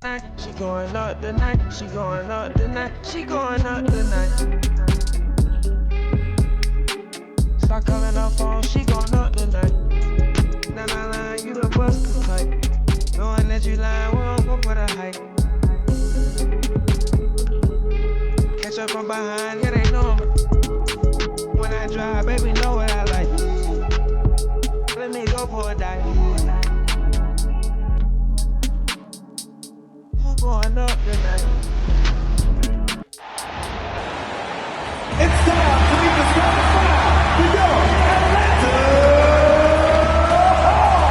She going up tonight. She going up tonight. She going up tonight. Start calling her phone. She going up tonight. Nah, you the buster type. Knowing that you lying, we don't go for the hype. Catch up from behind, yeah, they know me. When I drive, baby, know what I like. Let me go for a dive. I'm going up tonight. It's time to meet the starting five. We go, Atlanta Hawks.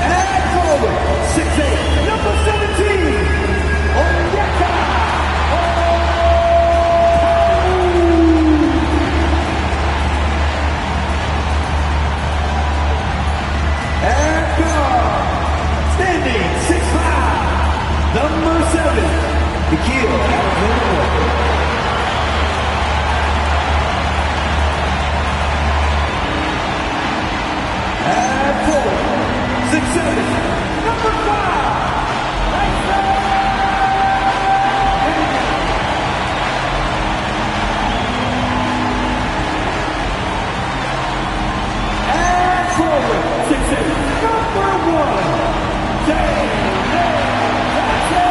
And forward, 6'8", number 17, Onyeka and guard, standing 6'5", number 7, Nickeil Alexander-Walker. And forward, 6'7", number 5, Tyson Daniels. And forward, 6'8", number 1, Jalen Jackson.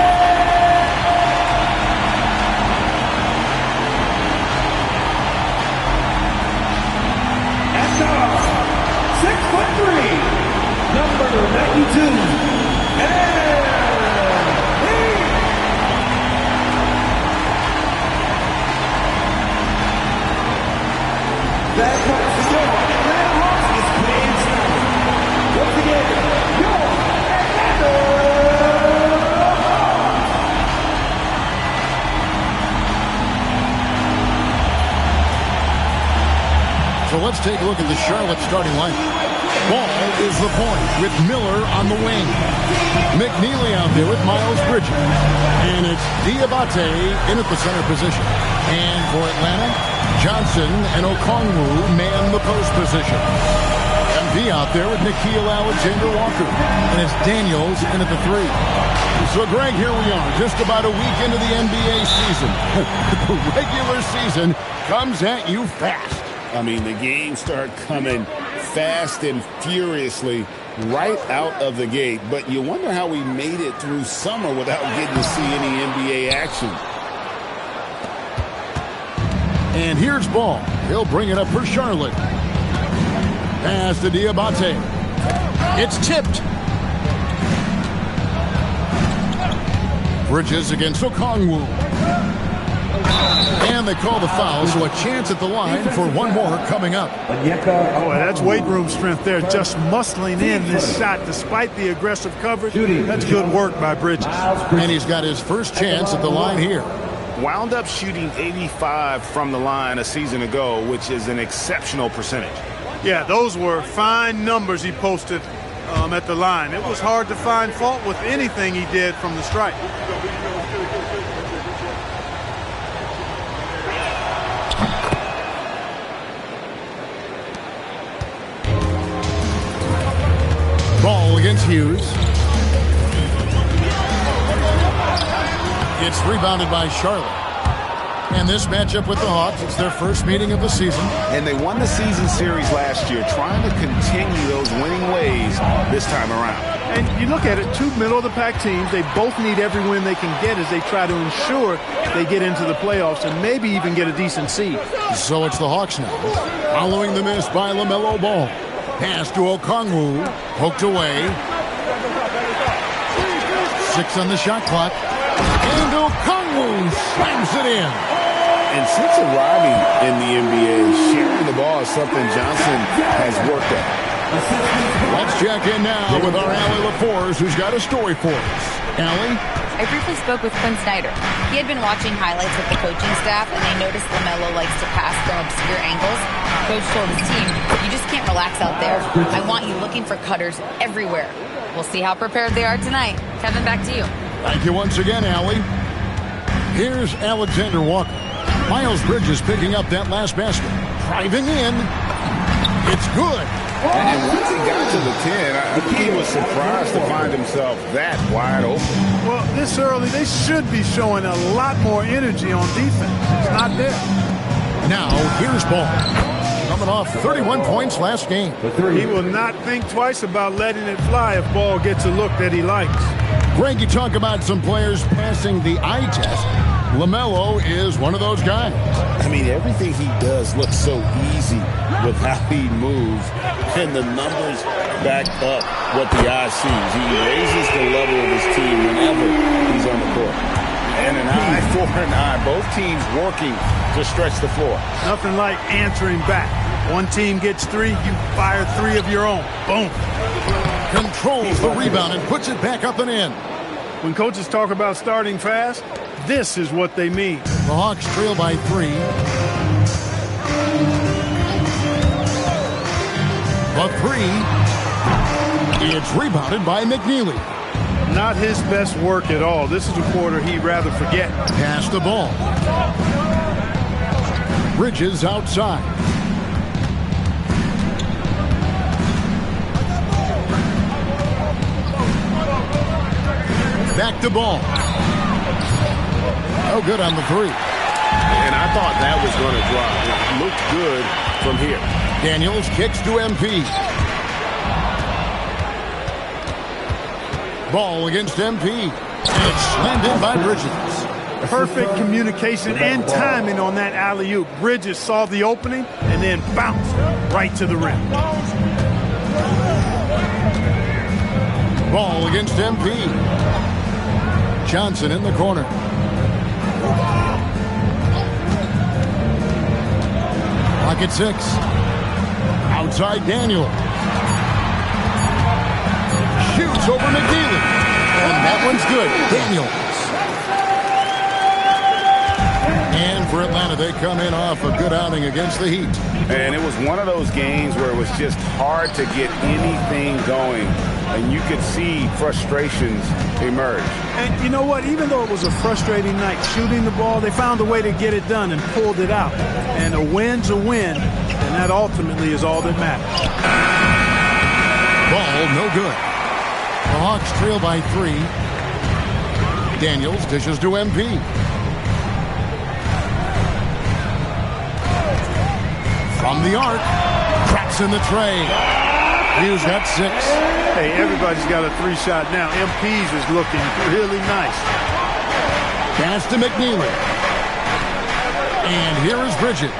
And guard, 6'3", number 92, and that puts your Atlanta Hawks is playing solid. Once again, your Atlanta Hawks. So let's take a look at the Charlotte starting lineup. Ball is the point with Miller on the wing. McNeely out there with Miles Bridges. And it's Diabate in at the center position. And for Atlanta, Johnson and Okongwu man the post position. MB out there with Nickeil Alexander-Walker. And it's Daniels in at the 3. So, Greg, here we are, just about a week into the NBA season. The regular season comes at you fast. I mean, the games start coming fast and furiously right out of the gate. But you wonder how we made it through summer without getting to see any NBA action. And here's Ball. He'll bring it up for Charlotte. Pass to Diabate. It's tipped. Bridges against Okongwu. And they call the foul, so a chance at the line for one more coming up. Boy, that's weight room strength there, just muscling in this shot despite the aggressive coverage. That's good work by Bridges. And he's got his first chance at the line here. Wound up shooting 85 from the line a season ago, which is an exceptional percentage. Yeah, those were fine numbers he posted at the line. It was hard to find fault with anything he did from the stripe. Ball against Hughes. It's rebounded by Charlotte. And this matchup with the Hawks, it's their first meeting of the season. And they won the season series last year, trying to continue those winning ways this time around. And you look at it, two middle-of-the-pack teams, they both need every win they can get as they try to ensure they get into the playoffs and maybe even get a decent seed. So it's the Hawks now, following the miss by LaMelo Ball. Pass to Okongwu, poked away. 6 on the shot clock. And Okongwu slams it in. And since arriving in the NBA, sharing the ball is something Johnson has worked at. Let's check in now with our Allie LaForce, who's got a story for us. Allie? I briefly spoke with Quinn Snyder. He had been watching highlights with the coaching staff, and they noticed LaMelo likes to pass from obscure angles. Coach told his team, you just can't relax out there. I want you looking for cutters everywhere. We'll see how prepared they are tonight. Kevin, back to you. Thank you once again, Allie. Here's Alexander Walker. Miles Bridges picking up that last basket. Driving in. It's good. And once he got to the 10, I think he was surprised to find himself that wide open. Well, this early, they should be showing a lot more energy on defense. It's not there. Now, here's Ball. Coming off 31 points last game. He will not think twice about letting it fly if Ball gets a look that he likes. Greg, you talk about some players passing the eye test. LaMelo is one of those guys. I mean, everything he does looks so easy with how he moves, and the numbers back up what the eye sees. He raises the level of his team whenever he's on the court. And an eye for an eye. Both teams working to stretch the floor. Nothing like answering back. One team gets 3, you fire 3 of your own. Boom. Controls the rebound and puts it back up and in. When coaches talk about starting fast, this is what they mean. The Hawks trail by 3. The 3. It's rebounded by McNeely. Not his best work at all. This is a quarter he'd rather forget. Pass the ball. Bridges outside. Back to Ball. No good on the 3. And I thought that was going to drop. It looked good from here. Daniels kicks to MP. Ball against MP. And it's slammed in by Bridges. Perfect communication and timing on that alley-oop. Bridges saw the opening and then bounced right to the rim. Ball against MP. Johnson in the corner. Pocket 6. Outside Daniel. Shoots over McNeely. And that one's good. Daniels. And for Atlanta, they come in off a good outing against the Heat. And it was one of those games where it was just hard to get anything going. And you could see frustrations emerge. And you know what? Even though it was a frustrating night shooting the ball, they found a way to get it done and pulled it out. And a win's a win, and that ultimately is all that matters. Ball no good. The Hawks trail by 3. Daniels dishes to MP. From the arc, cracks in the tray. Hughes got 6. Hey, everybody's got a 3-shot now. MP's is looking really nice. Pass to McNeely. And here is Bridges.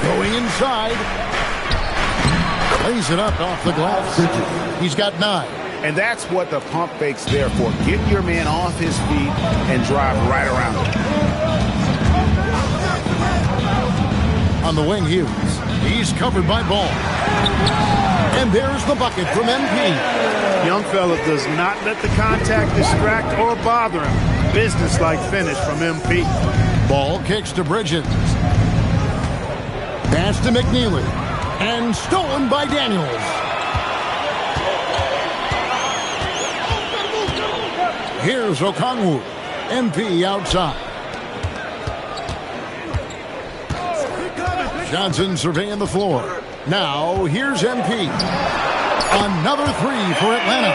Going inside. Lays it up off the glass. He's got 9. And that's what the pump fake's there for. Get your man off his feet and drive right around him. On the wing, Hughes. He's covered by Ball. And there's the bucket from MP. Young fella does not let the contact distract or bother him. Business-like finish from MP. Ball kicks to Bridges. Pass to McNeely. And stolen by Daniels. Here's Okongwu. MP outside. Johnson surveying the floor. Now, here's MP. Another 3 for Atlanta.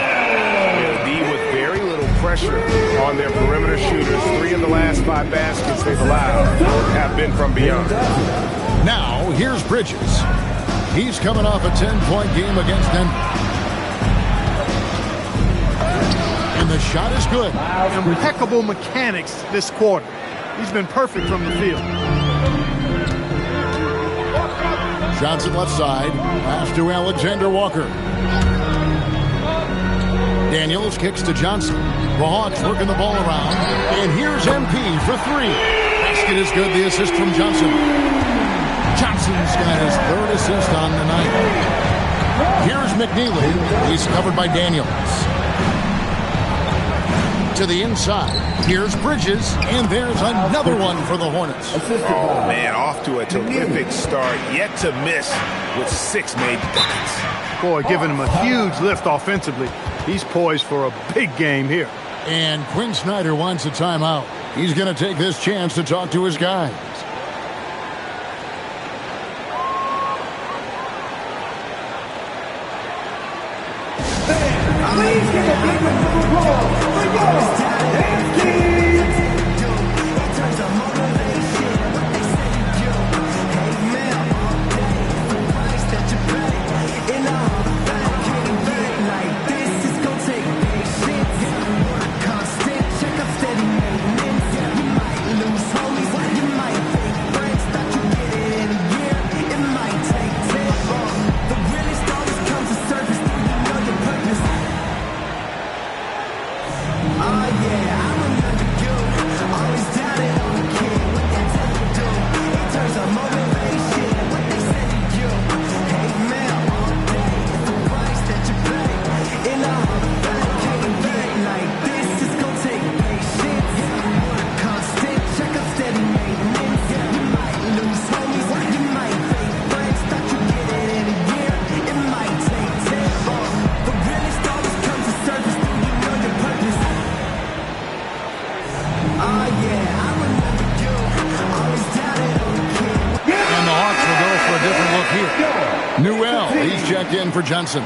D with very little pressure on their perimeter shooters. 3 of the last 5 baskets they've allowed have been from beyond. Now, here's Bridges. He's coming off a 10-point game against Denver. And the shot is good. Impeccable mechanics this quarter. He's been perfect from the field. Johnson left side. Pass to Alexander Walker. Daniels kicks to Johnson. The Hawks working the ball around. And here's MP for 3. Basket is good. The assist from Johnson. Johnson's got his 3rd assist on the night. Here's McNeely. He's covered by Daniels. To the inside. Here's Bridges, and there's another one for the Hornets. Oh, man, off to a terrific start. Yet to miss with 6 made buckets. Boy, giving him a huge lift offensively. He's poised for a big game here. And Quinn Snyder wants a timeout. He's going to take this chance to talk to his guys. Fans, please give a big round of applause for your Hampton. For Johnson.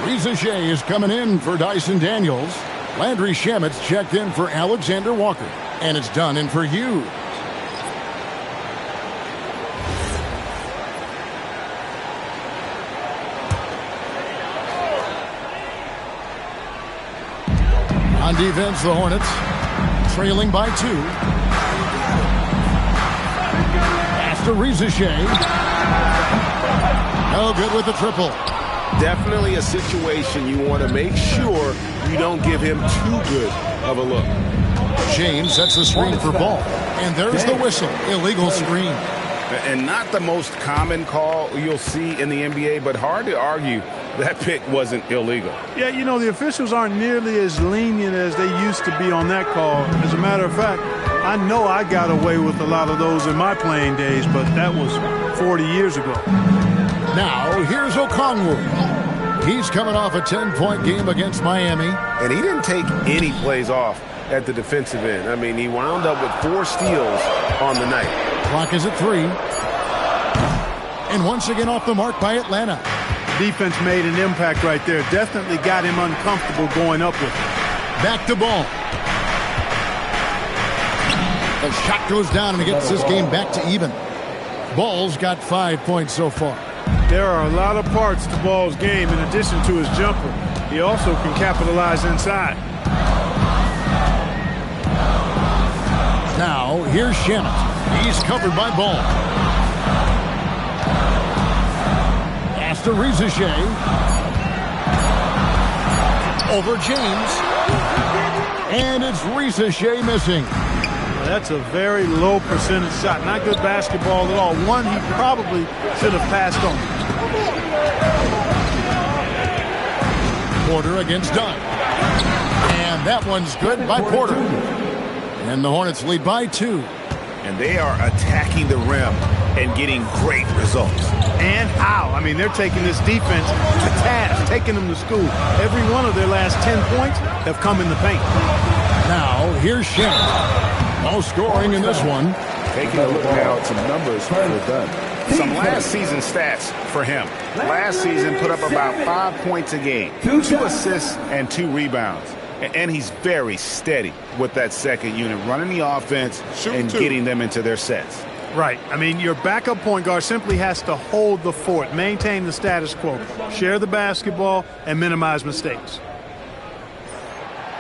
Reza Shea is coming in for Dyson Daniels. Landry Shamit's checked in for Alexander Walker. And it's done in for Hughes. On defense, the Hornets trailing by 2. After Reza Shea. No good with the triple. Definitely a situation you want to make sure you don't give him too good of a look. James sets the screen for Ball. And there's the whistle. Illegal screen. And not the most common call you'll see in the NBA, but hard to argue that pick wasn't illegal. Yeah, you know, the officials aren't nearly as lenient as they used to be on that call. As a matter of fact, I know I got away with a lot of those in my playing days, but that was 40 years ago. Now, here's Okongwu. He's coming off a 10-point game against Miami. And he didn't take any plays off at the defensive end. I mean, he wound up with 4 steals on the night. Clock is at 3. And once again off the mark by Atlanta. Defense made an impact right there. Definitely got him uncomfortable going up with it. Back to Ball. The shot goes down and he gets this game back to even. Ball's got 5 points so far. There are a lot of parts to Ball's game in addition to his jumper. He also can capitalize inside. Now, here's Shamet. He's covered by Ball. Pass to Reza Shea. Over James. And it's Reza Shea missing. That's a very low percentage shot. Not good basketball at all. One he probably should have passed on. Porter against Dunn. And that one's good by Porter. And the Hornets lead by 2. And they are attacking the rim and getting great results. And how? I mean, they're taking this defense to task, taking them to school. Every one of their last 10 points have come in the paint. Now, here's Shamet. No scoring in this one. Taking a look now at some numbers for Dunn. Some last season stats for him. Last season put up about 5 points a game, 2 assists and 2 rebounds. And he's very steady with that second unit, running the offense and getting them into their sets. Right. I mean, your backup point guard simply has to hold the fort, maintain the status quo, share the basketball, and minimize mistakes.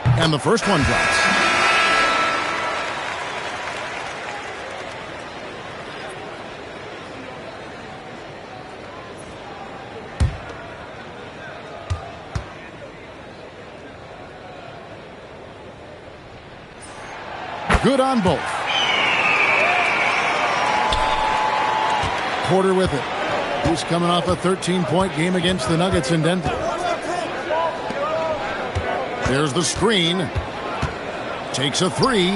And the first one drops. Good on both. Porter with it. He's coming off a 13-point game against the Nuggets in Denver. There's the screen. Takes a 3.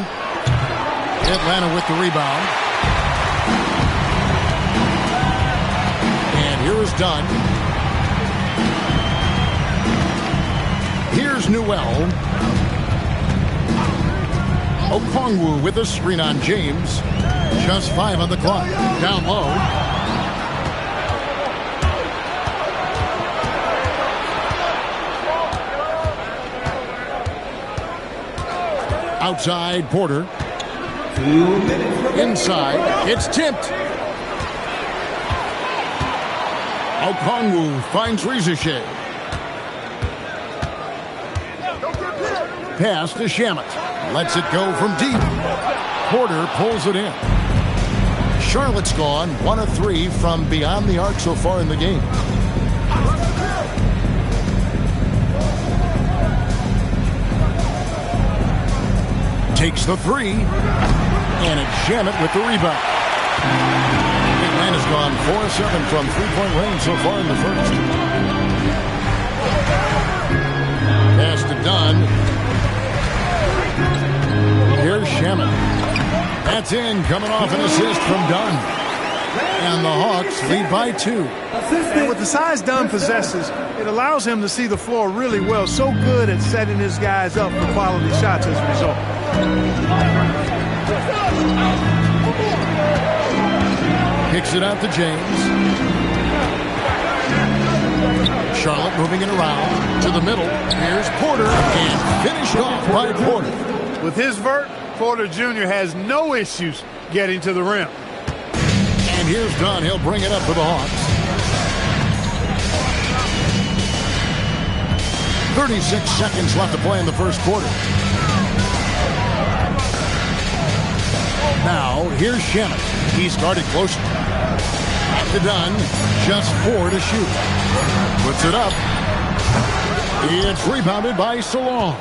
Atlanta with the rebound. And here is Dunn. Here's Newell. Okongwu with a screen on James. Just 5 on the clock. Down low. Outside, Porter. Inside, it's tipped. Okongwu finds Rizachet. Pass to Shamet. Lets it go from deep. Porter pulls it in. Charlotte's gone 1 of 3 from beyond the arc so far in the game. Takes the 3. And it's Shamet with the rebound. Atlanta's gone 4 of 7 from three-point range so far in the first. Pass to Dunn. Here's Shamet. That's in, coming off an assist from Dunn. And the Hawks lead by 2. And with the size Dunn possesses, it allows him to see the floor really well. So good at setting his guys up for quality shots as a result. Kicks it out to James. Charlotte moving it around to the middle. Here's Porter, and finished off by Porter. With his vert, Porter Jr. has no issues getting to the rim. And here's Dunn. He'll bring it up for the Hawks. 36 seconds left to play in the first quarter. Now, here's Shamet. He's guarded closely. Back to Dunn. Just 4 to shoot. Puts it up. It's rebounded by Salon.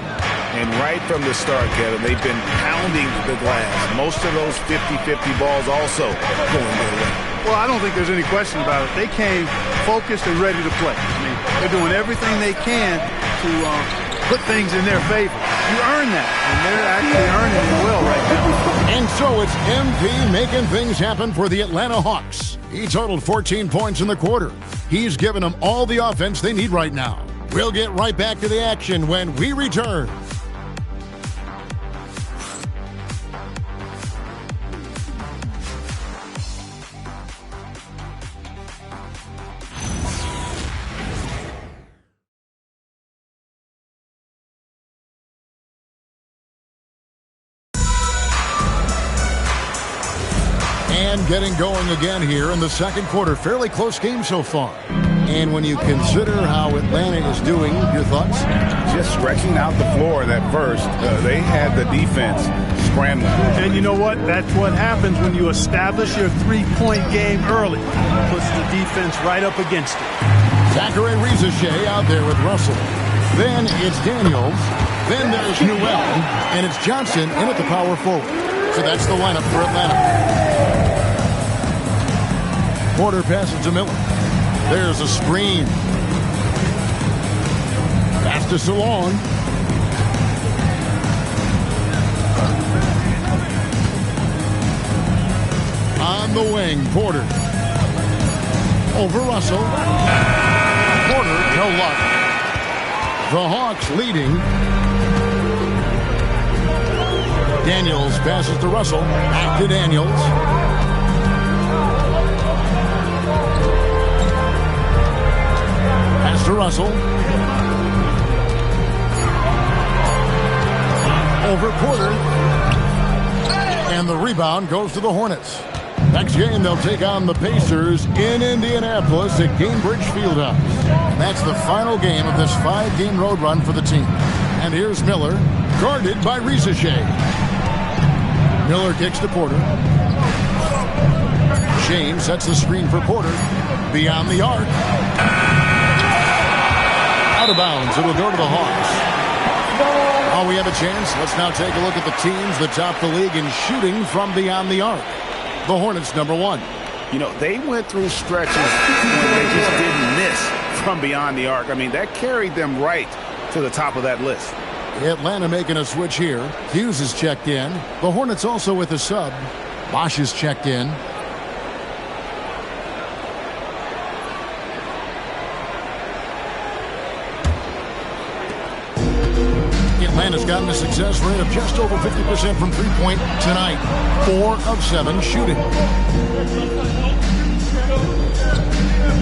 And right from the start, Kevin, they've been pounding the glass. Most of those 50-50 balls also going their way. Well, I don't think there's any question about it. They came focused and ready to play. I mean, they're doing everything they can to put things in their favor. You earn that, and they're actually earning it well right now. And so it's MP making things happen for the Atlanta Hawks. He totaled 14 points in the quarter. He's given them all the offense they need right now. We'll get right back to the action when we return. And getting going again here in the second quarter. Fairly close game so far. And when you consider how Atlanta is doing, your thoughts? Just stretching out the floor that first. They had the defense scrambling. And you know what? That's what happens when you establish your three-point game early. Puts the defense right up against it. Zachary Rizachet out there with Russell. Then it's Daniels. Then there's Newell. And it's Johnson in at the power forward. So that's the lineup for Atlanta. Porter passes to Miller. There's a screen. Pass to Salon. On the wing, Porter. Over Russell. Porter, no luck. The Hawks leading. Daniels passes to Russell. Back to Daniels. Pass to Russell. Over Porter. And the rebound goes to the Hornets. Next game, they'll take on the Pacers in Indianapolis at Gainbridge Fieldhouse. That's the final game of this 5-game road run for the team. And here's Miller, guarded by Rizachet. Miller kicks to Porter. James sets the screen for Porter. Beyond the arc. Out of bounds. It'll go to the Hawks. Oh, we have a chance. Let's now take a look at the teams that top the league in shooting from beyond the arc. The Hornets, number 1. You know, they went through stretches when they just didn't miss from beyond the arc. I mean, that carried them right to the top of that list. Atlanta making a switch here. Hughes is checked in. The Hornets also with a sub. Bosch is checked in. Atlanta's gotten a success rate of just over 50% from three-point tonight. 4 of 7 shooting.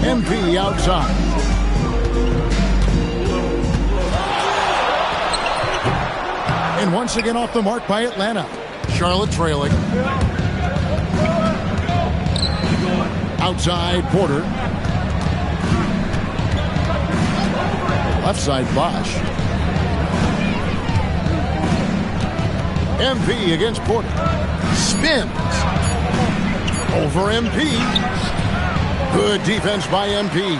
MP outside. And once again off the mark by Atlanta. Charlotte trailing. Outside, Porter. Left side, Bosch. MP against Porter. Spins. Over MP. Good defense by MP.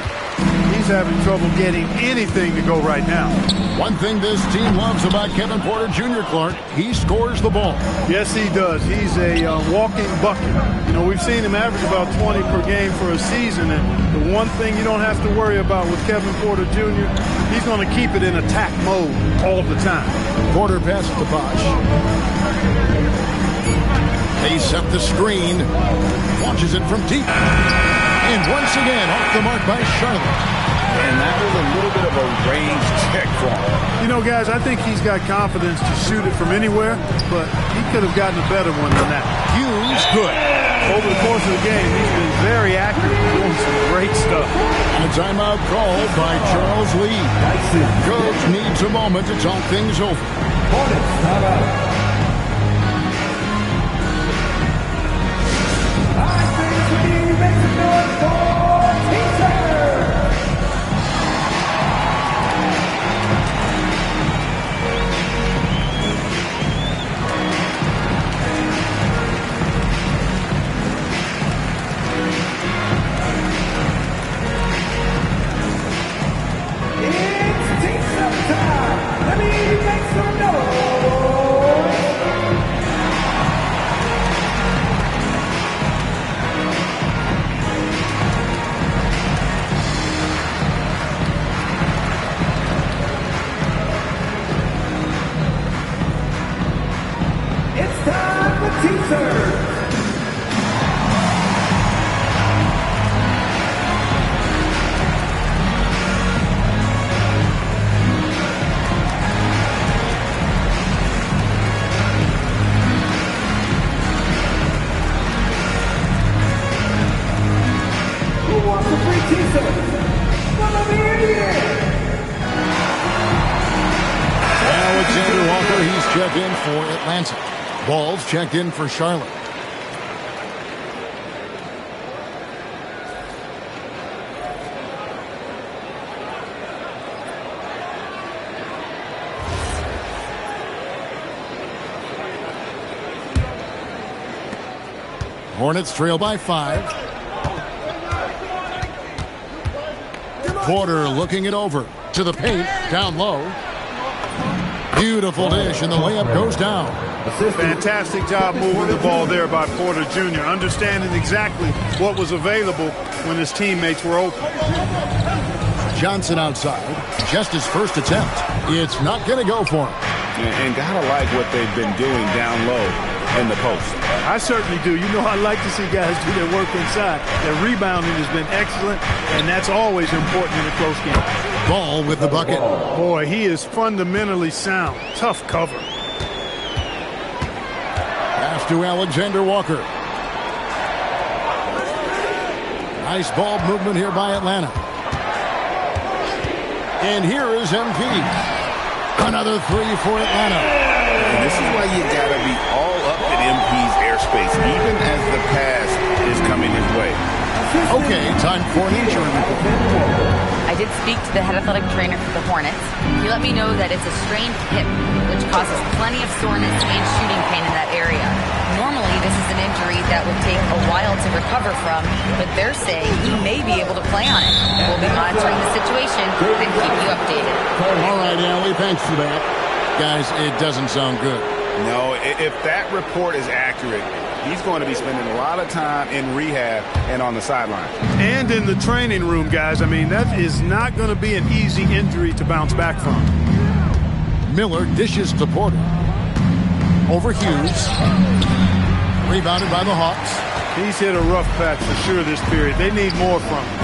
He's having trouble getting anything to go right now. One thing this team loves about Kevin Porter Jr., Clark, he scores the ball. Yes, he does. He's a walking bucket. You know, we've seen him average about 20 per game for a season, and the one thing you don't have to worry about with Kevin Porter Jr., he's going to keep it in attack mode all the time. Porter passes to Bosch. They set the screen. Launches it from deep. And once again, off the mark by Charlotte. And that was a little bit of a range check for him. You know, guys, I think he's got confidence to shoot it from anywhere, but he could have gotten a better one than that. Hughes, good. Over the course of the game, he's been very accurate, doing some great stuff. And a timeout called by Charles Lee. Coach needs a moment to talk things over. Hornets, timeout. I think we need to make some noise for Teaser. It's Teaser time. Let me make some noise. It's time for Teaser. Who wants a free Teaser? Follow me in here. Alexander Walker, he's checked in for Atlanta. Ball's checked in for Charlotte. Hornets trail by 5. Porter looking it over to the paint, down low. Beautiful dish, and the layup goes down. Fantastic job moving the ball there by Porter Jr., understanding exactly what was available when his teammates were open. Johnson outside, just his first attempt. It's not going to go for him. And gotta like what they've been doing down low in the post. I certainly do. You know, I like to see guys do their work inside. Their rebounding has been excellent, and that's always important in a close game. Ball with the bucket. Boy, he is fundamentally sound. Tough cover. Pass to Alexander Walker. Nice ball movement here by Atlanta. And here is MP. Another three for Atlanta. And this is why you gotta be all up in MP's airspace, even as the pass is coming his way. Okay, time for an injury report. I did speak to the head athletic trainer for the Hornets. He let me know that it's a strained hip, which causes plenty of soreness and shooting pain in that area. Normally, this is an injury that would take a while to recover from, but they're saying he may be able to play on it. We'll be monitoring the situation and keep you updated. All right, Allie, thanks for that. Guys, it doesn't sound good. No, if that report is accurate, he's going to be spending a lot of time in rehab and on the sideline. And in the training room, guys. I mean, that is not going to be an easy injury to bounce back from. Miller dishes to Porter. Over Hughes. Rebounded by the Hawks. He's hit a rough patch for sure this period. They need more from him.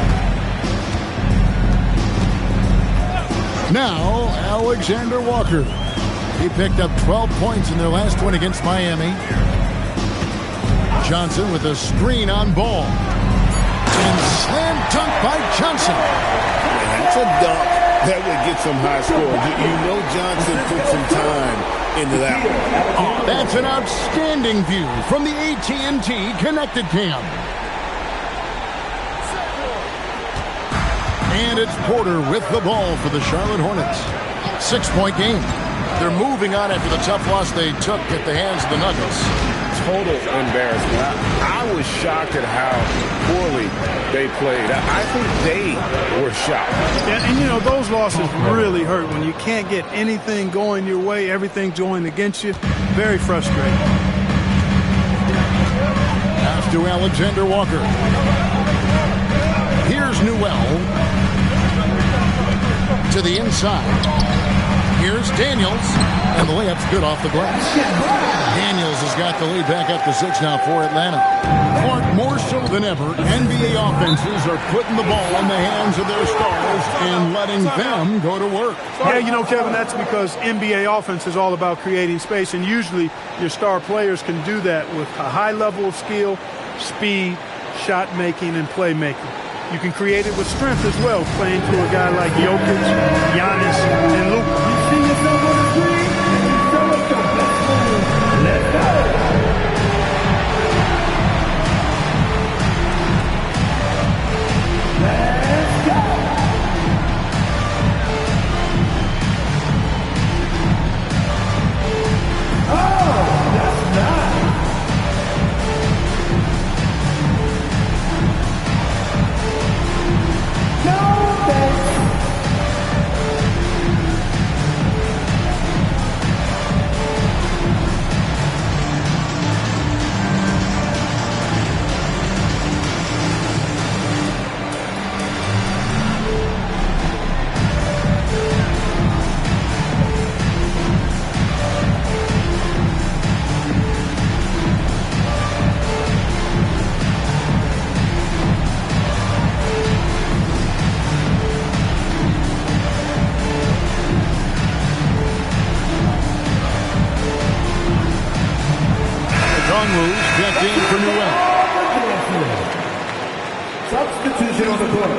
Now, Alexander Walker. He picked up 12 points in their last win against Miami. Johnson with a screen on ball. And slam dunk by Johnson. And that's a dunk that would get some high scores. You know Johnson put some time into that one. That's an outstanding view from the AT&T Connected Cam. And it's Porter with the ball for the Charlotte Hornets. 6-point game. They're moving on after the tough loss they took at the hands of the Nuggets. Total embarrassment. I was shocked at how poorly they played. I think they were shocked. And you know, those losses really hurt when you can't get anything going your way, everything's going against you. Very frustrating. Pass to Alexander Walker. Here's Newell to the inside. Here's Daniels, and the layup's good off the glass. Daniels has got the lead back up to 6 now for Atlanta. Clark, more so than ever, NBA offenses are putting the ball in the hands of their stars and letting them go to work. Yeah, you know, Kevin, that's because NBA offense is all about creating space, and usually your star players can do that with a high level of skill, speed, shot making, and playmaking. You can create it with strength as well, playing to a guy like Jokic, Giannis, and Luka. Let's go. Checked in for Newell. Substitution on the court.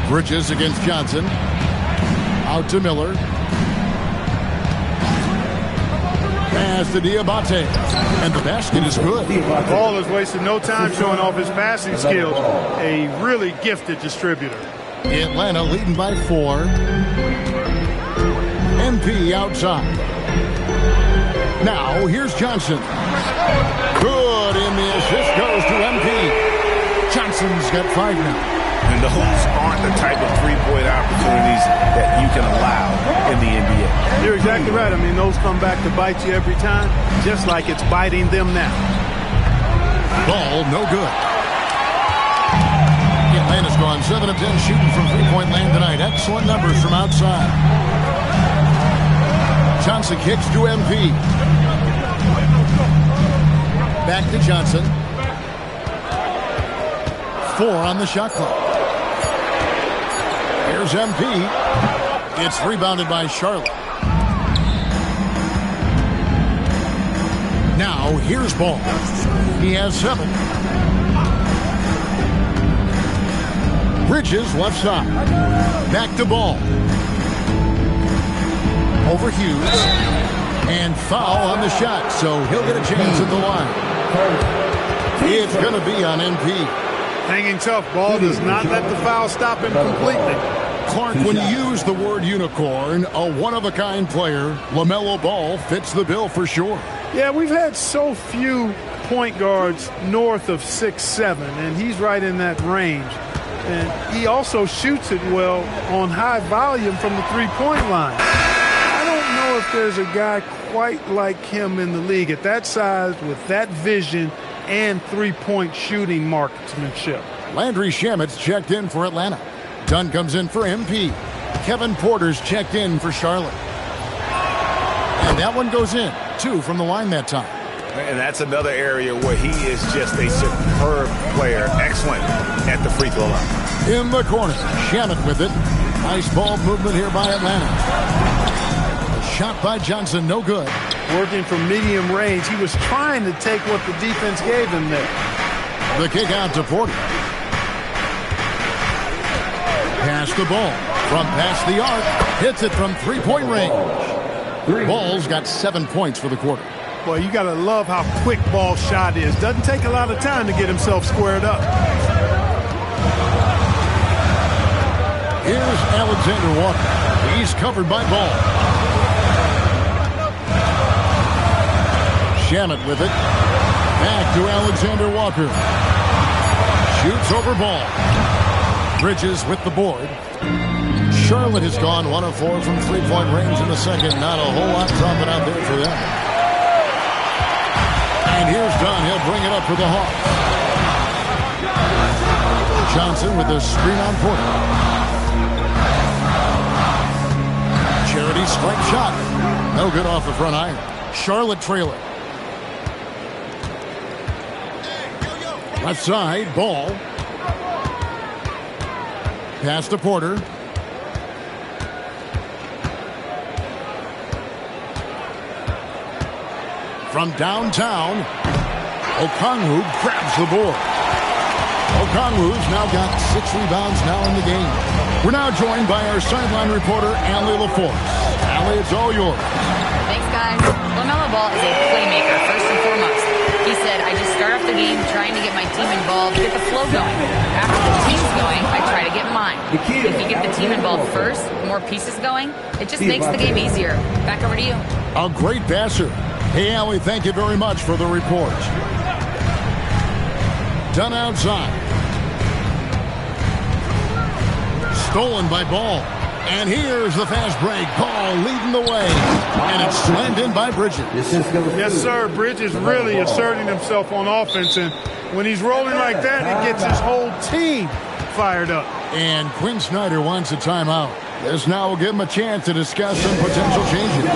Bridges against Johnson. Out to Miller. Pass to Diabate. And the basket is good. Ball has wasted no time showing off his passing skills. A really gifted distributor. Atlanta leading by 4. MP outside. Now here's Johnson. Good, and the assist goes to MP. Johnson's got 5 now. And those aren't the type of three-point opportunities that you can allow in the NBA. You're exactly right. I mean, those come back to bite you every time, just like it's biting them now. Ball no good. Atlanta's gone 7 of 10 shooting from three-point land tonight. Excellent numbers from outside. Johnson kicks to MP. Back to Johnson. 4 on the shot clock. Here's MP. It's rebounded by Charlotte. Now here's Ball. He has 7. Bridges left side. Back to Ball. Over Hughes. And foul on the shot, so he'll get a chance at the line. It's going to be on MP. Hanging tough. Ball does not let the foul stop him completely. Clark, when you use the word unicorn, a one-of-a-kind player, LaMelo Ball fits the bill for sure. Yeah, we've had so few point guards north of 6'7", and he's right in that range. And he also shoots it well on high volume from the three-point line. I don't know if there's a guy quite like him in the league at that size with that vision and three-point shooting marksmanship. Landry Shamit's checked in for Atlanta. Dunn comes in for MP. Kevin Porter's checked in for Charlotte. And that one goes in. 2 from the line that time. And that's another area where he is just a superb player. Excellent at the free throw line. In the corner, Shamet with it. Nice ball movement here by Atlanta. A shot by Johnson, no good. Working from medium range. He was trying to take what the defense gave him there. The kick out to Porter. Pass the ball from past the arc. Hits it from three-point range. Ball's got 7 points for the quarter. Boy, you got to love how quick Ball's shot is. Doesn't take a lot of time to get himself squared up. Here's Alexander Walker. He's covered by Ball. Shamet with it. Back to Alexander Walker. Shoots over Ball. Bridges with the board. Charlotte has gone 1 of 4 from three-point range in the second. Not a whole lot dropping out there for them. And here's Dunn. He'll bring it up for the Hawks. Johnson with the screen on Porter. Charity strike shot. No good off the front iron. Charlotte trailing. Left side, Ball. Pass to Porter. From downtown, Okongwu grabs the board. Okongwu's now got 6 rebounds now in the game. We're now joined by our sideline reporter, Allie LaForce. Allie, it's all yours. Thanks, guys. LaMelo Ball is a playmaker, first and foremost. He said, I just start off the game trying to get my team involved, get the flow going. After the team's going, I try to get mine. If you get the team involved first, more pieces going, it just makes the game easier. Back over to you. A great passer. Hey, Allie, thank you very much for the report. Done outside. Stolen by Ball. And here's the fast break. Ball leading the way. And it's slammed in by Bridges. Yes, sir. Bridges really asserting himself on offense. And when he's rolling like that, it gets his whole team fired up. And Quinn Snyder wants a timeout. This now will give him a chance to discuss some potential changes.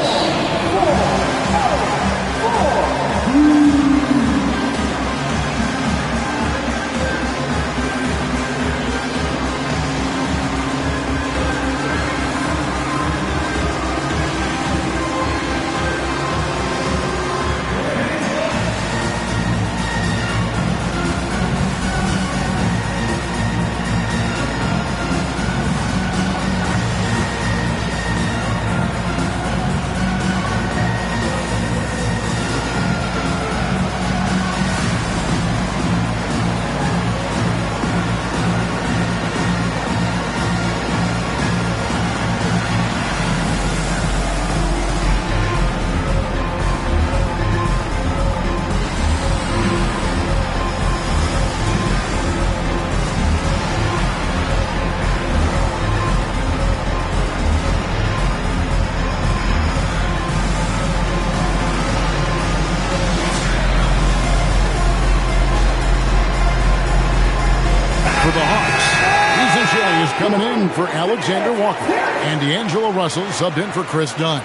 Coming in for Alexander Walker. And D'Angelo Russell subbed in for Chris Dunn.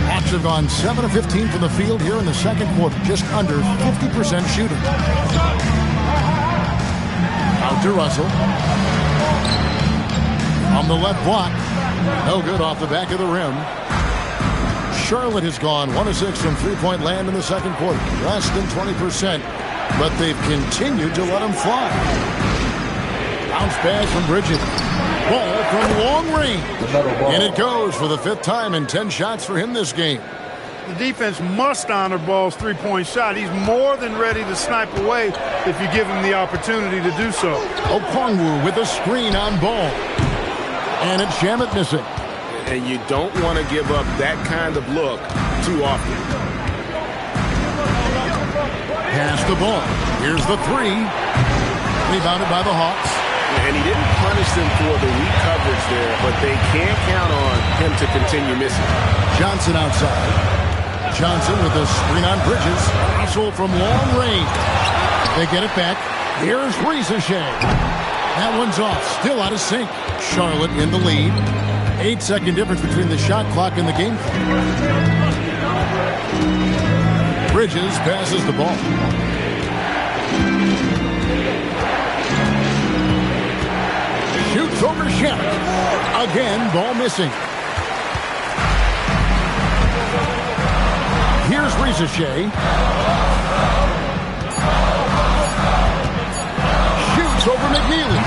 Hawks have gone 7 of 15 from the field here in the second quarter. Just under 50% shooting. Out to Russell. On the left block. No good off the back of the rim. Charlotte has gone 1 of 6 from three-point land in the second quarter. Less than 20%. But they've continued to let them fly. Bounce pass from Bridges. Ball from long range. And it goes for the 5th time in 10 shots for him this game. The defense must honor Ball's three-point shot. He's more than ready to snipe away if you give him the opportunity to do so. Okongwu with a screen on Ball. And it's Shamet missing. And you don't want to give up that kind of look too often. Pass the ball. Here's the 3. Rebounded by the Hawks. And he didn't punish them for the weak coverage there, but they can't count on him to continue missing. Johnson outside. Johnson with a screen on Bridges. Hustle from long range. They get it back. Here's Ricochet. That one's off. Still out of sync. Charlotte in the lead. 8-second difference between the shot clock and the game clock. Bridges passes the ball. Shoots over Shannon. Again, ball missing. Here's Ricochet. Shoots over McNeely.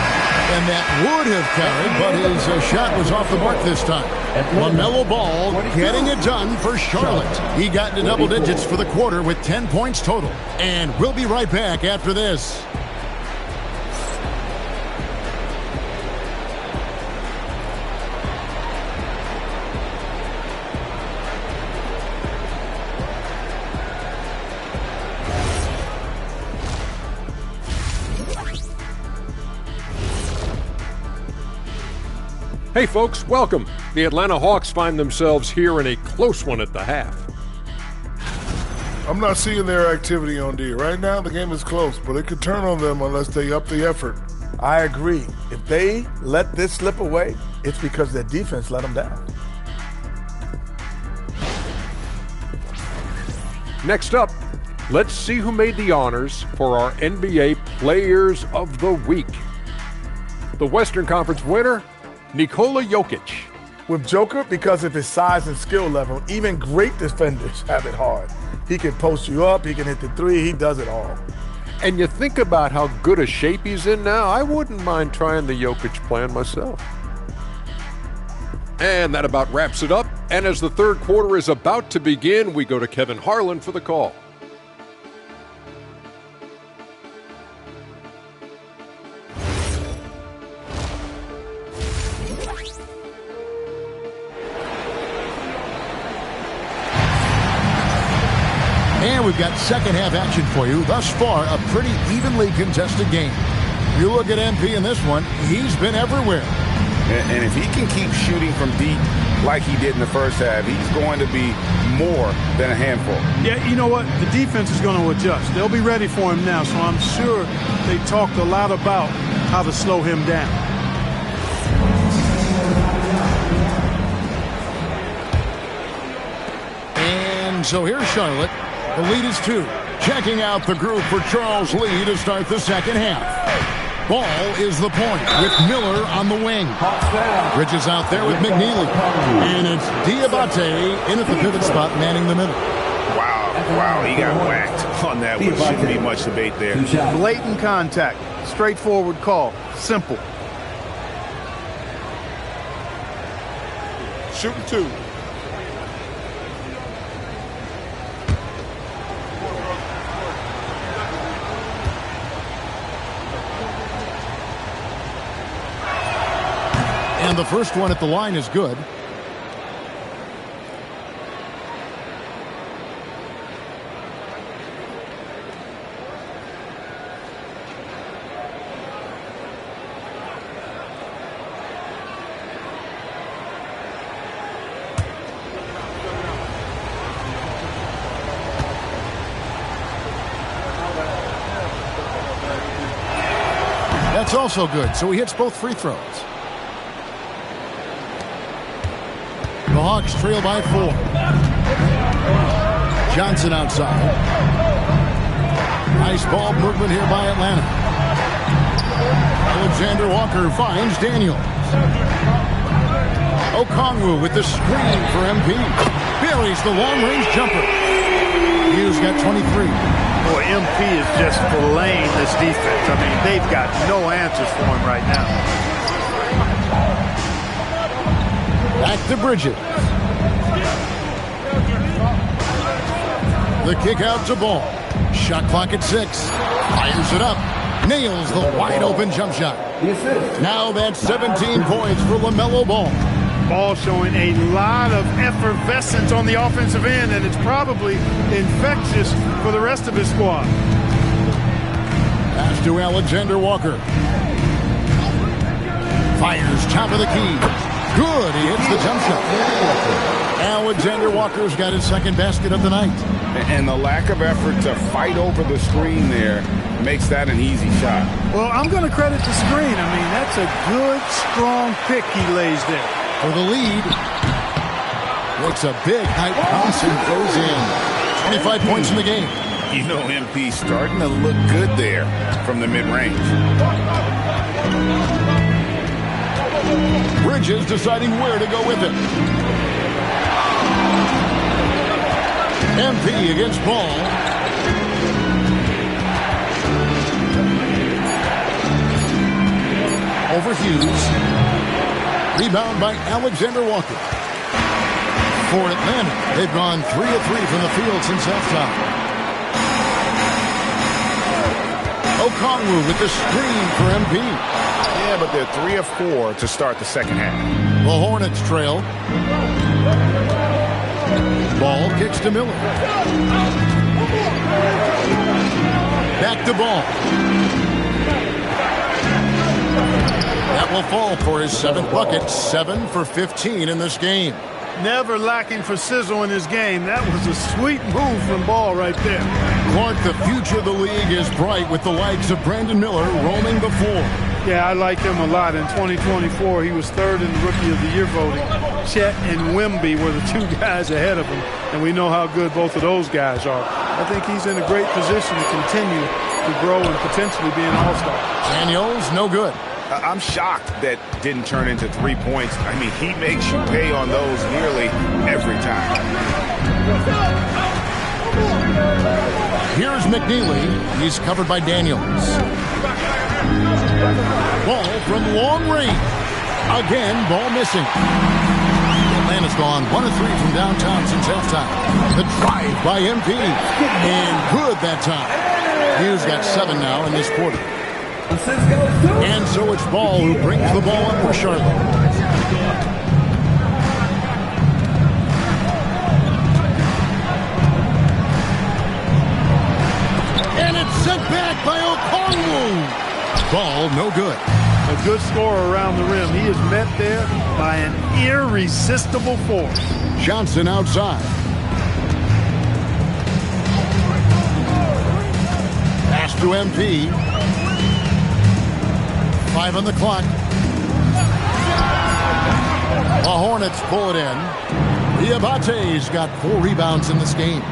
And that would have counted, but his shot was off the mark this time. LaMelo Ball getting it done for Charlotte. He got into double digits for the quarter with 10 points total. And we'll be right back after this. Hey folks, welcome. The Atlanta Hawks find themselves here in a close one at the half. I'm not seeing their activity on D. Right now the game is close, but it could turn on them unless they up the effort. I agree. If they let this slip away, it's because their defense let them down. Next up, let's see who made the honors for our NBA Players of the Week. The Western Conference winner, Nikola Jokic. With Joker, because of his size and skill level, even great defenders have it hard. He can post you up, he can hit the three, he does it all. And you think about how good a shape he's in now, I wouldn't mind trying the Jokic plan myself. And that about wraps it up. And as the third quarter is about to begin, we go to Kevin Harlan for the call. And we've got second half action for you. Thus far, a pretty evenly contested game. You look at MP in this one, he's been everywhere. And if he can keep shooting from deep like he did in the first half, he's going to be more than a handful. Yeah, you know what? The defense is going to adjust. They'll be ready for him now, so I'm sure they talked a lot about how to slow him down. And so here's Charlotte. The lead is 2. Checking out the group for Charles Lee to start the second half. Ball is the point with Miller on the wing. Bridges out there with McNeely. And it's Diabate in at the pivot spot, manning the middle. Wow, he got whacked on that one. Shouldn't be much debate there. Blatant contact. Straightforward call. Simple. Shooting 2. And the first one at the line is good. That's also good, so he hits both free throws. The Hawks trail by 4. Johnson outside. Nice ball movement here by Atlanta. Alexander Walker finds Daniels. Okongwu with the screen for MP. Buries the long-range jumper. Hughes got 23. Boy, MP is just filleting this defense. I mean, they've got no answers for him right now. Back to Bridges. The kick out to Ball. Shot clock at 6. Fires it up. Nails the wide open jump shot. Now that's 17 points for LaMelo Ball. Ball showing a lot of effervescence on the offensive end, and it's probably infectious for the rest of his squad. Pass to Alexander Walker. Fires top of the key. Good, he hits the jump shot. Alexander Walker's got his second basket of the night. And the lack of effort to fight over the screen there makes that an easy shot. Well, I'm going to credit the screen. I mean, that's a good, strong pick he lays there. For the lead. Makes a big high pass and goes in. 25 points in the game. You know, MP starting to look good there from the mid-range. Bridges deciding where to go with it. MP against Ball. Over Hughes. Rebound by Alexander Walker. For Atlanta, they've gone 3 of 3 from the field since halftime. Okongwu with the screen for MP. Yeah, but they're 3 of 4 to start the second half. The Hornets trail. Ball kicks to Miller. Back to Ball. That will fall for his 7th bucket. 7 for 15 in this game. Never lacking for sizzle in his game. That was a sweet move from Ball right there. Clark, the future of the league is bright with the likes of Brandon Miller roaming the floor. Yeah, I like him a lot. In 2024, he was 3rd in the Rookie of the Year voting. Chet and Wemby were the 2 guys ahead of him, and we know how good both of those guys are. I think he's in a great position to continue to grow and potentially be an all-star. Daniels, no good. I'm shocked that didn't turn into 3 points. I mean, he makes you pay on those nearly every time. Here's McNeely. He's covered by Daniels. Ball from long range. Again, ball missing. Atlanta's gone 1 of 3 from downtown since halftime. The drive by MP. And good that time. Hughes got 7 now in this quarter. And so it's Ball who brings the ball up for Charlotte. And it's sent back by Okongwu. Ball no good. A good scorer around the rim. He is met there by an irresistible force. Johnson outside. Pass to MP. 5 on the clock. The Hornets pull it in. Diabate's got 4 rebounds in this game.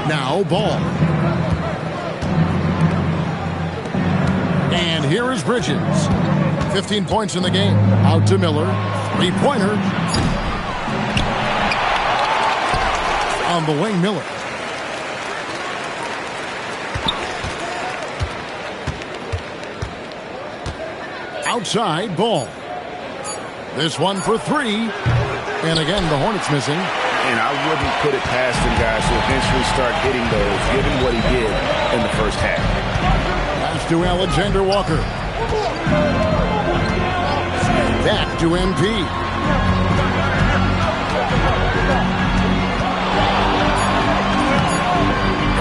Now Ball. And here is Bridges. 15 points in the game. Out to Miller. 3-pointer. On the wing, Miller. Outside, Ball. This one for 3. And again, the Hornets missing. And I wouldn't put it past him, guys, to eventually start hitting those, given what he did in the first half. Pass to Alexander Walker. Back to MP.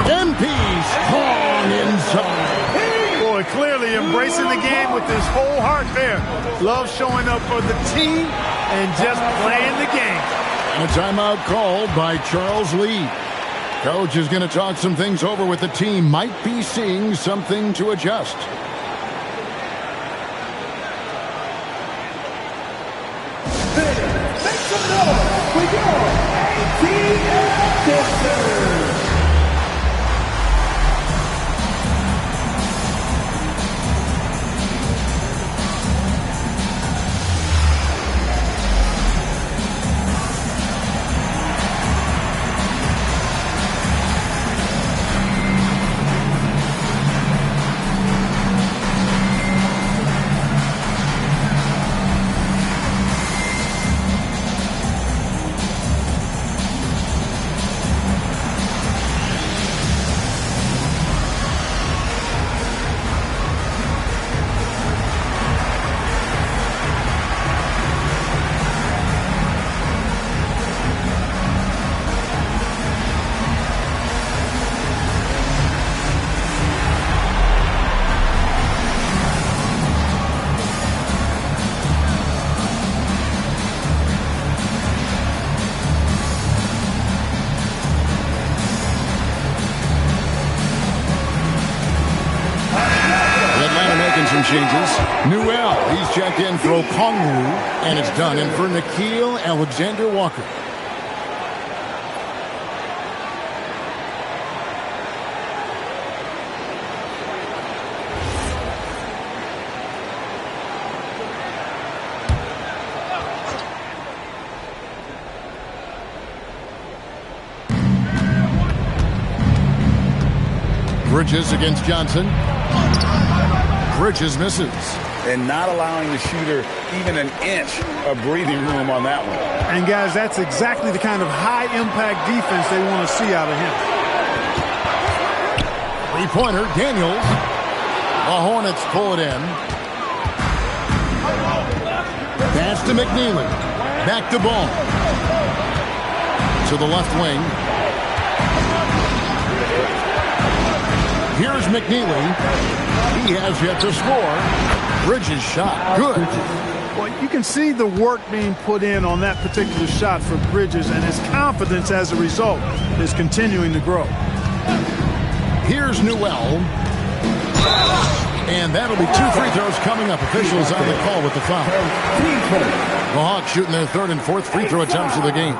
MP strong inside. Boy, clearly embracing the game with his whole heart there. Love showing up for the team and just playing the game. And a timeout called by Charles Lee. Coach is going to talk some things over with the team. Might be seeing something to adjust. Make some noise for your ATL Pistons. some changes. Newell, he's checked in for Okongwu, and it's done in for Nickeil Alexander-Walker. Bridges against Johnson. Bridges misses. And not allowing the shooter even an inch of breathing room on that one. And, guys, that's exactly the kind of high-impact defense they want to see out of him. Three-pointer, Daniels. The Hornets pull it in. Pass to McNeely. Back to Ball. To the left wing. Here's McNeely. He has yet to score. Bridges shot. Good. Well, you can see the work being put in on that particular shot for Bridges, and his confidence as a result is continuing to grow. Here's Newell. And that'll be 2 free throws coming up. Officials on the call with the foul. The Hawks shooting their 3rd and 4th free throw attempts of the game.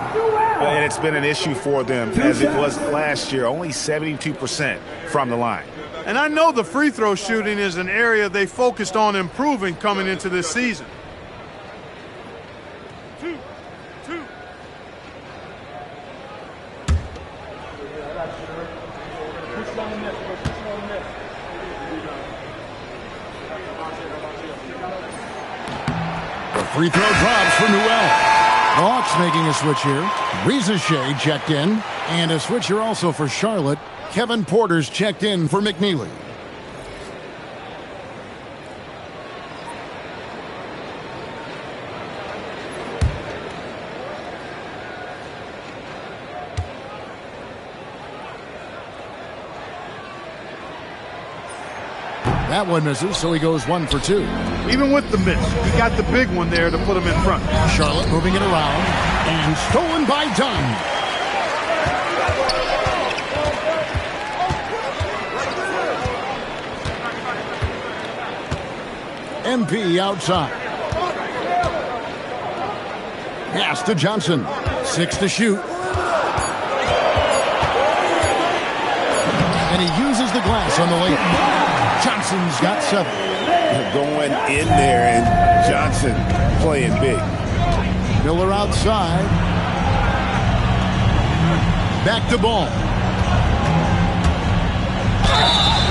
And it's been an issue for them as it was last year, only 72% from the line. And I know the free throw shooting is an area they focused on improving coming into this season. The free throw drops for Newell. The Hawks making a switch here. Riza checked in. And a switch here also for Charlotte. Kevin Porter's checked in for McNeely. That one misses, so he goes 1 for 2. Even with the miss, he got the big one there to put him in front. Charlotte moving it around. And stolen by Dunn. MP outside. Pass to Johnson. 6 to shoot. And he uses the glass on the lane. Johnson's got 7. Going in there, and Johnson playing big. Miller outside. Back to Ball.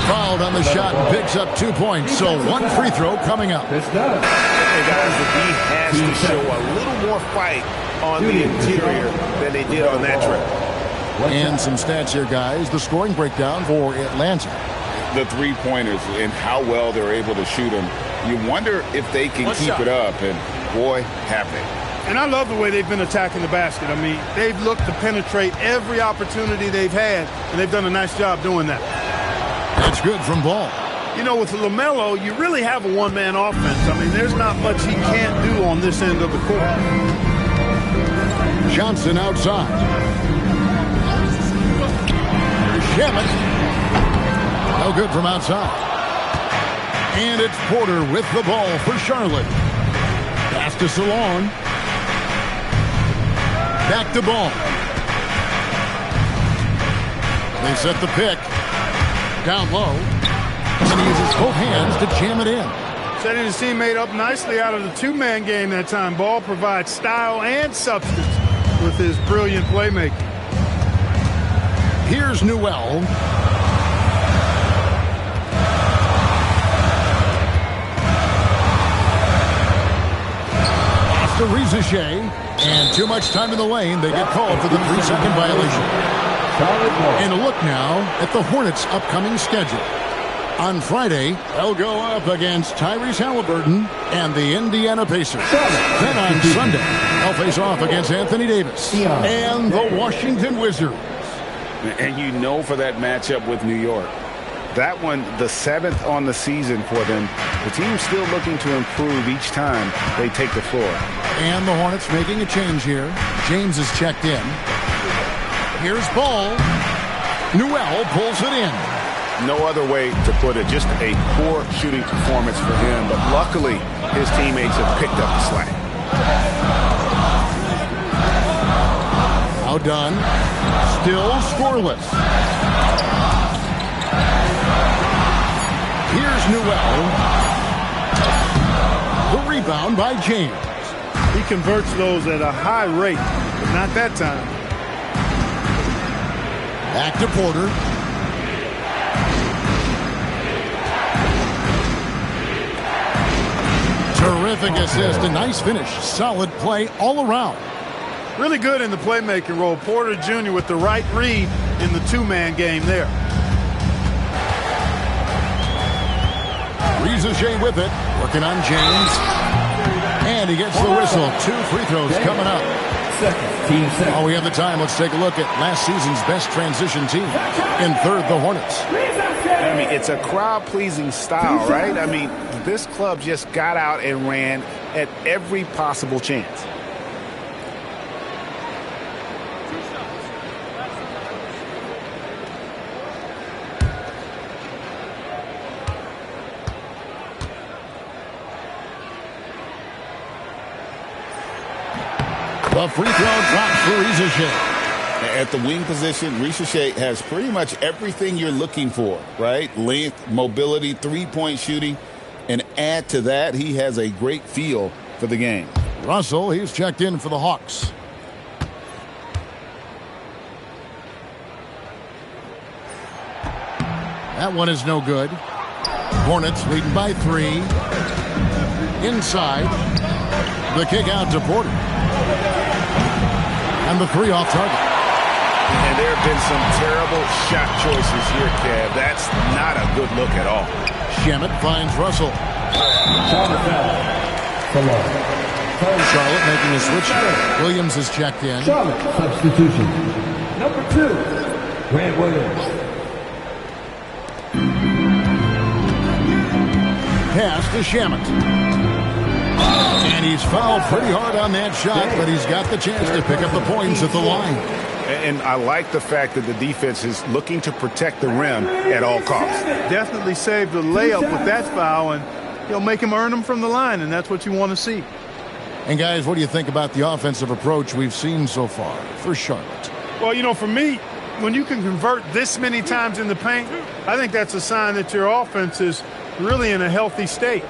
Fouled on the shot and picks up 2 points. So 1 free throw coming up. And guys, the D has to show a little more fight on the interior than they did on that trip. And some stats here, guys. The scoring breakdown for Atlanta. The three-pointers and how well they're able to shoot them. You wonder if they can keep it up, and boy, have they. And I love the way they've been attacking the basket. I mean, they've looked to penetrate every opportunity they've had, and they've done a nice job doing that. That's good from Ball. You know, with LaMelo, you really have a one-man offense. I mean, there's not much he can't do on this end of the court. Johnson outside. Shamet. No good from outside. And it's Porter with the ball for Charlotte. Pass to Salon. Back to Ball. They set the pick. Down low. And he uses both hands to jam it in. Setting his teammate up nicely out of the two-man game that time. Ball provides style and substance with his brilliant playmaking. Here's Newell. Pass to Rizachet. And too much time in the lane. They get called for the 3-second violation. And a look now at the Hornets' upcoming schedule. On Friday, they'll go up against Tyrese Halliburton and the Indiana Pacers. Then on Sunday, they'll face off against Anthony Davis and the Washington Wizards. And you know, for that matchup with New York, that one, the 7th on the season for them. The team's still looking to improve each time they take the floor. And the Hornets making a change here. James is checked in. Here's Ball. Newell pulls it in. No other way to put it. Just a poor shooting performance for him. But luckily, his teammates have picked up the slack. Now done. Still scoreless. Here's Newell. The rebound by James. He converts those at a high rate, but not that time. Back to Porter. Terrific assist, a nice finish. Solid play all around. Really good in the playmaking role. Porter Jr. with the right read in the two-man game there. Rizachet with it, working on James. And he gets the whistle. 2 free throws coming up. While we have the time, let's take a look at last season's best transition team. In third, the Hornets. I mean, it's a crowd-pleasing style, right? I mean, this club just got out and ran at every possible chance. The free throw drops for Rizachet. At the wing position, Rizachet has pretty much everything you're looking for, right? Length, mobility, three-point shooting. And add to that, he has a great feel for the game. Russell, he's checked in for the Hawks. That one is no good. Hornets leading by 3. Inside. The kick out to Porter. And the 3 off target. And there have been some terrible shot choices here, Kev. That's not a good look at all. Shamet finds Russell. Charlotte making a switch. Williams is checked in. Charlotte substitution. Number 2, Grant Williams. Pass to Shamet. And he's fouled pretty hard on that shot, but he's got the chance to pick up the points at the line. And I like the fact that the defense is looking to protect the rim at all costs. Definitely saved the layup with that foul, and he'll make him earn them from the line, and that's what you want to see. And guys, what do you think about the offensive approach we've seen so far for Charlotte? Well, you know, for me, when you can convert this many times in the paint, I think that's a sign that your offense is really in a healthy state.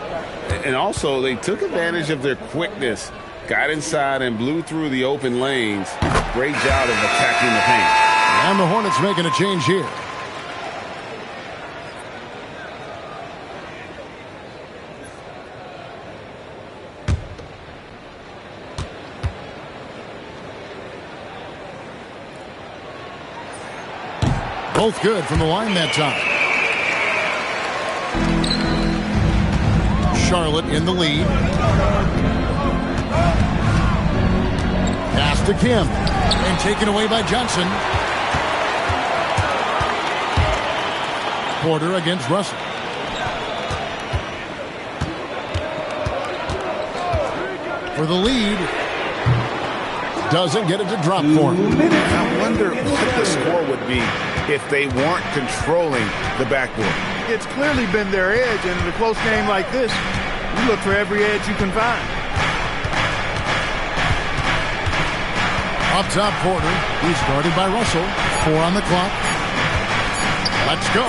And also, they took advantage of their quickness, got inside and blew through the open lanes. Great job of attacking the paint. And the Hornets making a change here. Both good from the line that time. Charlotte in the lead. Pass to Kim. And taken away by Johnson. Porter against Russell. For the lead. Doesn't get it to drop for him. I wonder what the score would be if they weren't controlling the backboard. It's clearly been their edge, and in a close game like this, you look for every edge you can find. Up top, Porter. He's guarded by Russell. 4 on the clock. Let's go.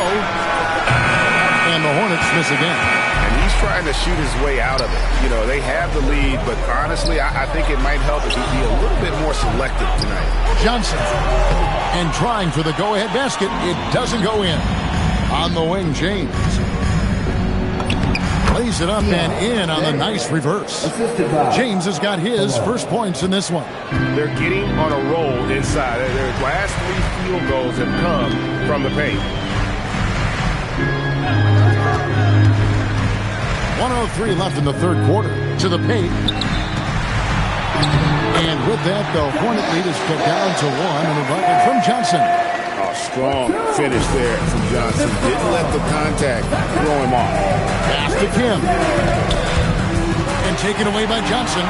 And the Hornets miss again. And he's trying to shoot his way out of it. You know, they have the lead, but honestly, I think it might help if he be a little bit more selective tonight. Johnson. And trying for the go-ahead basket. It doesn't go in. On the wing, James. Lays it up and in on the nice reverse. James has got his first points in this one. They're getting on a roll inside. Their last 3 field goals have come from the paint. 1:03 left in the third quarter. To the paint. And with that, the Hornet lead is cut down to 1 and a bucket from Johnson. Strong finish there from Johnson. Didn't let the contact throw him off. Pass to Kim. And taken away by Johnson.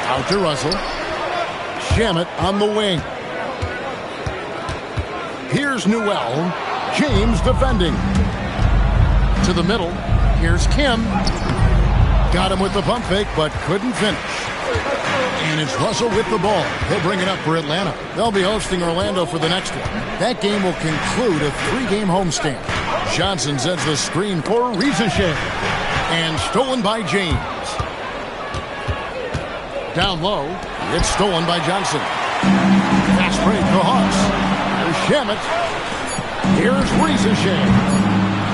Out to Russell. Shamet on the wing. Here's Here's Newell. James defending. To the middle. Here's Kim. Got him with the pump fake, but couldn't finish. And it's Russell with the ball. He'll bring it up for Atlanta. They'll be hosting Orlando for the next one. That game will conclude a 3-game homestand. Johnson sends the screen for Rizachet. And stolen by James. Down low. It's stolen by Johnson. Fast break for Hawks. Here's Shamet. Here's Rizachet.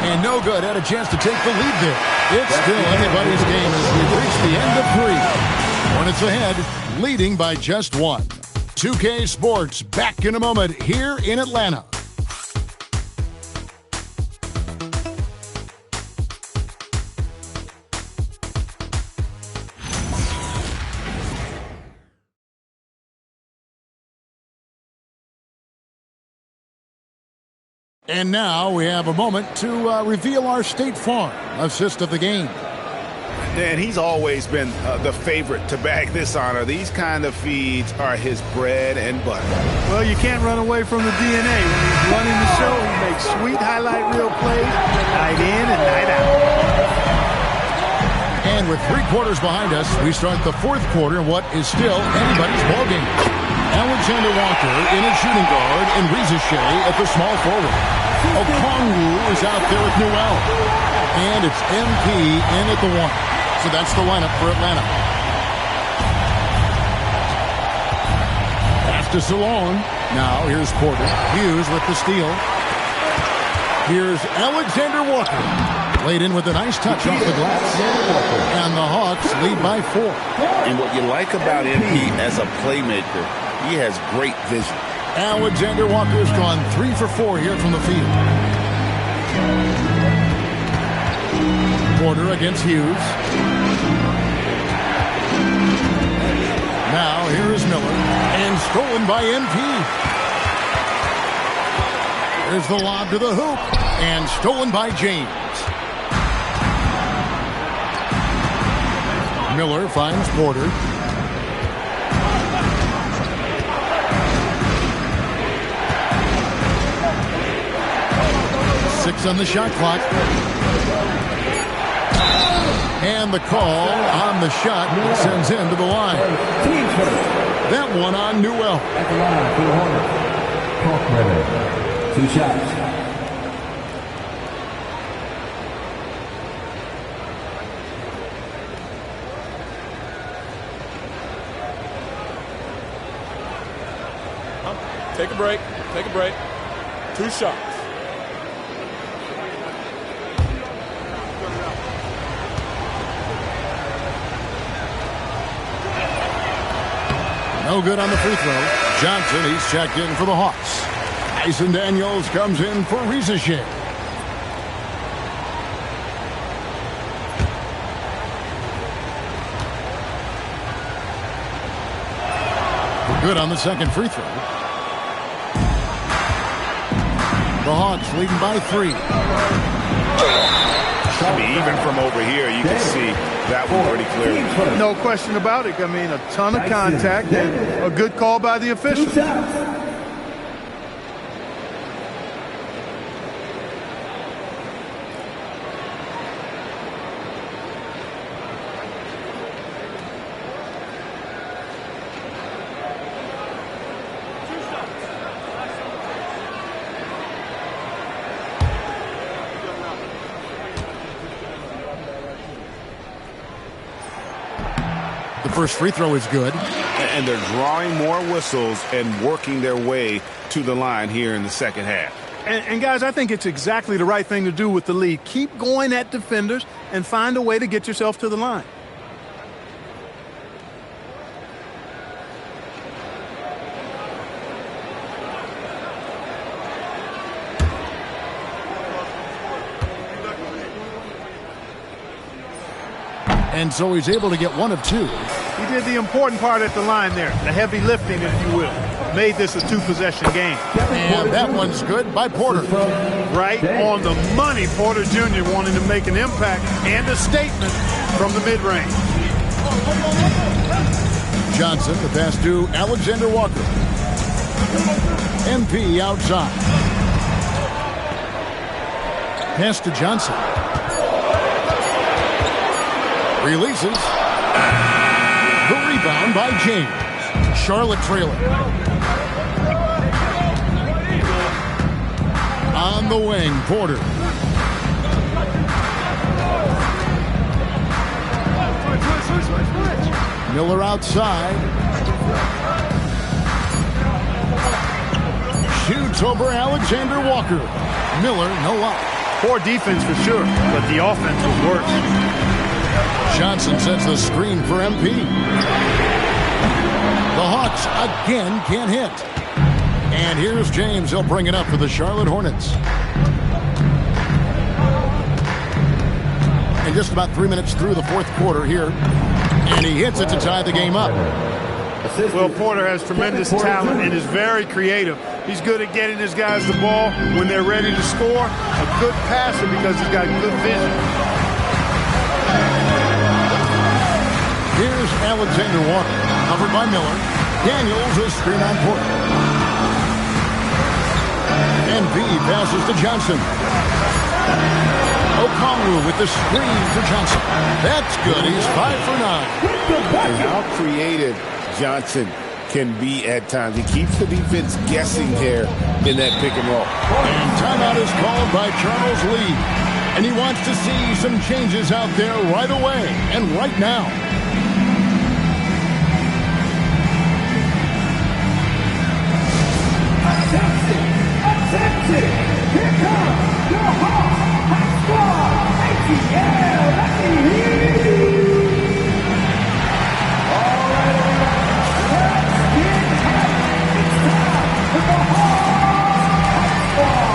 And no good. Had a chance to take the lead there. It's still anybody's game as we've reached the end of 3. Hornets ahead, leading by just 1. 2K Sports back in a moment here in Atlanta. And now we have a moment to reveal our State Farm assist of the game. And he's always been the favorite to bag this honor. These kind of feeds are his bread and butter. Well, you can't run away from the DNA. When he's running the show, he makes sweet highlight reel plays night in and night out. And with 3 quarters behind us, we start the 4th quarter in what is still anybody's ballgame. Alexander Walker in at shooting guard and Rizachet at the small forward. Okongwu is out there with Newell. And it's MP in at the 1. So that's the lineup for Atlanta. Pass to Salon. Now here's Porter. Hughes with the steal. Here's Alexander Walker. Laid in with a nice touch off the glass. And the Hawks lead by 4. And what you like about MP as a playmaker, he has great vision. Alexander Walker's gone 3 for 4 here from the field. Porter against Hughes. Now here is Miller. And stolen by MP. There's the lob to the hoop. And stolen by James. Miller finds Porter. Six on the shot clock. And the call on the shot that sends him to the line. That one on Newell. At the line for the Hornets. Kalkbrenner. 2 shots. Take a break. Take a break. 2 shots. No good on the free throw. Johnson, he's checked in for the Hawks. Tyson Daniels comes in for Rizachet. Good on the second free throw. The Hawks leading by 3. I mean, even from over here, you can see that one pretty clearly. No question about it. I mean, a ton of contact and a good call by the official. The first free throw is good. And they're drawing more whistles and working their way to the line here in the second half. And guys, I think it's exactly the right thing to do with the lead. Keep going at defenders and find a way to get yourself to the line. And so he's able to get 1 of 2. He did the important part at the line there, the heavy lifting, if you will. Made this a 2-possession game. And that one's good by Porter. Right on the money, Porter Jr. wanting to make an impact and a statement from the mid-range. Johnson, the pass to Alexander Walker. MP outside. Pass to Johnson. Releases. The rebound by James. Charlotte trailing. On the wing, Porter. Miller outside. Shoots over Alexander Walker. Miller, no up. Poor defense for sure, but the offense was worse. Johnson sets the screen for MP. The Hawks again can't hit. And here's James. He'll bring it up for the Charlotte Hornets. And just about 3 minutes through the fourth quarter here. And he hits it to tie the game up. Well, Porter has tremendous talent and is very creative. He's good at getting his guys the ball when they're ready to score. A good passer because he's got good vision. Here's Alexander Walker, covered by Miller. Daniels a screen on Porter. And V passes to Johnson. Okongwu with the screen for Johnson. That's good. He's 5 for 9. And how creative Johnson can be at times. He keeps the defense guessing here in that pick and roll. And timeout is called by Charles Lee. And he wants to see some changes out there right away and right now. Attention! Here comes your Hawks High Squad ATL. Let me hear you! All right, let's get hyped. It's time for the Hawks High Squad.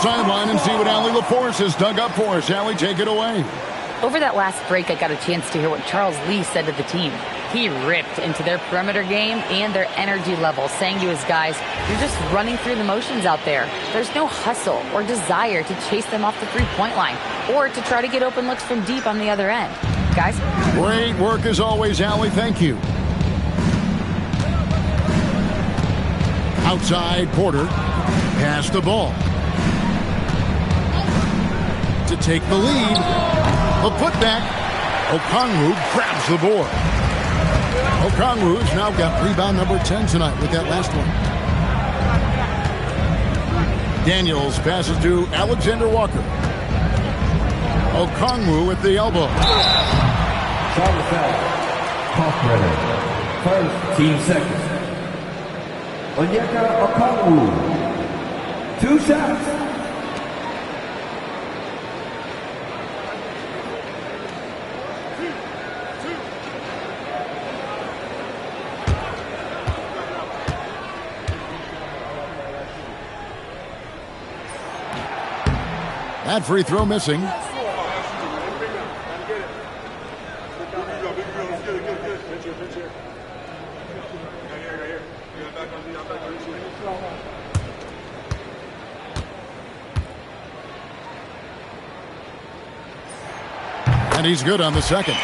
Sideline and see what Allie LaForce has dug up for us. Allie, take it away. Over that last break, I got a chance to hear what Charles Lee said to the team. He ripped into their perimeter game and their energy level, saying to his guys, you're just running through the motions out there. There's no hustle or desire to chase them off the three-point line or to try to get open looks from deep on the other end. Guys? Great work as always, Allie. Thank you. Outside, Porter. Pass the ball. To take the lead. A putback. Okongwu grabs the board. Okongwu's now got rebound number 10 tonight with that last one. Daniels passes to Alexander Walker. Okongwu with the elbow. Charlotte foul. Hawk Runner. First, team second. Onyeka Okongwu. 2 shots. That free throw missing. And he's good on the second.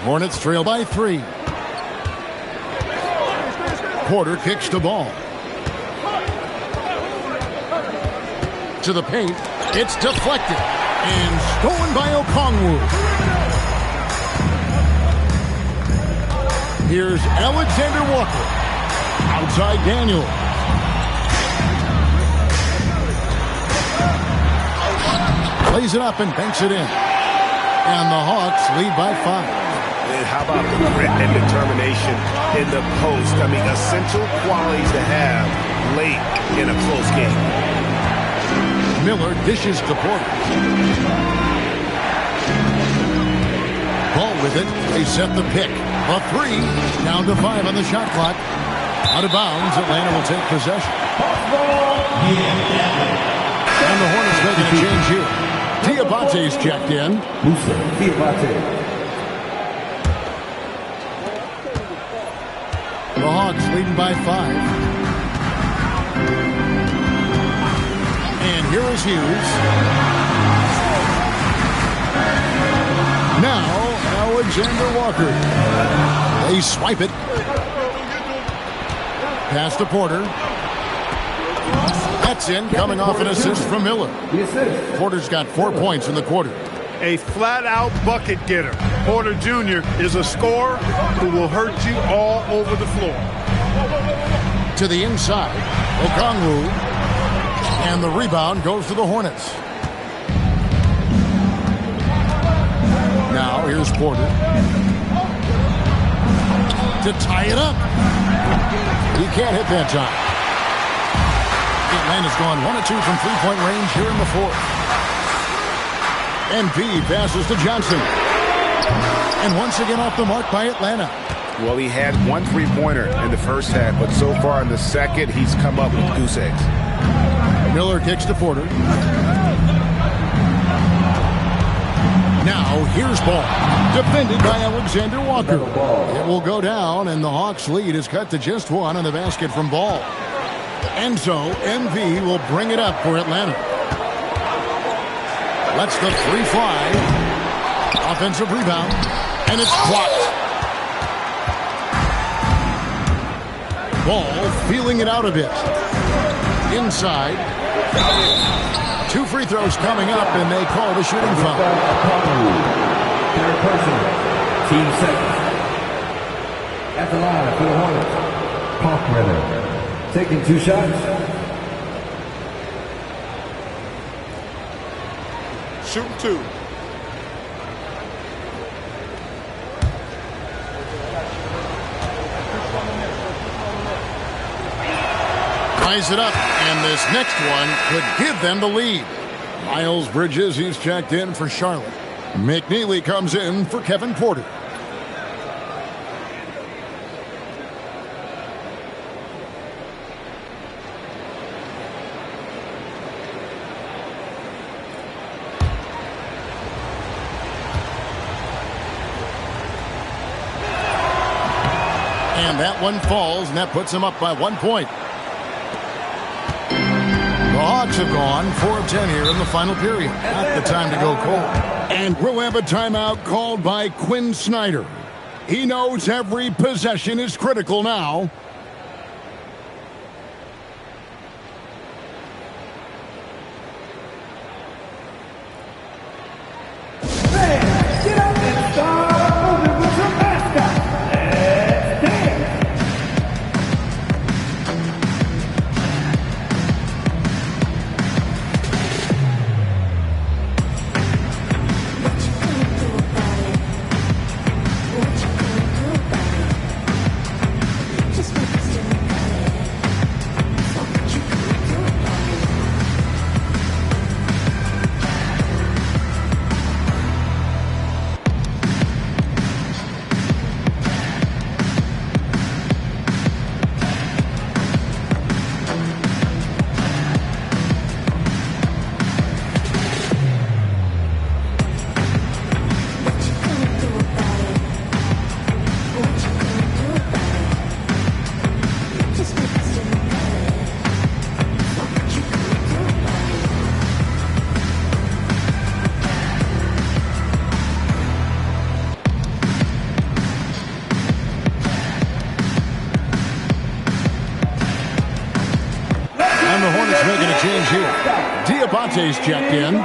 Hornets trail by 3. Porter kicks the ball. To the paint. It's deflected and stolen by Okongwu. Here's Alexander Walker. Outside Daniel. Plays it up and banks it in. And the Hawks lead by 5. And how about the grit and determination in the post? I mean, essential qualities to have late in a close game. Miller dishes to Porter. Ball with it. They set the pick. A 3. Down to 5 on the shot clock. Out of bounds. Atlanta will take possession. And the Hornets making a change here. Diabate's checked in. Musa Diabate. The Hawks leading by 5. And here is Hughes. Now, Alexander Walker. They swipe it. Pass to Porter. That's in, coming off an assist from Miller. Porter's got 4 points in the quarter. A flat-out bucket getter. Porter Jr. is a scorer who will hurt you all over the floor. To the inside, Okongwu. And the rebound goes to the Hornets. Now, here's Porter. To tie it up. He can't hit that time. Atlanta's gone 1 of 2 from three-point range here in the fourth. NP passes to Johnson. And once again off the mark by Atlanta. Well, he had 1 3-pointer in the first half, but so far in the second, he's come up with goose eggs. Miller kicks to Porter. Now, here's ball. Defended by Alexander Walker. It will go down, and the Hawks' lead is cut to just 1 on the basket from Ball. And so, MV will bring it up for Atlanta. Lets the 3 fly. Offensive rebound. And it's blocked. Ball feeling it out a bit. Inside. 2 free throws coming up, and they call the shooting foul. Third person. Team seconds. At the line for the Hornets. Kalkbrenner. Taking 2 shots. Shooting 2. Ties it up, and this next one could give them the lead. Miles Bridges, he's checked in for Charlotte. McNeely comes in for Kevin Porter. And that one falls, and that puts him up by 1 point. The Hawks have gone 4 of 10 here in the final period. Not the time to go cold. And we'll have a timeout called by Quinn Snyder. He knows every possession is critical now. Get up and start moving with your mascot. Let's dance. And the Hornets making a change here. Diabate's checked in.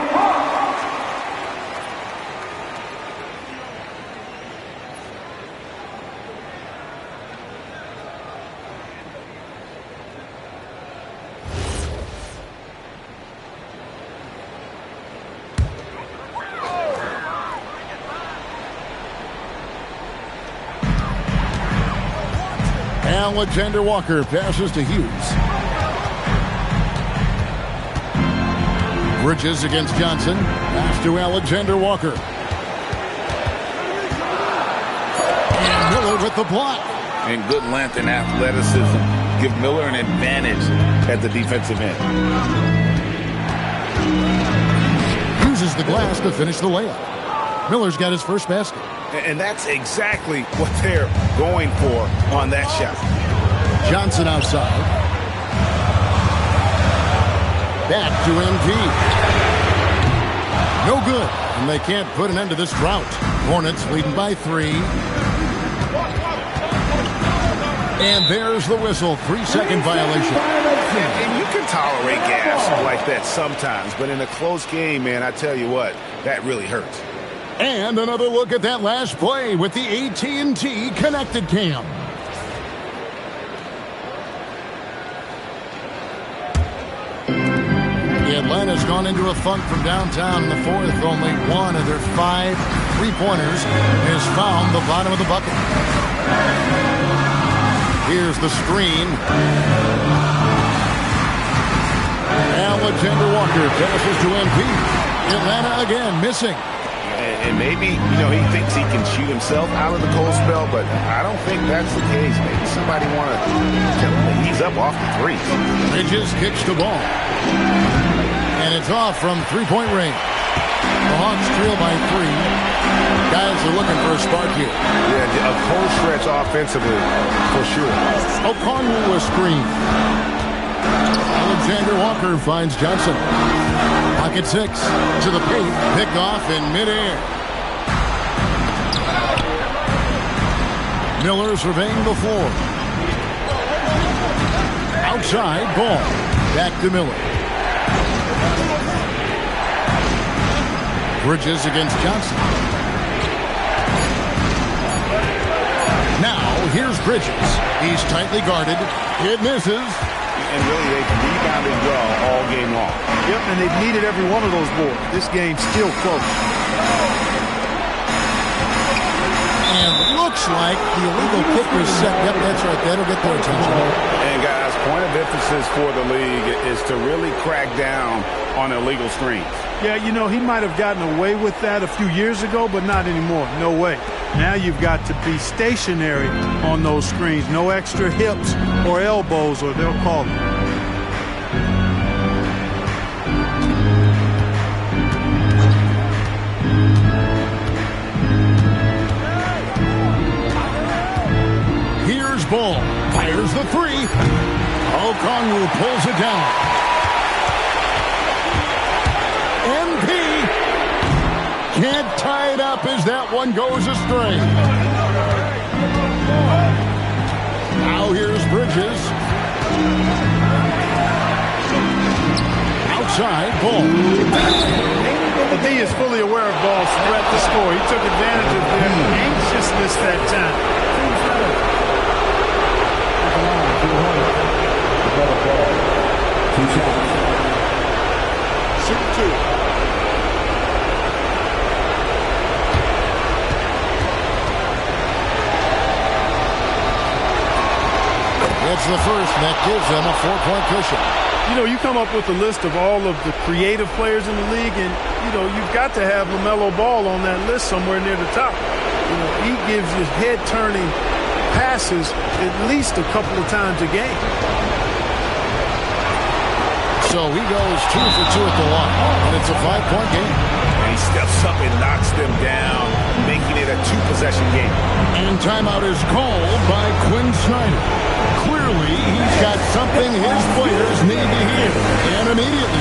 Alexander Walker passes to Hughes. Bridges against Johnson. Pass to Alexander Walker. And Miller with the block. And good length and athleticism give Miller an advantage at the defensive end. Uses the glass to finish the layup. Miller's got his first basket. And that's exactly what they're going for on that shot. Johnson outside. Back to MP. No good. And they can't put an end to this drought. Hornets leading by 3. And there's the whistle. 3-second violation. And you can tolerate gas like that sometimes. But in a close game, man, I tell you what, that really hurts. And another look at that last play with the AT&T Connected Cam. Atlanta's gone into a funk from downtown in the fourth. Only one of their 5 3-pointers has found the bottom of the bucket. Here's the screen. Alexander Walker passes to MP. Atlanta again missing. And maybe, he thinks he can shoot himself out of the cold spell, but I don't think that's the case. Maybe somebody want to tell him that he's up off the 3. Bridges kicks the ball. And it's off from 3-point range. The Hawks trail by 3. Guys are looking for a spark here. Yeah, a cold stretch offensively, for sure. O'Connell with screen. Alexander Walker finds Johnson. Pocket 6 to the paint. Picked off in midair. Miller surveying the floor. Outside ball. Back to Miller. Bridges against Johnson. Now, here's Bridges. He's tightly guarded. It misses. And really, they've rebounded well all game long. Yep, and they've needed every one of those boards. This game's still close. And looks like the illegal kick was set. Yep, that's right. That'll get their attention. And, guys, point of emphasis for the league is to really crack down on illegal screens. Yeah, he might have gotten away with that a few years ago, but not anymore. No way. Now you've got to be stationary on those screens. No extra hips or elbows, or they'll call it. Here's Ball. Fires the 3. O'Connell pulls it down. MP can't tie it up as that one goes astray. Now here's Bridges. Outside Ball. The D is fully aware of Ball's threat to score. He took advantage of their anxiousness that time. Shoot 2. That's the first, and that gives them a 4-point cushion. You come up with a list of all of the creative players in the league, and, you've got to have LaMelo Ball on that list somewhere near the top. He gives you head-turning passes at least a couple of times a game. So he goes 2 for 2 at the line, and it's a 5-point game. And he steps up and knocks them down, making it a 2-possession game. And timeout is called by Quinn Snyder. Clearly, he's got something his players need to hear, and immediately.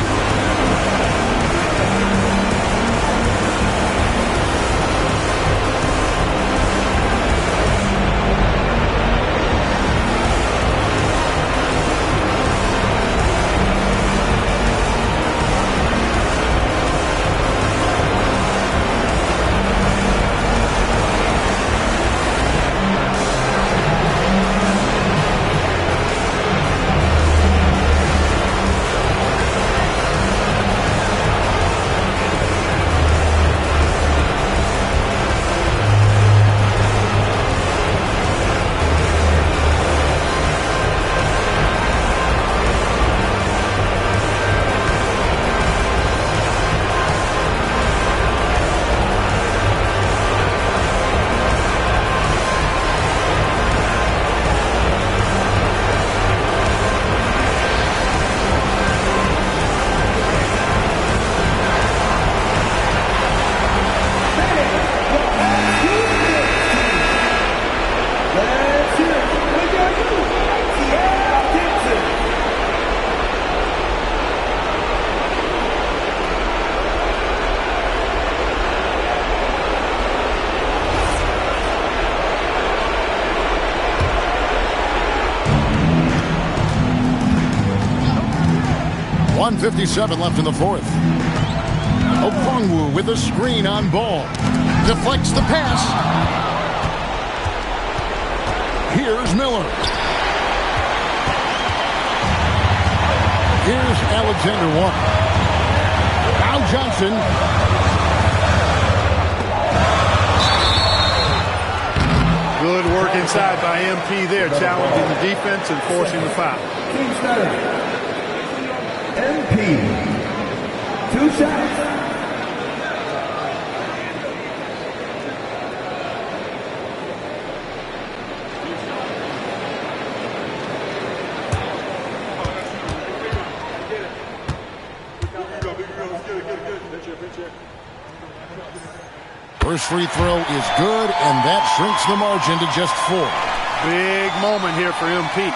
1:57 left in the fourth. Okongwu with a screen on ball. Deflects the pass. Here's Miller. Here's Alexander Walker. Now Johnson. Good work inside by MP there, challenging the defense and forcing the foul. MP, 2 shots. First free throw is good, and that shrinks the margin to just 4. Big moment here for MP.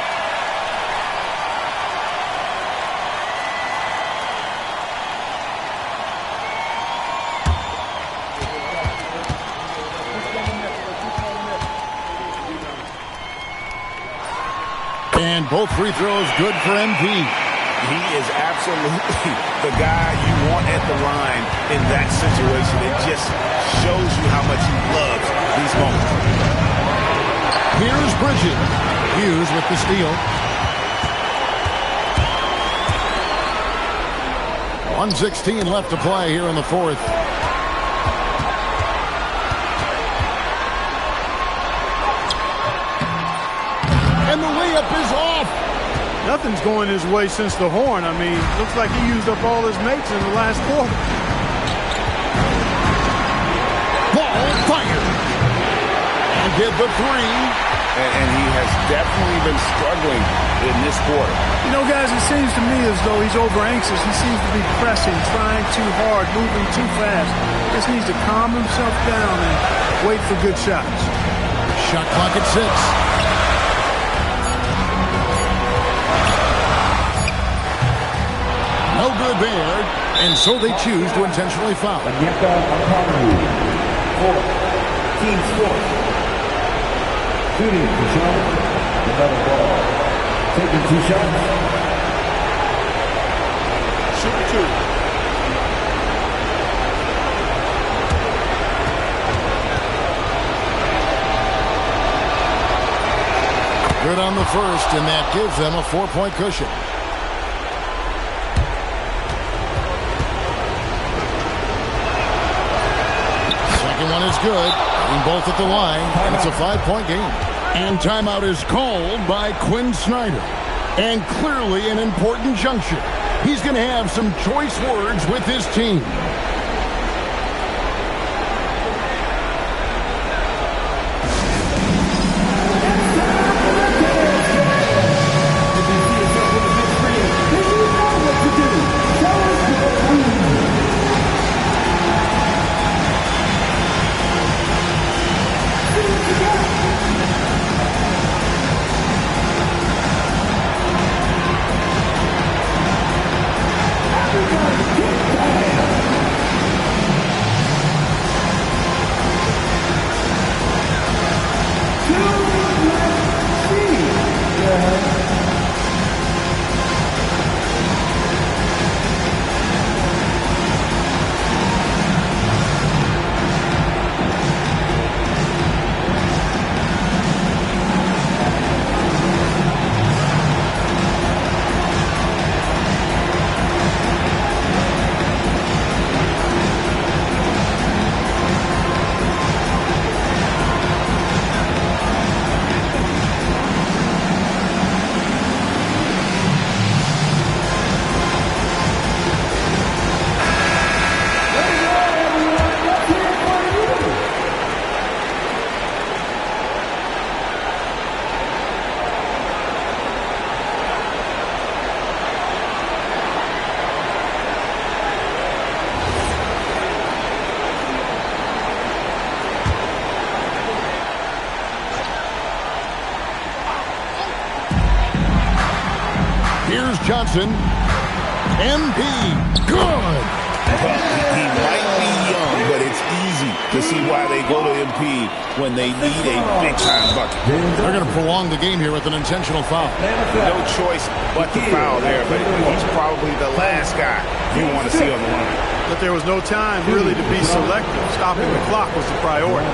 And both free throws good for MP. He is absolutely the guy you want at the line in that situation. It just shows you how much he loves these moments. Here's Bridges. Hughes with the steal. 1:16 left to play here in the fourth. And the layup is off. Nothing's going his way since the horn. I mean, looks like he used up all his mates in the last quarter. Ball fired. And get the 3. And he has definitely been struggling in this quarter. You know, guys, it seems to me as though he's over-anxious. He seems to be pressing, trying too hard, moving too fast. Just needs to calm himself down and wait for good shots. Shot clock at 6. No good there, and so they choose to intentionally foul. Onyeka Okongwu, 4, team score. Shooting the shot, another ball. Taking 2 shots. Shoot 2. Good on the first, and that gives them a 4-point cushion. One is good, and both at the line, and it's a 5-point game. And timeout is called by Quinn Snyder. And clearly an important juncture. He's going to have some choice words with his team. Johnson. MP. Good. He might be young, but it's easy to see why they go to MP when they need a big-time bucket. They're going to prolong the game here with an intentional foul. No choice but to foul there, but he's probably the last guy you want to see on the line. But there was no time really to be selective. Stopping the clock was the priority.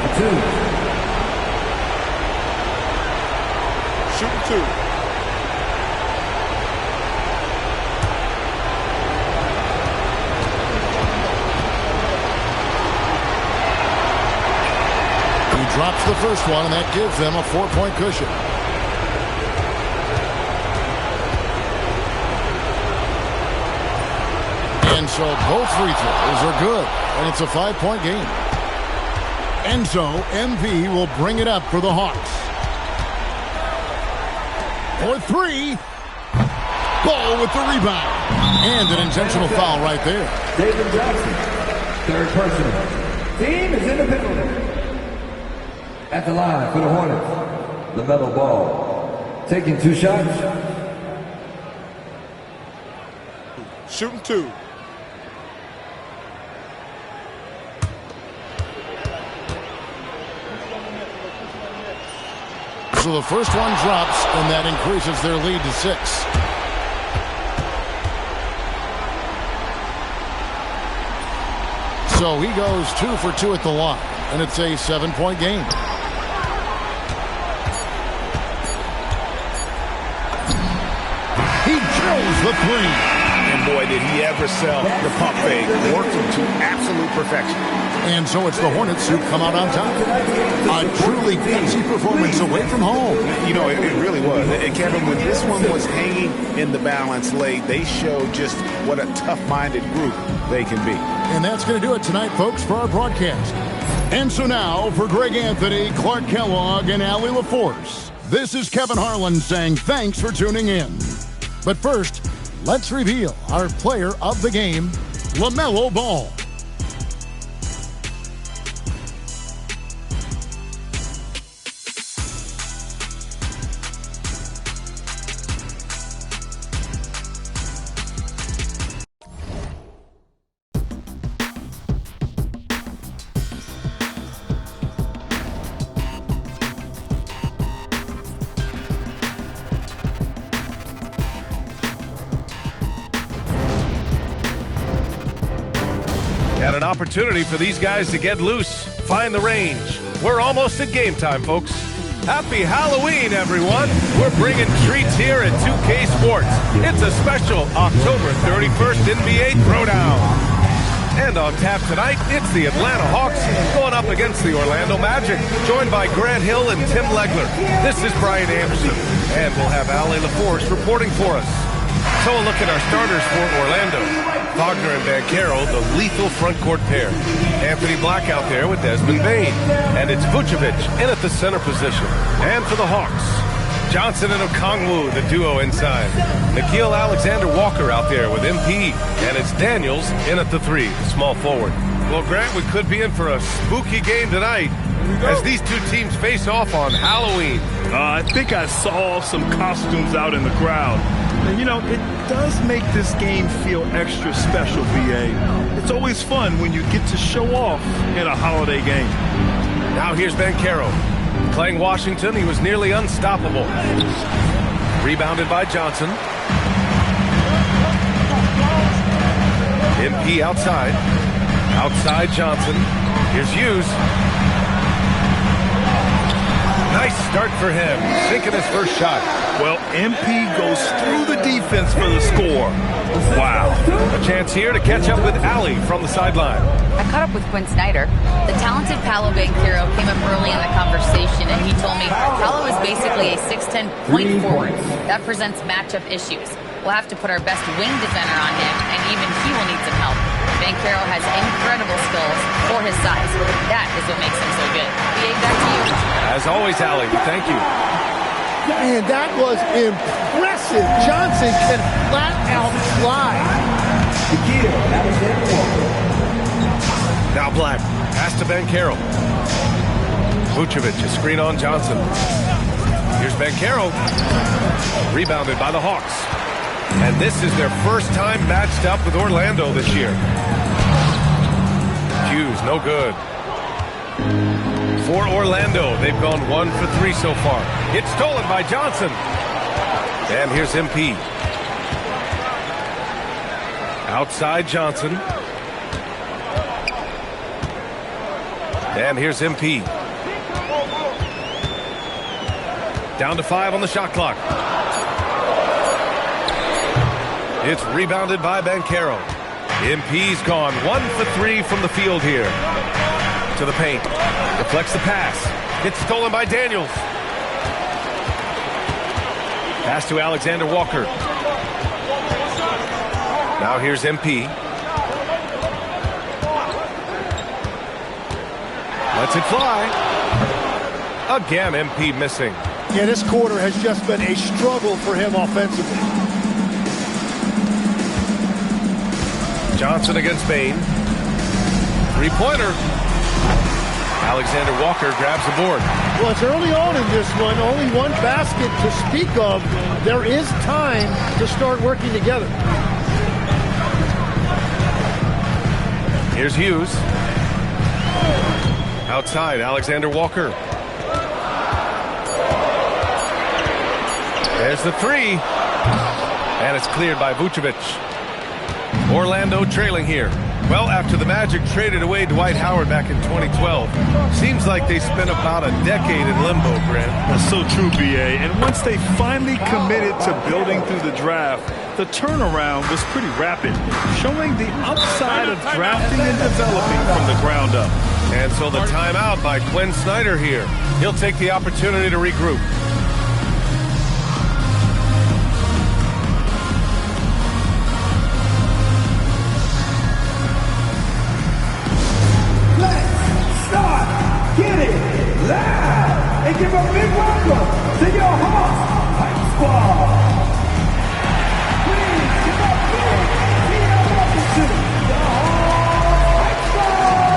Shooting 2. Drops the first one, and that gives them a 4-point cushion. And so both free throws are good, and it's a 5-point game. And so MP will bring it up for the Hawks. For 3. Ball with the rebound. And an intentional foul right there. David Johnson, third personal. Team is in the penalty. At the line for the Hornets, LaMelo Ball, taking 2 shots. Shooting 2. So the first one drops, and that increases their lead to 6. So he goes 2 for 2 at the line, and it's a 7-point game. He drills the 3. And boy, did he ever sell the pump fake. Worked him to absolute perfection. And so it's the Hornets who come out on top. A truly gutsy performance away from home. You know, it really was. And Kevin, when this one was hanging in the balance late, they showed just what a tough-minded group they can be. And that's going to do it tonight, folks, for our broadcast. And so now, for Greg Anthony, Clark Kellogg, and Allie LaForce, this is Kevin Harlan saying thanks for tuning in. But first, let's reveal our player of the game, LaMelo Ball. And an opportunity for these guys to get loose, find the range. We're almost at game time, folks. Happy Halloween, everyone. We're bringing treats here at 2K Sports. It's a special October 31st NBA Throwdown. And on tap tonight, it's the Atlanta Hawks going up against the Orlando Magic, joined by Grant Hill and Tim Legler. This is Brian Anderson, and we'll have Allie LaForce reporting for us. So a look at our starters for Orlando. Wagner and Banchero, the lethal front court pair. Anthony Black out there with Desmond Bane. And it's Vucevic in at the center position. And for the Hawks, Johnson and Okongwu, the duo inside. Nickeil Alexander-Walker out there with MP. And it's Daniels in at the 3, the small forward. Well, Grant, we could be in for a spooky game tonight as these two teams face off on Halloween. I think I saw some costumes out in the crowd. And, you know, it does make this game feel extra special, VA. It's always fun when you get to show off in a holiday game. Now here's Banchero. Playing Washington, he was nearly unstoppable. Rebounded by Johnson. MP outside. Outside Johnson. Here's Hughes. Nice start for him, sinking his first shot. Well, MP goes through the defense for the score. Wow. A chance here to catch up with Allie from the sideline. I caught up with Quinn Snyder. The talented Paolo Banchero came up early in the conversation, and he told me Paolo is basically a 6'10" point forward. That presents matchup issues. We'll have to put our best wing defender on him, and even he will need some help. Banchero has incredible skills for his size. That is what makes him so good. BA, back to you. As always, Allie, thank you. Man, that was impressive. Johnson can flat out fly. Now Black, pass to Banchero. Vucevic, a screen on Johnson. Here's Banchero. Rebounded by the Hawks. And this is their first time matched up with Orlando this year. Hughes, no good. For Orlando, they've gone 1 for 3 so far. It's stolen by Johnson. And here's MP. Outside Johnson. And here's MP. Down to 5 on the shot clock. It's rebounded by Banchero. MP's gone 1 for 3 from the field here. To the paint. Deflects the pass. It's stolen by Daniels. Pass to Alexander Walker. Now here's MP. Lets it fly. Again, MP missing. Yeah, this quarter has just been a struggle for him offensively. Johnson against Bane. Three-pointer. Alexander Walker grabs the board. Well, it's early on in this one. Only one basket to speak of. There is time to start working together. Here's Hughes. Outside, Alexander Walker. There's the three. And it's cleared by Vucevic. Orlando trailing here. Well, after the Magic traded away Dwight Howard back in 2012, seems like they spent about a decade in limbo, Grant. That's so true, B.A. And once they finally committed to building through the draft, the turnaround was pretty rapid, showing the upside of drafting and developing from the ground up. And so the timeout by Quinn Snyder here. He'll take the opportunity to regroup. Get it loud and give a big welcome to your Hawks Hype Squad. Please give a big welcome to the Hawks Hype Squad.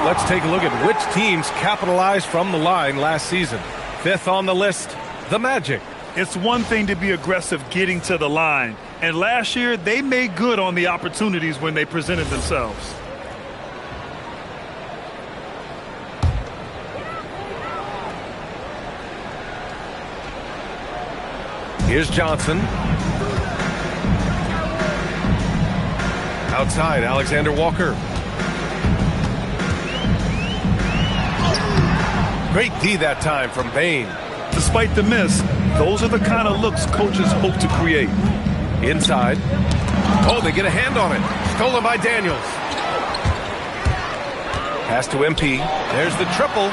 Let's take a look at which teams capitalized from the line last season. Fifth on the list, the Magic. It's one thing to be aggressive getting to the line, and last year they made good on the opportunities when they presented themselves. Here's Johnson. Outside, Alexander Walker. Great D that time from Bane. Despite the miss, those are the kind of looks coaches hope to create. Inside. Oh, they get a hand on it. Stolen by Daniels. Pass to MP. There's the triple.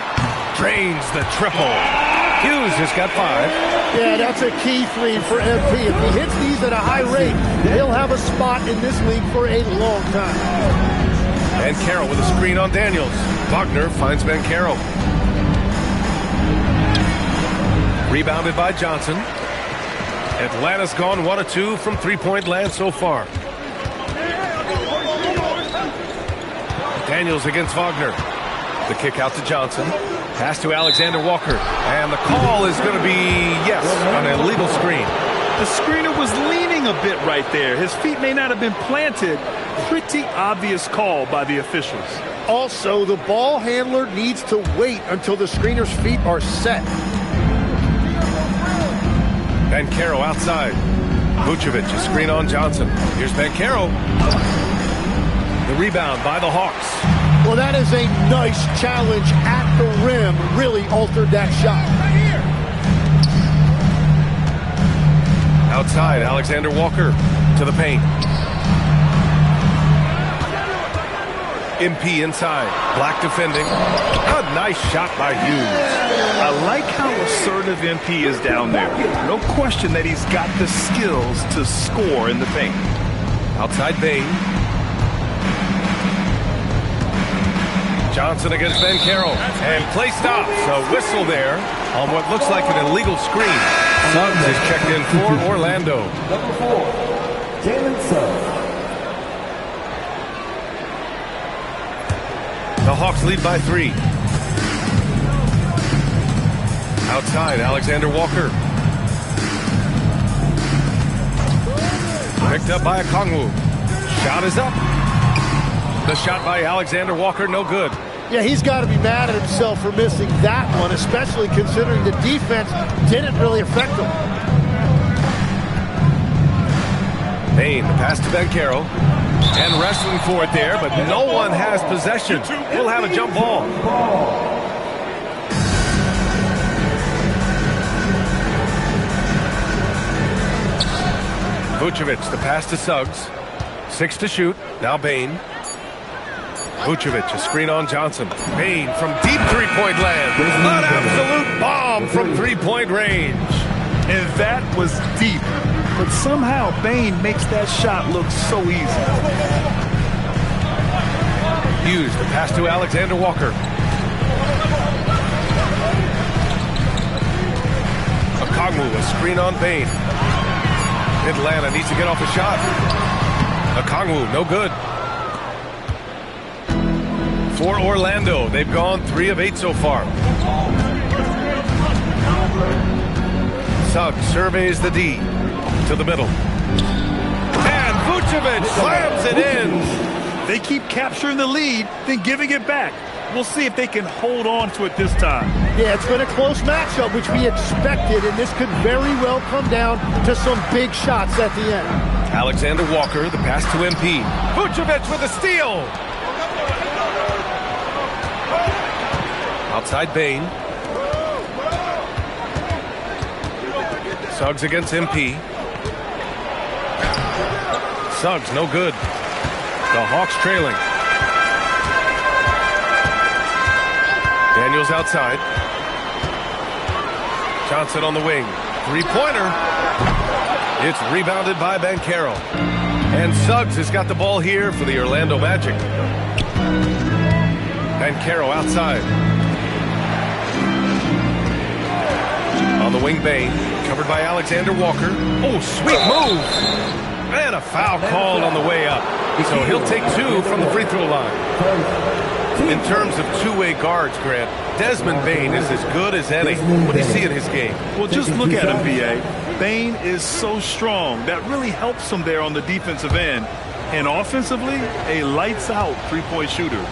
Drains the triple. Hughes has got 5. Yeah, that's a key three for MP. If he hits these at a high rate, he'll have a spot in this league for a long time. Banchero with a screen on Daniels. Wagner finds Banchero. Rebounded by Johnson. Atlanta's gone 1 of 2 from three-point land so far. Daniels against Wagner. The kick out to Johnson. Pass to Alexander Walker. And the call is going to be, yes, an illegal screen. The screener was leaning a bit right there. His feet may not have been planted. Pretty obvious call by the officials. Also, the ball handler needs to wait until the screener's feet are set. Banchero outside. Vucevic, a screen on Johnson. Here's Banchero. The rebound by the Hawks. Well, that is a nice challenge at the rim. Really altered that shot. Outside, Alexander Walker to the paint. MP inside. Black defending. A nice shot by Hughes. I like how assertive MP is down there. No question that he's got the skills to score in the paint. Outside Bain. Johnson against Banchero. And play stops. A whistle there on what looks like an illegal screen. Suggs is checked in for Orlando. Number 4, Jalen Suggs. The Hawks lead by 3. Outside, Alexander Walker. Picked up by Okongwu. Shot is up. The shot by Alexander Walker, no good. Yeah, he's got to be mad at himself for missing that one, especially considering the defense didn't really affect him. Bain, the pass to Banchero. And wrestling for it there, but no one has possession. We'll have a jump ball. Vucevic, the pass to Suggs. 6 to shoot. Now Bain. Vucevic, a screen on Johnson. Bain from deep three-point land. An absolute bomb from three-point range. And that was deep. But somehow Bain makes that shot look so easy. Hughes, the pass to Alexander Walker. Okongwu, a screen on Bain. Atlanta needs to get off a shot. Okongwu, no good. For Orlando, they've gone 3 of 8 so far. Suggs surveys the D to the middle. And Vucevic slams it in. They keep capturing the lead, then giving it back. We'll see if they can hold on to it this time. Yeah, it's been a close matchup, which we expected, and this could very well come down to some big shots at the end. Alexander Walker, the pass to MP. Vucevic with a steal. Outside Bain. Suggs against MP. Suggs, no good. The Hawks trailing. Daniels outside. Johnson on the wing. Three-pointer. It's rebounded by Banchero. And Suggs has got the ball here for the Orlando Magic. Banchero outside. On the wing, Bain. Covered by Alexander Walker. Oh, sweet move. And a foul called on the way up. So he'll take 2 from the free throw line. In terms of two-way guards, Grant, Desmond Bain is as good as any. What do you see in his game? Well, just look at him, B.A. Bain is so strong. That really helps him there on the defensive end. And offensively, a lights-out three-point shooter.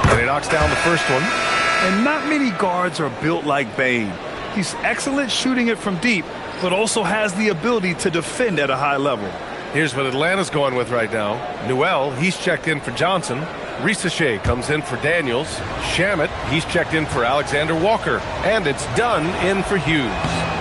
And he knocks down the first one. And not many guards are built like Bain. He's excellent shooting it from deep, but also has the ability to defend at a high level. Here's what Atlanta's going with right now. Newell, he's checked in for Johnson. Risache comes in for Daniels. Shamet, he's checked in for Alexander Walker. And it's done in for Hughes.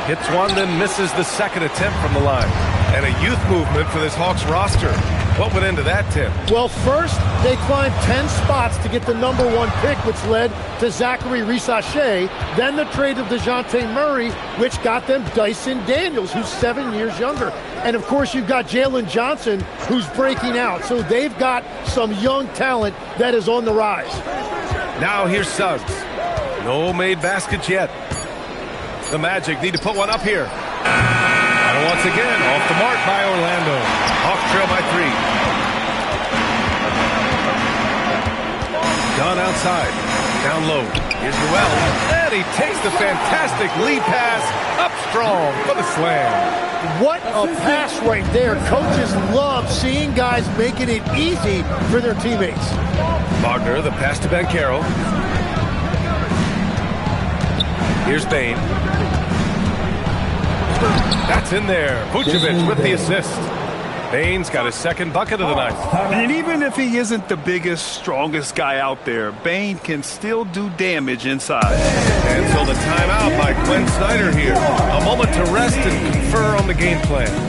Hits one, then misses the second attempt from the line. And a youth movement for this Hawks roster. What went into that, Tim? Well, first, they climbed 10 spots to get the number 1 pick, which led to Zachary Risache. Then the trade of DeJounte Murray, which got them Dyson Daniels, who's 7 years younger. And, of course, you've got Jalen Johnson, who's breaking out. So they've got some young talent that is on the rise. Now here's Suggs. No made baskets yet. The Magic need to put one up here. And once again, off the mark by Orlando. Hawks trail by 3. Dunn outside. Down low. Here's Newell. And he takes the fantastic lead pass up strong for the slam. What a pass right there. Coaches love seeing guys making it easy for their teammates. Wagner, the pass to Banchero. Here's Bain. That's in there. Vucevic with the assist. Bane's got his second bucket of the night. And even if he isn't the biggest, strongest guy out there, Bane can still do damage inside. And so the timeout by Quinn Snyder here. A moment to rest and confer on the game plan.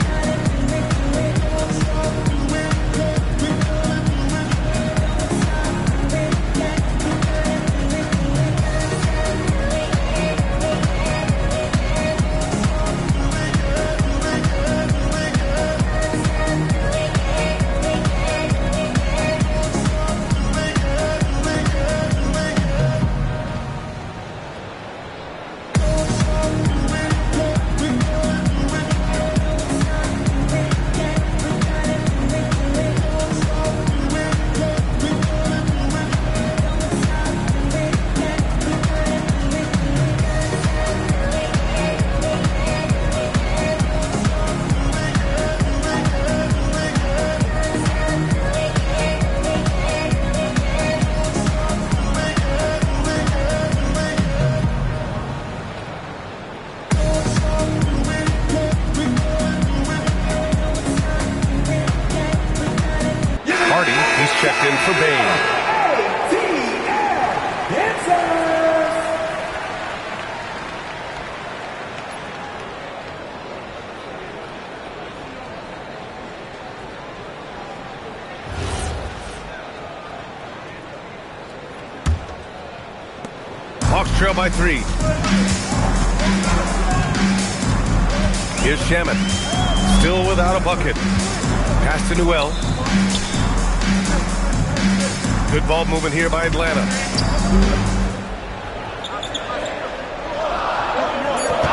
Checked in for Bane. Hawks trail by 3. Here's Shamet. Still without a bucket. Pass to Newell. Good ball movement here by Atlanta.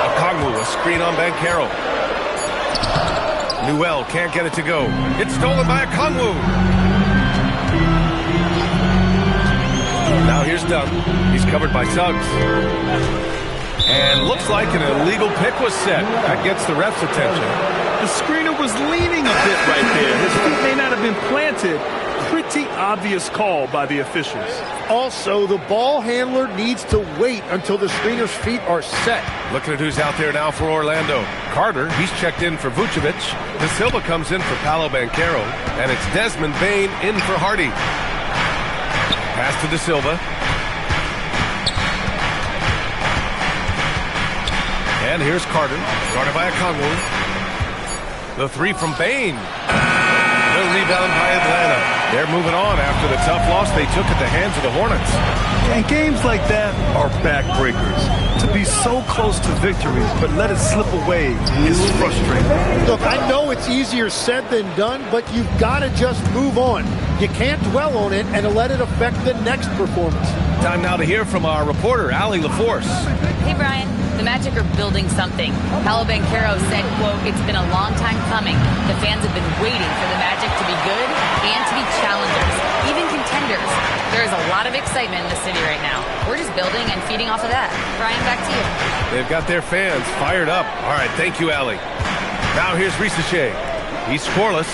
Okongwu, a screen on Banchero. Newell can't get it to go. It's stolen by Okongwu. Now here's Dunn. He's covered by Suggs. And looks like an illegal pick was set. That gets the ref's attention. The screener was leaning a bit right there. His feet may not have been planted. Pretty obvious call by the officials. Also, the ball handler needs to wait until the screener's feet are set. Looking at who's out there now for Orlando. Carter, he's checked in for Vucevic. De Silva comes in for Paolo Banchero. And it's Desmond Bane in for Hardy. Pass to De Silva. And here's Carter, guarded by Okongwu. The 3 from Bane. The rebound by Atlanta. They're moving on after the tough loss they took at the hands of the Hornets. And games like that are backbreakers. To be so close to victory, but let it slip away is frustrating. Look, I know it's easier said than done, but you've got to just move on. You can't dwell on it and let it affect the next performance. Time now to hear from our reporter, Allie LaForce. Hey, Brian. The Magic are building something. Paolo Banchero said, quote, "It's been a long time coming. The fans have been waiting for the Magic to be good and to be challengers, even contenders. There is a lot of excitement in the city right now. We're just building and feeding off of that." Brian, back to you. They've got their fans fired up. All right, thank you, Allie. Now here's Risacher. He's scoreless.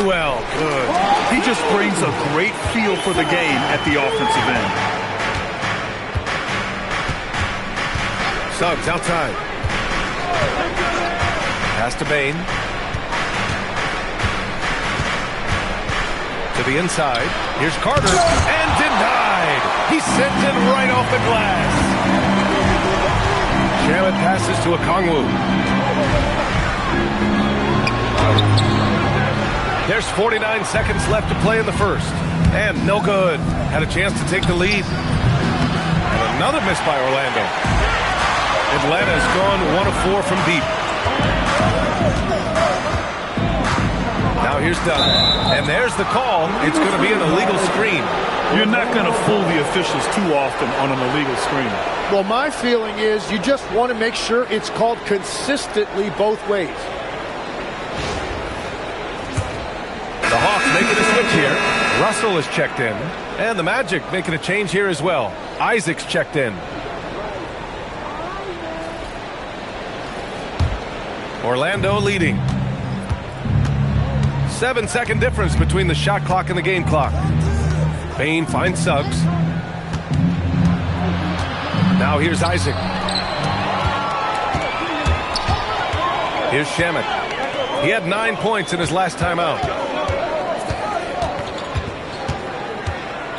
Newell, good. He just brings a great feel for the game at the offensive end. Suggs outside. Pass to Bane. To the inside. Here's Carter. And denied. He sent it right off the glass. Shamet passes to Okongwu. There's 49 seconds left to play in the first. And no good. Had a chance to take the lead. And another miss by Orlando. Atlanta's gone 1 of 4 from deep. Now here's Dunn. And there's the call. It's going to be an illegal screen. You're not going to fool the officials too often on an illegal screen. Well, my feeling is you just want to make sure it's called consistently both ways. The Hawks making a switch here. Russell is checked in. And the Magic making a change here as well. Isaac's checked in. Orlando leading. 7-second difference between the shot clock and the game clock. Bane finds Suggs. Now here's Isaac. Here's Shamet. He had 9 points in his last time out.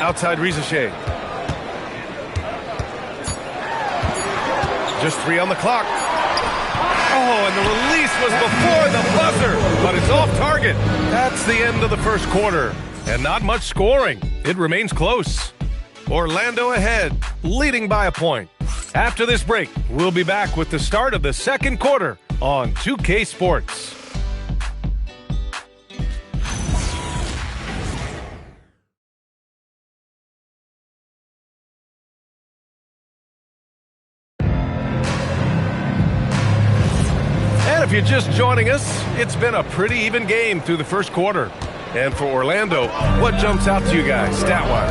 Outside Reza Shea. Just 3 on the clock. Oh, and the release was before the buzzer, but it's off target. That's the end of the first quarter, and not much scoring. It remains close. Orlando ahead, leading by a point. After this break, we'll be back with the start of the second quarter on 2K Sports. If you're just joining us, it's been a pretty even game through the first quarter. And for Orlando, what jumps out to you guys, stat-wise?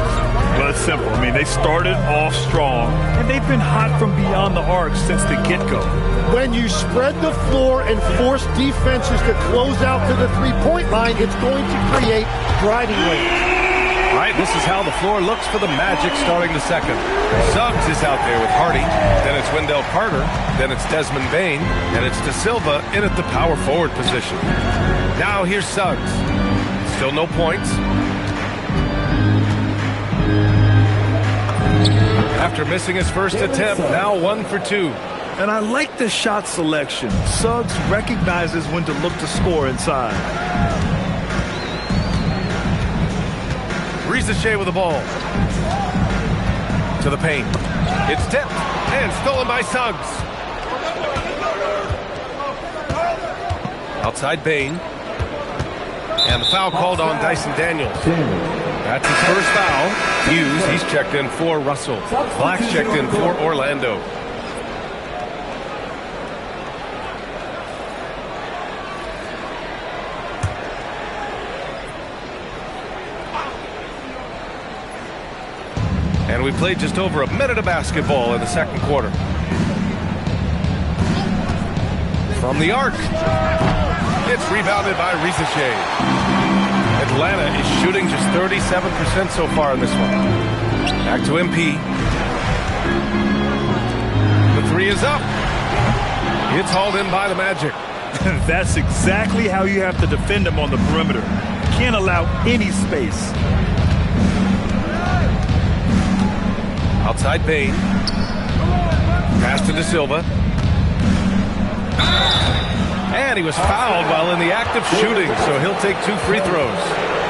Well, it's simple. I mean, they started off strong, and they've been hot from beyond the arc since the get-go. When you spread the floor and force defenses to close out to the three-point line, it's going to create driving lanes. All right, this is how the floor looks for the Magic starting the second. Suggs is out there with Hardy. Then it's Wendell Carter. Then it's Desmond Bane. And it's De Silva in at the power forward position. Now here's Suggs. Still no points. After missing his first attempt, now 1 for 2. And I like the shot selection. Suggs recognizes when to look to score inside. Reza Shea with the ball. To the paint. It's tipped and stolen by Suggs. Outside Bane. And the foul called on Dyson Daniels. That's his first foul. Hughes, he's checked in for Russell. Black's checked in for Orlando. And we played just over a minute of basketball in the second quarter. From the arc. It's rebounded by Reza Shea. Atlanta is shooting just 37% so far in this one. Back to MP. The three is up. It's hauled in by the Magic. That's exactly how you have to defend them on the perimeter. You can't allow any space. Outside Bane. Pass to De Silva. And he was fouled while in the act of shooting, so he'll take 2 free throws.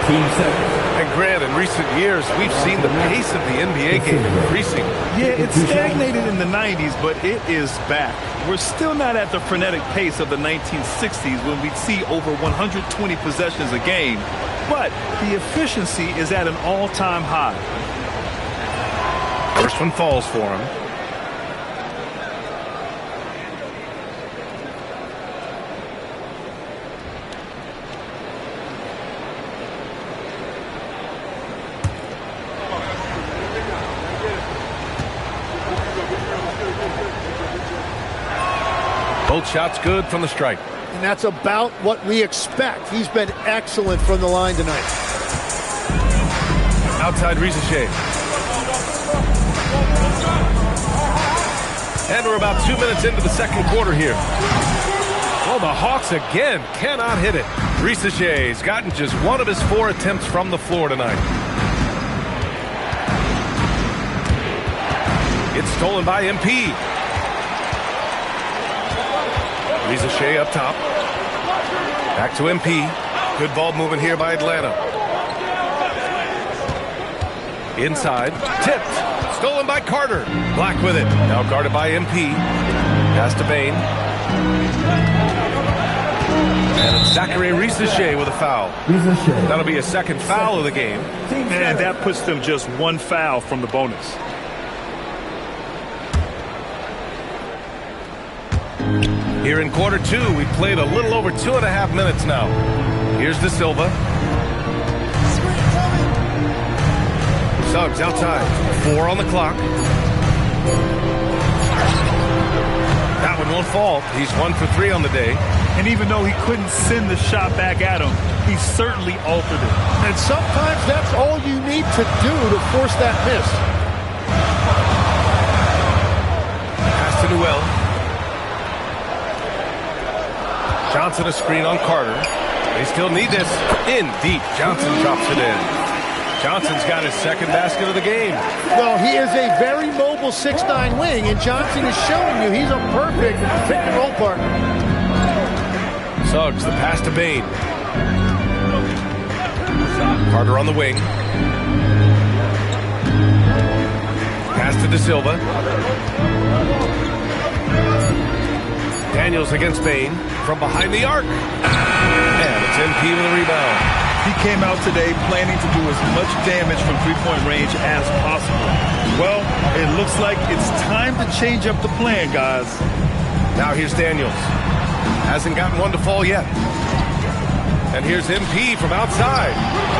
And Grant, in recent years, we've seen the pace of the NBA game increasing. Yeah, it stagnated in the 90s, but it is back. We're still not at the frenetic pace of the 1960s when we'd see over 120 possessions a game, but the efficiency is at an all-time high. First one falls for him. Both shots good from the stripe. And that's about what we expect. He's been excellent from the line tonight. Outside Reza Shea. And we're about 2 minutes into the second quarter here. Oh, the Hawks again cannot hit it. Reza Shea's gotten just 1 of his 4 attempts from the floor tonight. It's stolen by MP. Reza Shea up top. Back to MP. Good ball movement here by Atlanta. Inside. Tipped. Stolen by Carter. Black with it. Now guarded by MP. Pass to Bane. And it's Zachary Reza Shea with a foul. That'll be a second foul of the game. And that puts them just 1 foul from the bonus. Here in quarter 2, we played a little over 2.5 minutes now. Here's De Silva. Suggs outside. 4 on the clock. That one won't fall. He's 1 for 3 on the day. And even though he couldn't send the shot back at him, he certainly altered it. And sometimes that's all you need to do to force that miss. Pass to Newell. Johnson a screen on Carter. They still need this. In deep. Johnson drops it in. Johnson's got his second basket of the game. Well, he is a very mobile 6'9" wing, and Johnson is showing you he's a perfect pick-and-roll partner. Suggs, the pass to Bane. Carter on the wing. Pass to De Silva. Daniels against Bane from behind the arc. And it's MP with a rebound. He came out today planning to do as much damage from three-point range as possible. Well, it looks like it's time to change up the plan, guys. Now here's Daniels. Hasn't gotten one to fall yet. And here's MP from outside.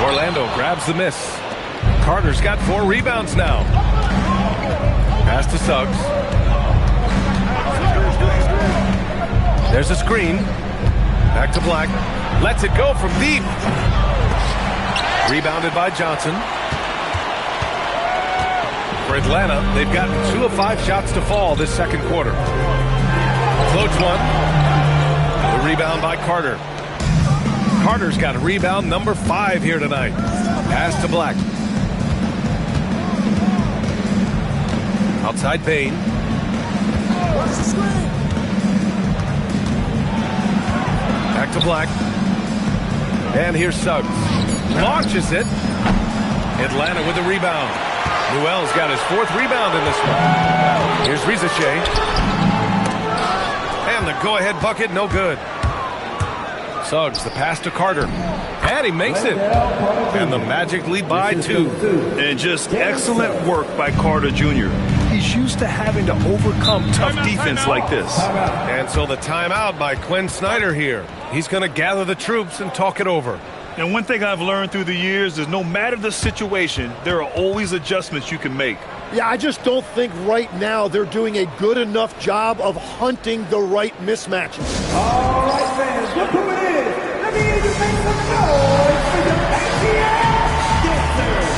Orlando grabs the miss. Carter's got 4 rebounds now. Pass to Suggs. There's a screen. Back to Black. Lets it go from deep. Rebounded by Johnson. For Atlanta, they've gotten 2 of 5 shots to fall this second quarter. Floats one. The rebound by Carter. Carter's got a rebound number 5 here tonight. Pass to Black. Outside Bane. Back to Black. And here's Suggs. Launches it. Atlanta with the rebound. Newell's got his 4th rebound in this one. Here's Rizachet. And the go-ahead bucket, no good. Suggs, the pass to Carter. And he makes it. And the Magic lead by 2. And just excellent work by Carter Jr. He's used to having to overcome tough defense like this. And so the timeout by Quinn Snyder here. He's going to gather the troops and talk it over. And one thing I've learned through the years is no matter the situation, there are always adjustments you can make. Yeah, I just don't think right now they're doing a good enough job of hunting the right mismatches. All right, fans, look who it is. Let me hear you make some noise for the ATL Dancers.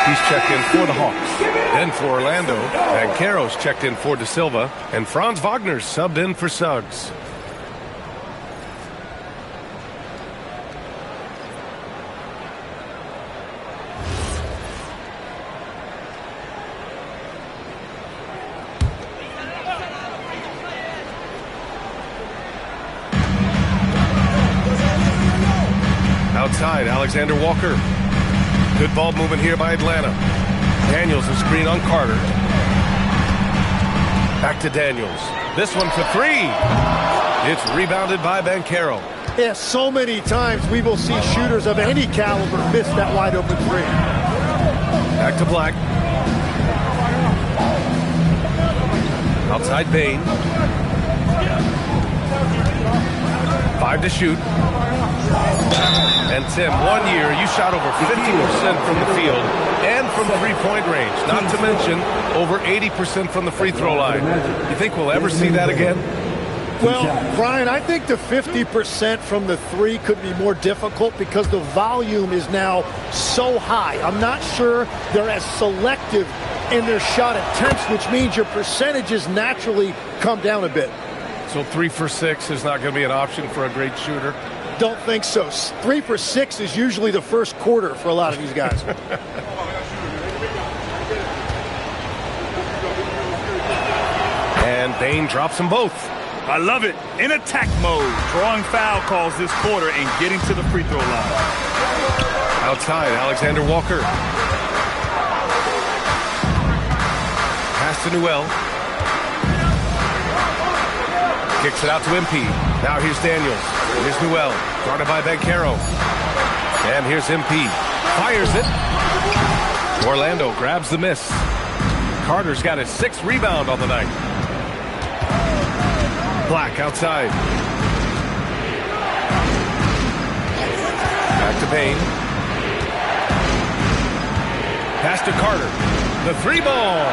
He's checked in for the Hawks. Then for Orlando, Banchero's checked in for De Silva, and Franz Wagner's subbed in for Suggs. Outside, Alexander Walker. Good ball movement here by Atlanta. Daniels a screen on Carter. Back to Daniels. This one for 3. It's rebounded by Banchero. Yeah, so many times we will see shooters of any caliber miss that wide open 3. Back to Black. Outside Bane. 5 to shoot. And Tim, 1 year, you shot over 50% from the field and from 3-point range. Not to mention over 80% from the free throw line. You think we'll ever see that again? Well, Brian, I think the 50% from the 3 could be more difficult because the volume is now so high. I'm not sure they're as selective in their shot attempts, which means your percentages naturally come down a bit. So 3 for 6 is not going to be an option for a great shooter? Don't think so. 3 for 6 is usually the first quarter for a lot of these guys. And And Bain drops them both. I love it. In attack mode. Drawing foul calls this quarter and getting to the free throw line. Outside, Alexander Walker. Pass to Newell. Kicks it out to MP. Now here's Daniels. Here's Newell. Guarded by Banchero. And here's MP. Fires it. Orlando grabs the miss. Carter's got his 6th rebound on the night. Black outside. Back to Bain. Pass to Carter. The 3-ball.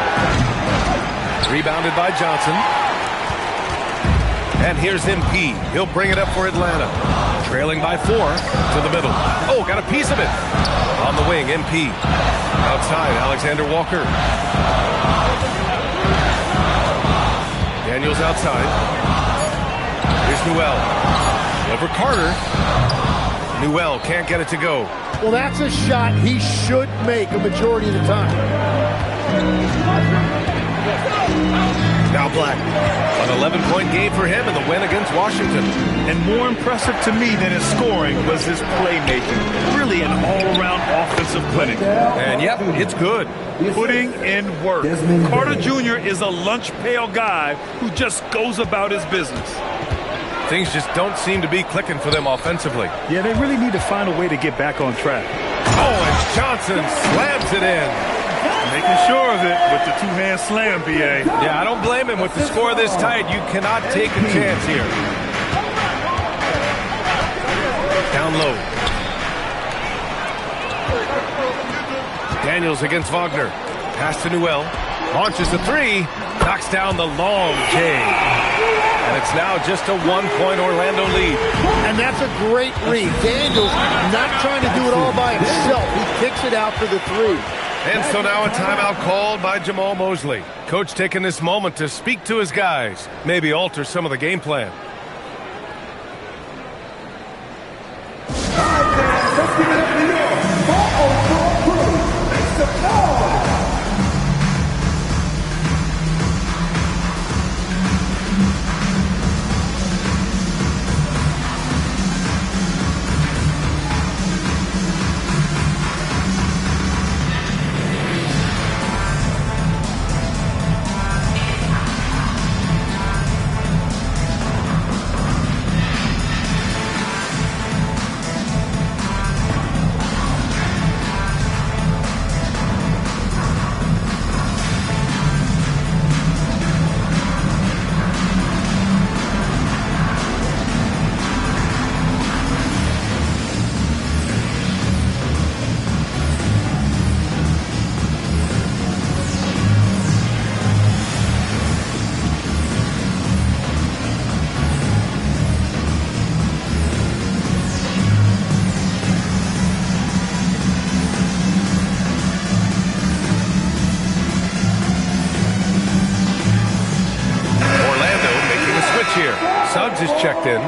Rebounded by Johnson. And here's MP. He'll bring it up for Atlanta. Trailing by 4 to the middle. Oh, got a piece of it. On the wing, MP. Outside, Alexander Walker. Daniels outside. Here's Newell. Over Carter. Newell can't get it to go. Well, that's a shot he should make a majority of the time. Now Black. An 11-point game for him in the win against Washington. And more impressive to me than his scoring was his playmaking. Really an all-around offensive clinic. And yep, it's good. Putting in work. Carter Jr. is a lunch pail guy who just goes about his business. Things just don't seem to be clicking for them offensively. Yeah, they really need to find a way to get back on track. Oh, and Johnson slams it in. Making sure of it with the two-hand slam, B.A. Yeah, I don't blame him. With the score this tight, you cannot take a chance here. Down low. Daniels against Wagner. Pass to Newell. Launches a 3. Knocks down the long J. And it's now just a 1-point Orlando lead. And that's a great read. Daniels not trying to do it all by himself. He kicks it out for the 3. And so now a timeout called by Jamal Mosley. Coach taking this moment to speak to his guys, maybe alter some of the game plan. Suggs is checked in.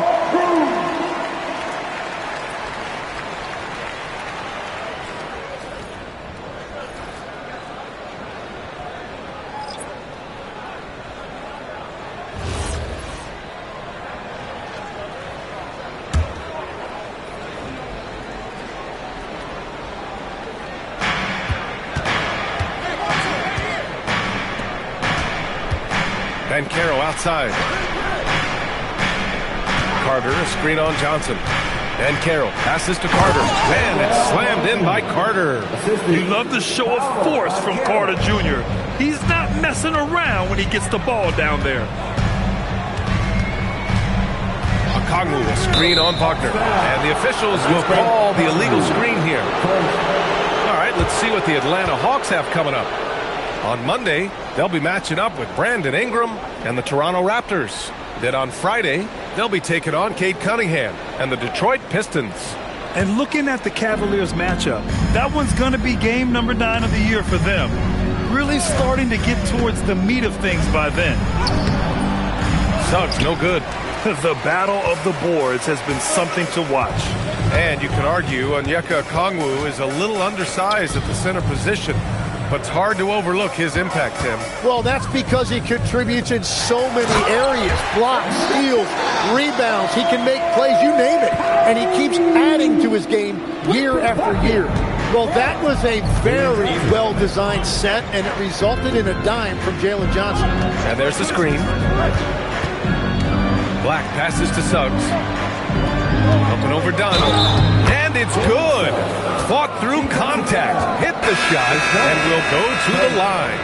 Banchero outside. Carter, a screen on Johnson. And Carroll passes to Carter. And it's slammed in by Carter. You love the show of force from Carter Jr. He's not messing around when he gets the ball down there. Okongwu, a screen on Wagner. And the officials will call the illegal screen here. All right, let's see what the Atlanta Hawks have coming up. On Monday, they'll be matching up with Brandon Ingram and the Toronto Raptors. Then on Friday, they'll be taking on Cade Cunningham and the Detroit Pistons. And looking at the Cavaliers matchup, that one's going to be game number 9 of the year for them. Really starting to get towards the meat of things by then. Suggs, no good. The battle of the boards has been something to watch. And you could argue Onyeka Okongwu is a little undersized at the center position. but it's hard to overlook his impact, Tim. Well, that's because he contributes in so many areas. Blocks, steals, rebounds. He can make plays, you name it. And he keeps adding to his game year after year. Well, that was a very well-designed set, and it resulted in a dime from Jalen Johnson. And there's the screen. Black passes to Suggs. Up and over Dunn. And it's good. Fought through contact. Hit the shot and will go to the line.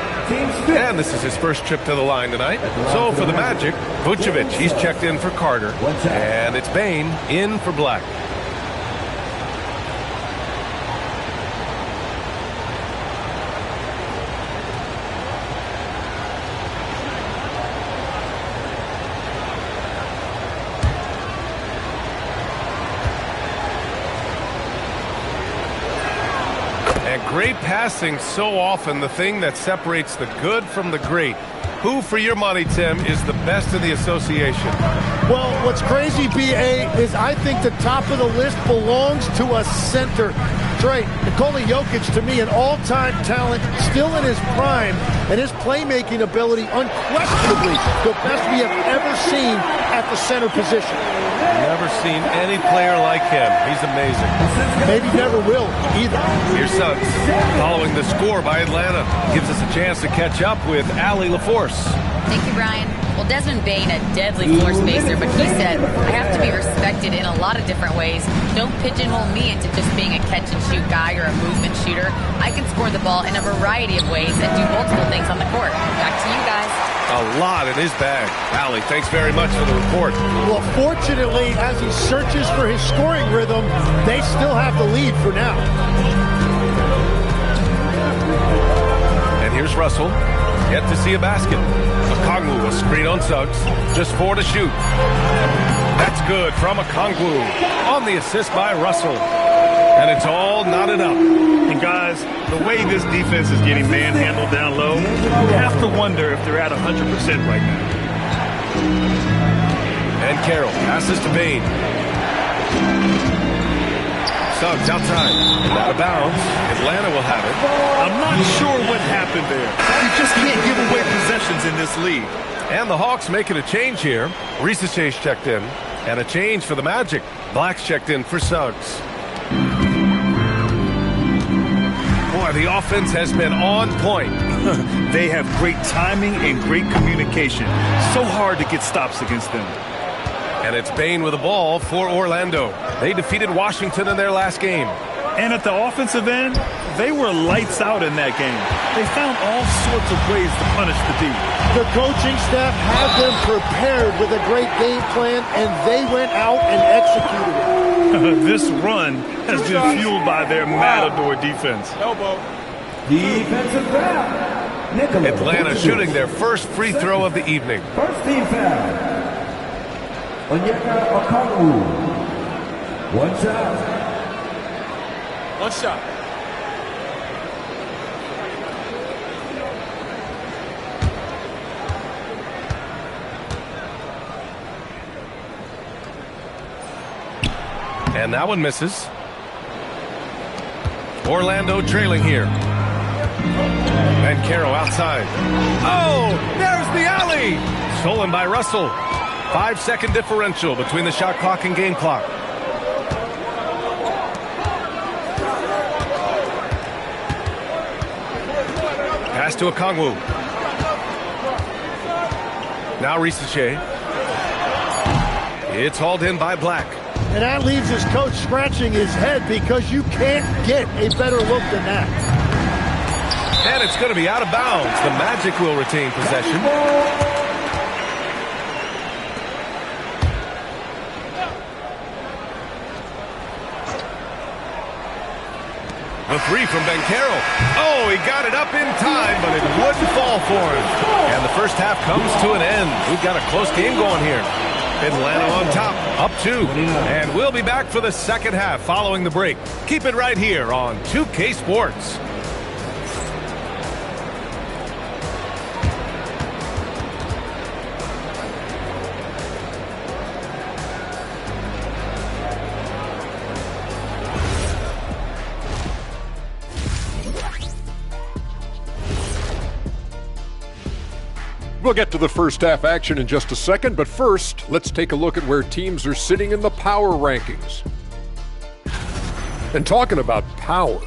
And this is his first trip to the line tonight. So for the Magic, Vucevic, he's checked in for Carter. And it's Bane in for Black. Great passing, so often the thing that separates the good from the great. Who, for your money, Tim, is the best in the association? Well, what's crazy, B.A., is I think the top of the list belongs to a center. Trey, Nikola Jokic, to me, an all-time talent, still in his prime, and his playmaking ability unquestionably the best we have ever seen at the center position. Never seen any player like him. He's amazing. Maybe never will either. Here's Suggs following the score by Atlanta. Gives us a chance to catch up with Allie LaForce. Thank you, Brian. Well, Desmond Bane, a deadly floor spacer, but he said, I have to be respected in a lot of different ways. Don't pigeonhole me into just being a catch-and-shoot guy or a movement shooter. I can score the ball in a variety of ways and do multiple things on the court. Back to you guys. A lot in his bag. Allie, thanks very much for the report. Well, fortunately, as he searches for his scoring rhythm, they still have the lead for now. And here's Russell. Yet to see a basket. Okongwu, a screen on Suggs. Just 4 to shoot. That's good from Okongwu. On the assist by Russell. And it's all knotted up. And guys, the way this defense is getting manhandled down low, you have to wonder if they're at 100% right now. And Carroll passes to Bane. Suggs outside. Out of bounds. Atlanta will have it. I'm not sure what happened there. You just can't give away possessions in this league. And the Hawks making a change here. Risache's checked in. And a change for the Magic. Black's checked in for Suggs. Boy, the offense has been on point. They have great timing and great communication. So hard to get stops against them. And it's Bane with the ball for Orlando. They defeated Washington in their last game. And at the offensive end, they were lights out in that game. They found all sorts of ways to punish the D. The coaching staff had them prepared with a great game plan, and they went out and executed it. This run has been fueled by their Matador defense. Elbow. Defensive foul. Atlanta shooting their first free throw of the evening. First team foul. Onyeka Okongwu. One shot. One shot. And that one misses. Orlando trailing here. Banchero outside. Oh, there's the alley. Stolen by Russell. 5-second differential between the shot clock and game clock. Pass to Okongwu. Now Risache. It's hauled in by Black. And that leaves his coach scratching his head because you can't get a better look than that. And it's going to be out of bounds. The Magic will retain possession. The three from Banchero. Oh, he got it up in time, but it wouldn't fall for him. And the first half comes to an end. We've got a close game going here. Atlanta on top, up 2. And we'll be back for the second half following the break. Keep it right here on 2K Sports. We'll get to the first half action in just a second, but first, let's take a look at where teams are sitting in the power rankings. And talking about power,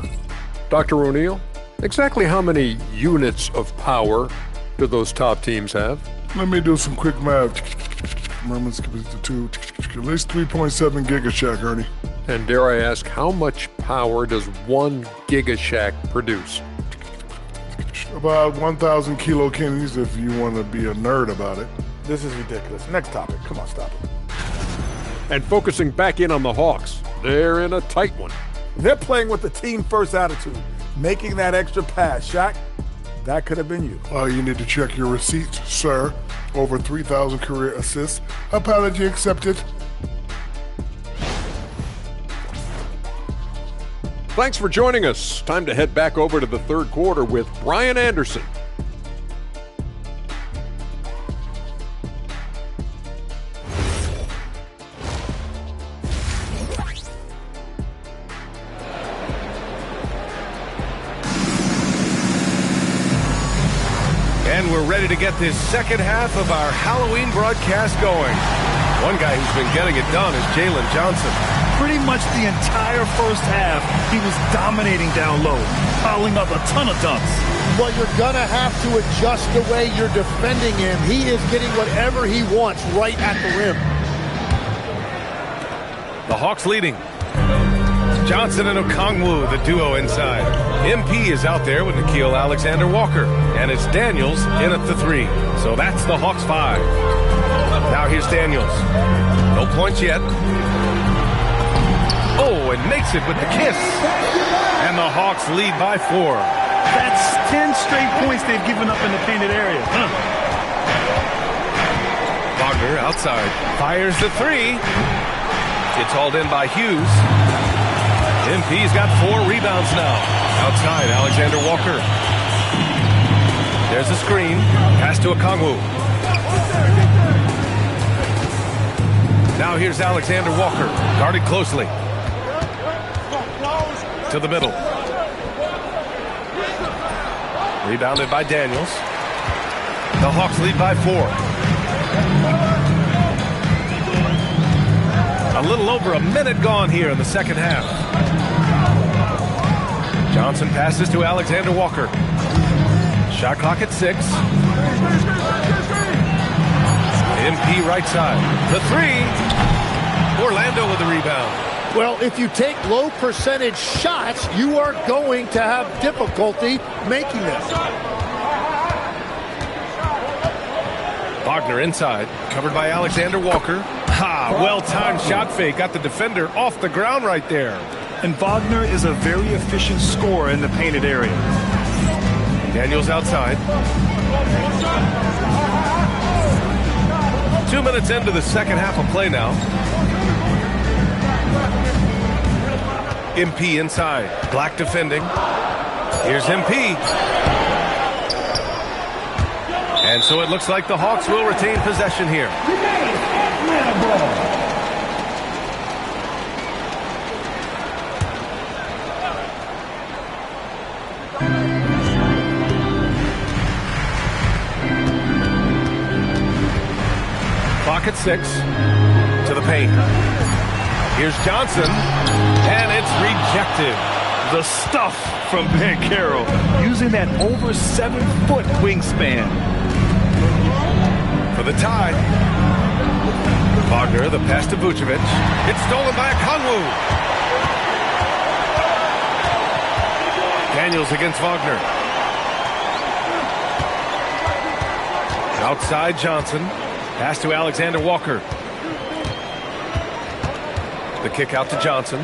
Dr. O'Neill, exactly how many units of power do those top teams have? Let me do some quick math. At least 3.7 gigashack, Ernie. And dare I ask, how much power does 1 gigashack produce? About 1,000 kilo kidneys if you want to be a nerd about it. This is ridiculous. Next topic. Come on, stop it. And focusing back in on the Hawks, they're in a tight one. They're playing with the team-first attitude, making that extra pass. Shaq, that could have been you. You need to check your receipts, sir. Over 3,000 career assists. Apology accepted. Thanks for joining us. Time to head back over to the third quarter with Brian Anderson. And we're ready to get this second half of our Halloween broadcast going. One guy who's been getting it done is Jalen Johnson. Pretty much the entire first half, he was dominating down low, piling up a ton of dunks. But you're going to have to adjust the way you're defending him. He is getting whatever he wants right at the rim. The Hawks leading. Johnson and Okongwu, the duo inside. MP is out there with Nickeil Alexander-Walker. And it's Daniels in at the 3. So that's the Hawks 5. Now here's Daniels. No points yet. Oh, and makes it with the kiss. And the Hawks lead by 4. That's 10 straight points they've given up in the painted area. Wagner outside. Fires the 3. It's hauled in by Hughes. MP's got 4 rebounds now. Outside, Alexander Walker. There's a screen. Pass to Okongwu. Now here's Alexander Walker. Guarded closely. To the middle. Rebounded by Daniels. The Hawks lead by 4. A little over a minute gone here in the second half. Johnson passes to Alexander Walker. Shot clock at 6. MP right side. The 3. Orlando with the rebound. Well, if you take low percentage shots, you are going to have difficulty making this. Wagner inside, covered by Alexander Walker. Well-timed shot fake. Got the defender off the ground right there. And Wagner is a very efficient scorer in the painted area. Daniels outside. 2 minutes into the second half of play now. MP inside. Black defending. Here's MP. And so it looks like the Hawks will retain possession here. Clock at 6. To the paint. Here's Johnson. And it's rejected. The stuff from Banchero, using that over 7-foot wingspan. For the tie. Wagner, the pass to Vucevic. It's stolen by Okongwu. Daniels against Wagner. Outside Johnson. Pass to Alexander Walker. The kick out to Johnson.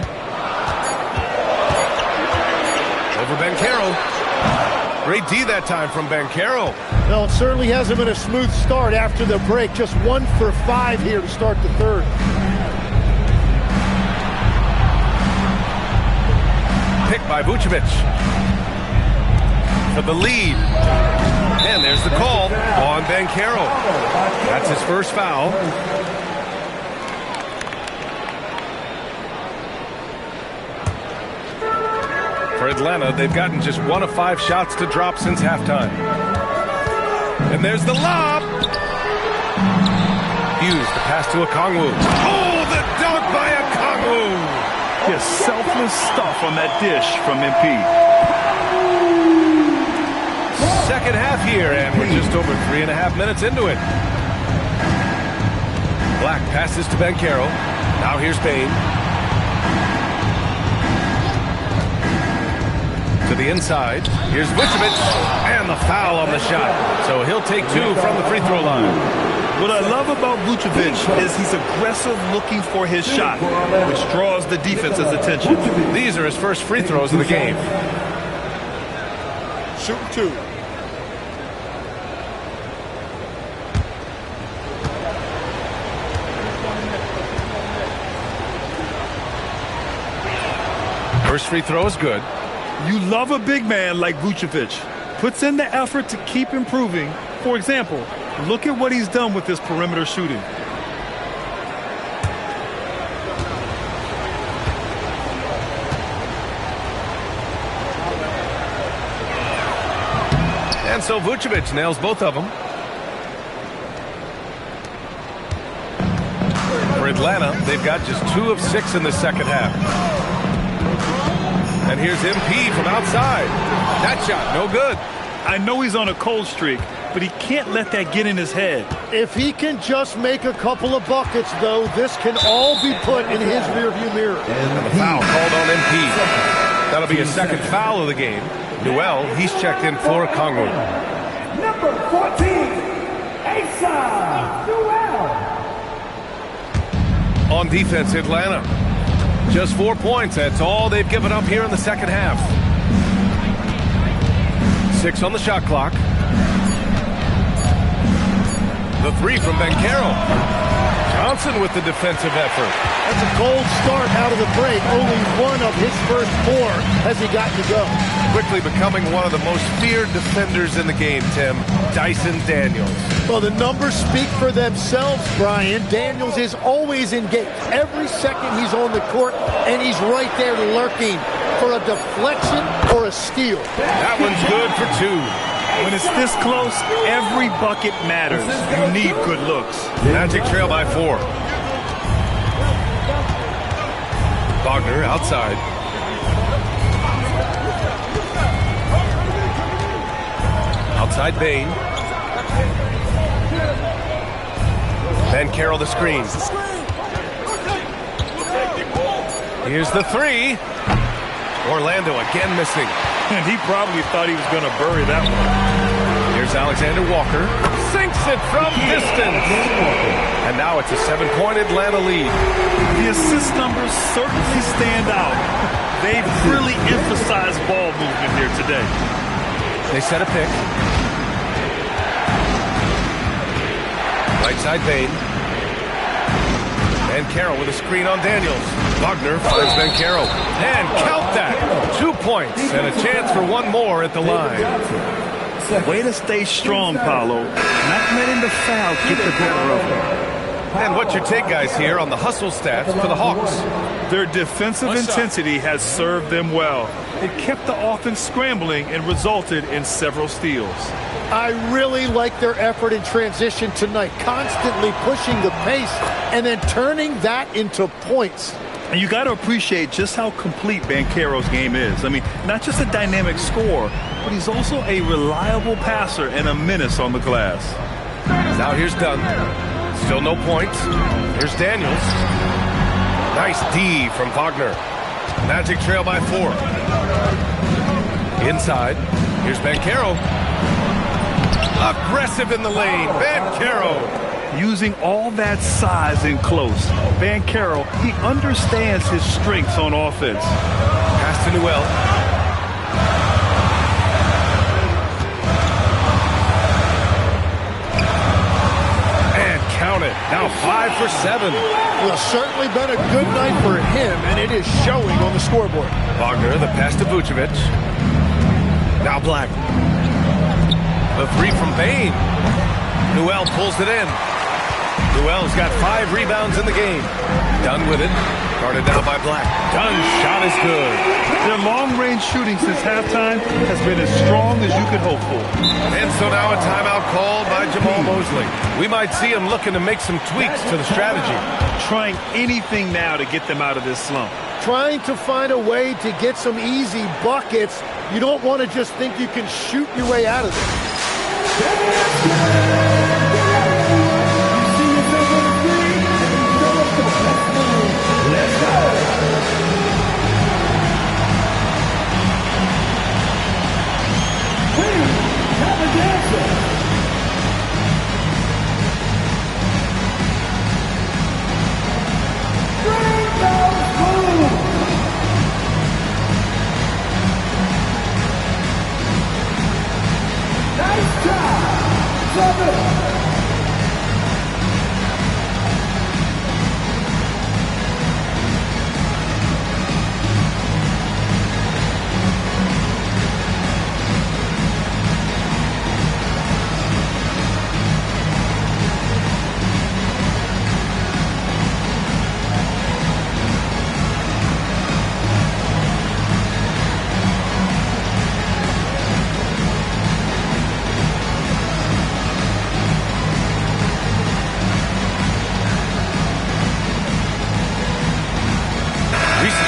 Over Banchero. Great D that time from Banchero. Well, it certainly hasn't been a smooth start after the break. Just 1 for 5 here to start the third. Picked by Vucevic. For the lead. And there's the call on Banchero. That's his first foul. For Atlanta, they've gotten just 1 of 5 shots to drop since halftime. And there's the lob. Hughes, the pass to Okongwu. Oh, the dunk by Okongwu. Just selfless stuff on that dish from MP. Second half here, and we're just over 3.5 minutes into it. Black passes to Banchero. Now here's Bane. To the inside. Here's Vucevic. And the foul on the shot. So he'll take 2 from the free throw line. What I love about Vucevic is he's aggressive looking for his shot, which draws the defense's attention. These are his first free throws of the game. Shoot 2. First free throw is good. You love a big man like Vucevic. Puts in the effort to keep improving. For example, look at what he's done with his perimeter shooting. And so Vucevic nails both of them. For Atlanta, they've got just 2 of 6 in the second half. And here's MP from outside. That shot, no good. I know he's on a cold streak, but he can't let that get in his head. If he can just make a couple of buckets, though, this can all be put in his rearview mirror. And the foul called on MP. That'll be his second foul of the game. Newell, he's checked in for Okongwu. Number 14, Asa Newell. On defense, Atlanta. Just 4 points. That's all they've given up here in the second half. 6 on the shot clock. The 3 from Banchero. Johnson with the defensive effort. That's a cold start out of the break. Only 1 of his first 4 has he gotten to go. Quickly becoming one of the most feared defenders in the game, Tim. Dyson Daniels. Well, the numbers speak for themselves, Brian. Daniels is always engaged. Every second he's on the court, and he's right there lurking for a deflection or a steal. That one's good for 2. When it's this close, every bucket matters. You need good looks. Magic trail by 4. Wagner outside. Outside Bane. Banchero the screen. Here's the 3. Orlando again missing. And he probably thought he was going to bury that one. Here's Alexander Walker. Sinks it from distance. And now it's a 7-point Atlanta lead. The assist numbers certainly stand out. They've really emphasized ball movement here today. They set a pick. Right side Bane. Banchero with a screen on Daniels. Wagner finds Banchero. And count that. 2 points and a chance for 1 more at the line. Way to stay strong, Paolo. Not letting the foul get the better of him. And what's your take, guys, here on the hustle stats for the Hawks? Their defensive intensity has served them well. It kept the offense scrambling and resulted in several steals. I really like their effort in transition tonight, constantly pushing the pace and then turning that into points. And you got to appreciate just how complete Banchero's game is. I mean, not just a dynamic scorer, but he's also a reliable passer and a menace on the glass. Now here's Dunn. Still no points. Here's Daniels. Nice D from Wagner. Magic trail by 4. Inside. Here's Banchero. Aggressive in the lane. Banchero. Using all that size in close. Banchero, he understands his strengths on offense. Pass to Newell. And count it. Now 5 for 7. Well, certainly been a good night for him, and it is showing on the scoreboard. Wagner, the pass to Vucevic. Now Black. The 3 from Bane. Newell pulls it in. Newell's got 5 rebounds in the game. Done with it. Guarded down by Black. Dunn shot is good. Their long-range shooting since halftime has been as strong as you could hope for. And so now a timeout called by Jamal Mosley. We might see him looking to make some tweaks to the strategy. Trying anything now to get them out of this slump. Trying to find a way to get some easy buckets. You don't want to just think you can shoot your way out of it.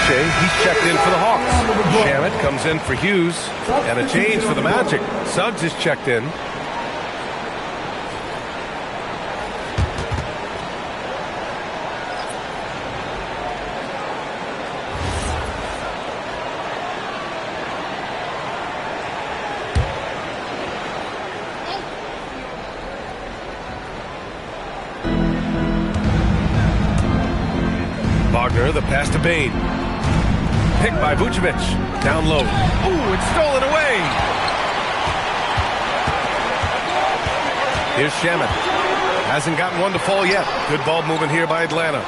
He's checked in for the Hawks. Shamet comes in for Hughes. And a change for the Magic. Suggs is checked in. Wagner, the pass to Bane. Picked by Vucevic. Down low. Ooh, it's stolen away. Here's Shamet. Hasn't gotten one to fall yet. Good ball movement here by Atlanta.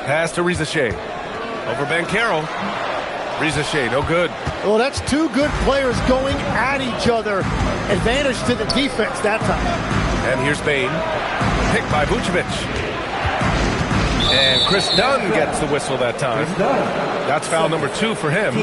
Pass to Risacher. Over Banchero. Risacher, no good. Well, that's two good players going at each other. Advantage to the defense that time. And here's Bane. Picked by Vucevic. And Chris Dunn gets the whistle that time. That's foul number 2 for him.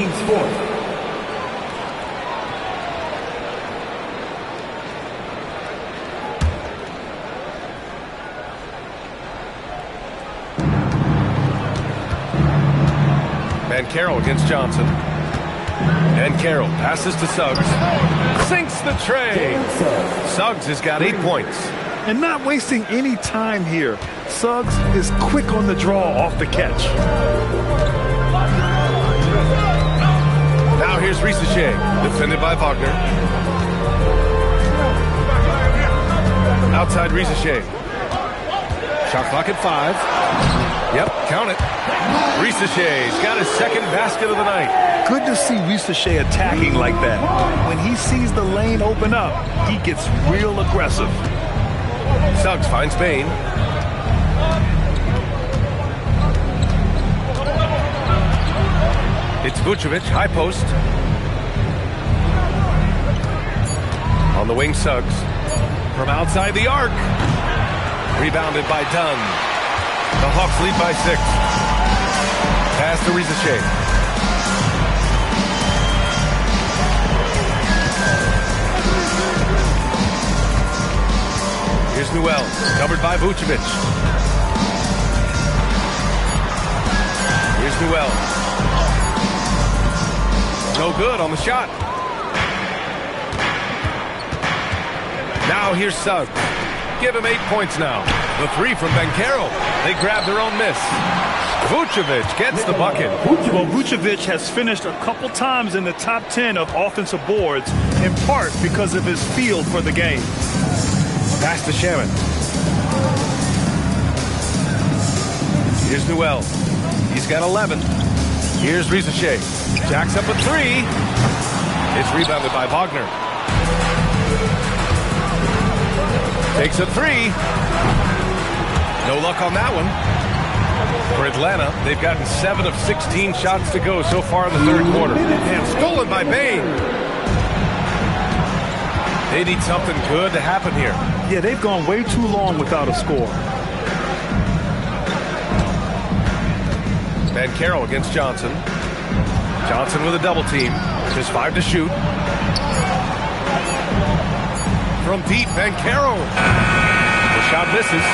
Banchero against Johnson. Banchero passes to Suggs. Sinks the tray. Suggs has got 8 points. And not wasting any time here. Suggs is quick on the draw off the catch. Now here's Risacher, defended by Wagner. Outside Risacher. Shot clock at 5. Yep, count it. Risacher's got his second basket of the night. Good to see Risacher attacking like that. When he sees the lane open up, he gets real aggressive. Suggs finds Bane. It's Vucevic, high post. On the wing, Suggs. From outside the arc. Rebounded by Dunn. The Hawks lead by 6. Pass to Risacher. Here's Newell, covered by Vucevic. Here's Newell. No good on the shot. Now here's Suggs. Give him 8 points now. The 3 from Banchero. They grab their own miss. Vucevic gets the bucket. Well, Vucevic has finished a couple times in the top 10 of offensive boards, in part because of his feel for the game. Pass to Shamet. Here's Newell. He's got 11. Here's Risacher. Jacks up a 3. It's rebounded by Wagner. Takes a 3. No luck on that one. For Atlanta, they've gotten 7 of 16 shots to go so far in the third quarter. And stolen by Bane. They need something good to happen here. Yeah, they've gone way too long without a score. Banchero against Johnson. Johnson with a double team. Just 5 to shoot. From deep, Banchero. The shot misses.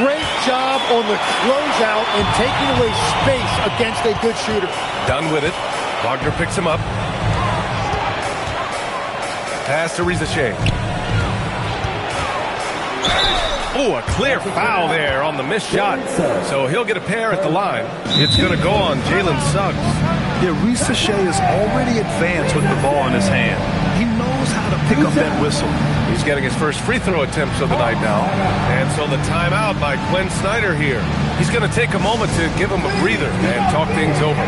Great job on the closeout and taking away space against a good shooter. Done with it. Wagner picks him up. Pass to Risacher. Oh, a clear foul there on the missed shot. So he'll get a pair at the line. It's going to go on Jalen Suggs. Yeah, Risacher is already advanced with the ball in his hand. He knows how to pick up that whistle. He's getting his first free throw attempts of the night now. And so the timeout by Quinn Snyder here. He's going to take a moment to give him a breather and talk things over.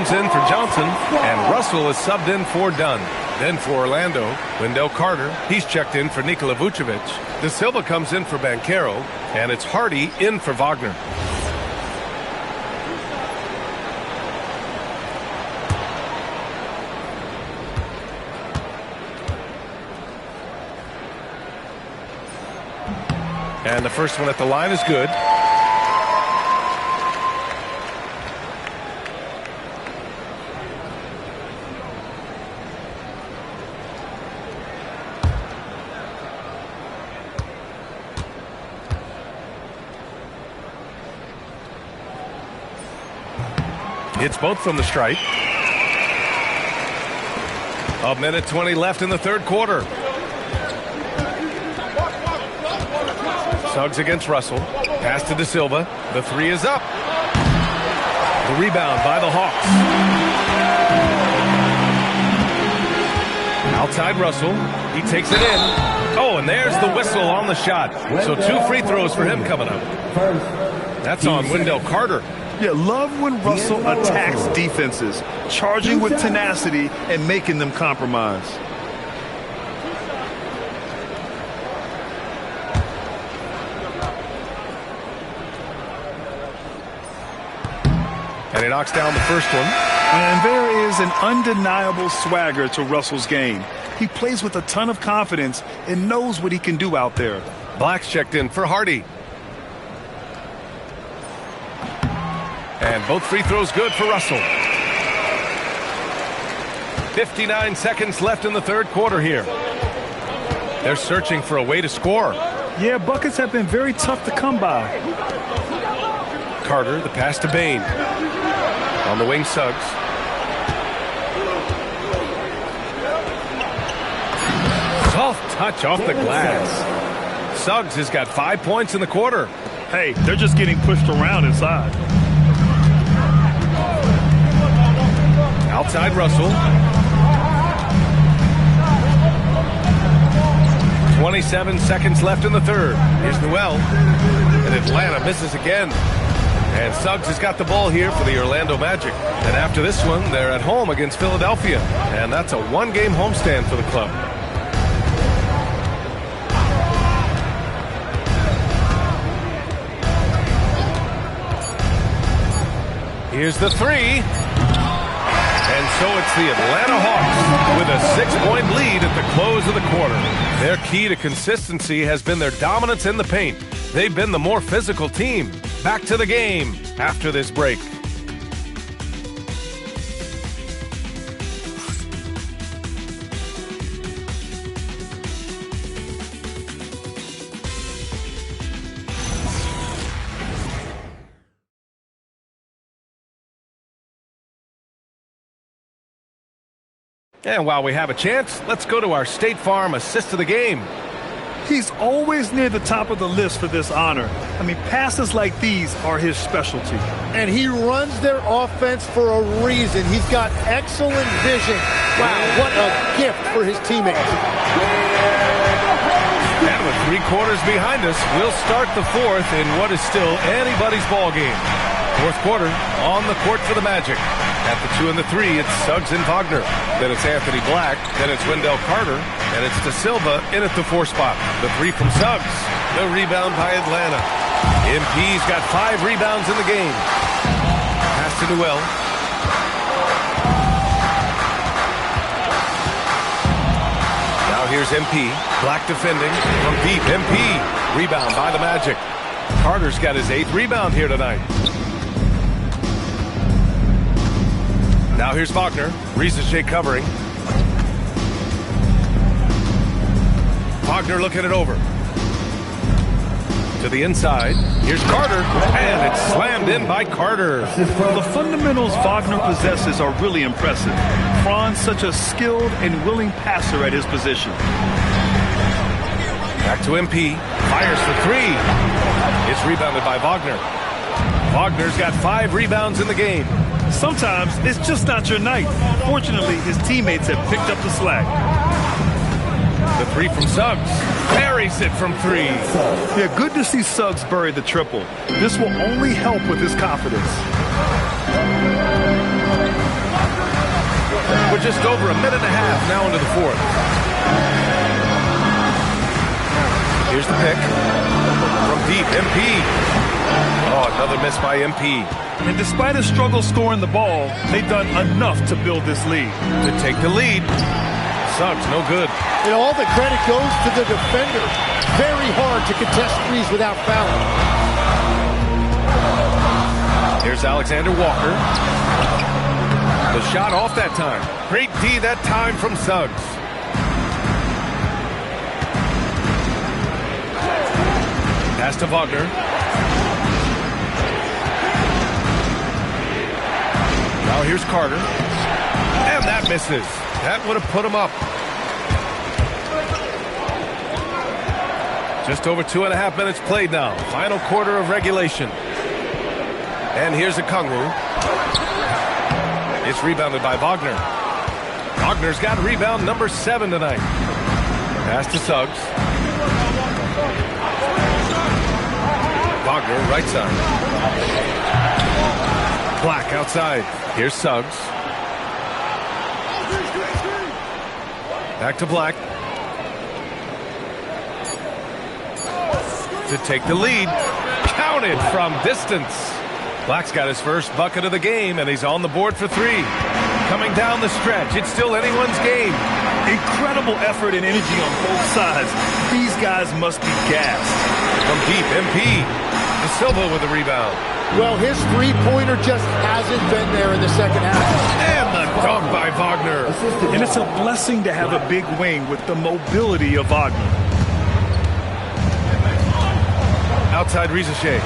In for Johnson, and Russell is subbed in for Dunn. Then for Orlando, Wendell Carter. He's checked in for Nikola Vucevic. De Silva comes in for Banchero, and it's Hardy in for Wagner. And the first one at the line is good. It's both from the stripe. A minute 20 left in the third quarter. Suggs against Russell. Pass to De Silva. The three is up. The rebound by the Hawks. Outside Russell. He takes it in. Oh, and there's the whistle on the shot. So 2 free throws for him coming up. That's on Wendell Carter. Yeah, love when Russell attacks defenses, charging with tenacity and making them compromise. And he knocks down the first one. And there is an undeniable swagger to Russell's game. He plays with a ton of confidence and knows what he can do out there. Black's checked in for Hardy. And both free throws good for Russell. 59 seconds left in the third quarter here. They're searching for a way to score. Yeah, buckets have been very tough to come by. Carter, the pass to Bane. On the wing, Suggs. Soft touch off the glass. Suggs has got 5 points in the quarter. Hey, they're just getting pushed around inside. Outside Russell. 27 seconds left in the third. Here's Newell. And Atlanta misses again. And Suggs has got the ball here for the Orlando Magic. And after this one, they're at home against Philadelphia. And that's a one-game homestand for the club. Here's the three. And so it's the Atlanta Hawks with a 6-point lead at the close of the quarter. Their key to consistency has been their dominance in the paint. They've been the more physical team. Back to the game after this break. And while we have a chance, let's go to our State Farm assist of the game. He's always near the top of the list for this honor. I mean, passes like these are his specialty. And he runs their offense for a reason. He's got excellent vision. Wow, what a gift for his teammates. And with 3 quarters behind us, we'll start the 4th in what is still anybody's ball game. 4th quarter, on the court for the Magic. At the 2 and the 3, it's Suggs and Wagner. Then it's Anthony Black. Then it's Wendell Carter. And it's De Silva in at the 4 spot. The 3 from Suggs. The rebound by Atlanta. MP's got 5 rebounds in the game. Pass to Newell. Now here's MP. Black defending from deep. MP. Rebound by the Magic. Carter's got his 8th rebound here tonight. Now here's Wagner. Risacher covering. Wagner looking it over. To the inside. Here's Carter. And it's slammed in by Carter. The fundamentals Wagner possesses are really impressive. Franz such a skilled and willing passer at his position. Back to MP. Fires for 3. It's rebounded by Wagner. Wagner's got 5 rebounds in the game. Sometimes it's just not your night. Fortunately, his teammates have picked up the slack. The 3 from Suggs. Buries it from 3. Yeah, good to see Suggs bury the triple. This will only help with his confidence. We're just over a minute and a half now into the 4th. Here's the pick. From deep, MP. Oh, another miss by MP. And despite a struggle scoring the ball, they've done enough to build this lead. To take the lead. Suggs, no good. And all the credit goes to the defender. Very hard to contest threes without fouling. Here's Alexander Walker. The shot off that time. Great D that time from Suggs. Pass to Wagner. Now here's Carter. And that misses. That would have put him up. Just over 2.5 minutes played now. Final quarter of regulation. And here's Okongwu. It's rebounded by Wagner. Wagner's got rebound number 7 tonight. Pass to Suggs. Wagner, right side. Black outside. Here's Suggs. Back to Black. To take the lead. Counted from distance. Black's got his first bucket of the game, and he's on the board for 3. Coming down the stretch, it's still anyone's game. Incredible effort and energy on both sides. These guys must be gassed. From deep, MP. De Silva with a rebound. Well, his three-pointer just hasn't been there in the second half. And the dunk by Wagner. And it's a blessing to have a big wing with the mobility of Wagner. Outside Risacher.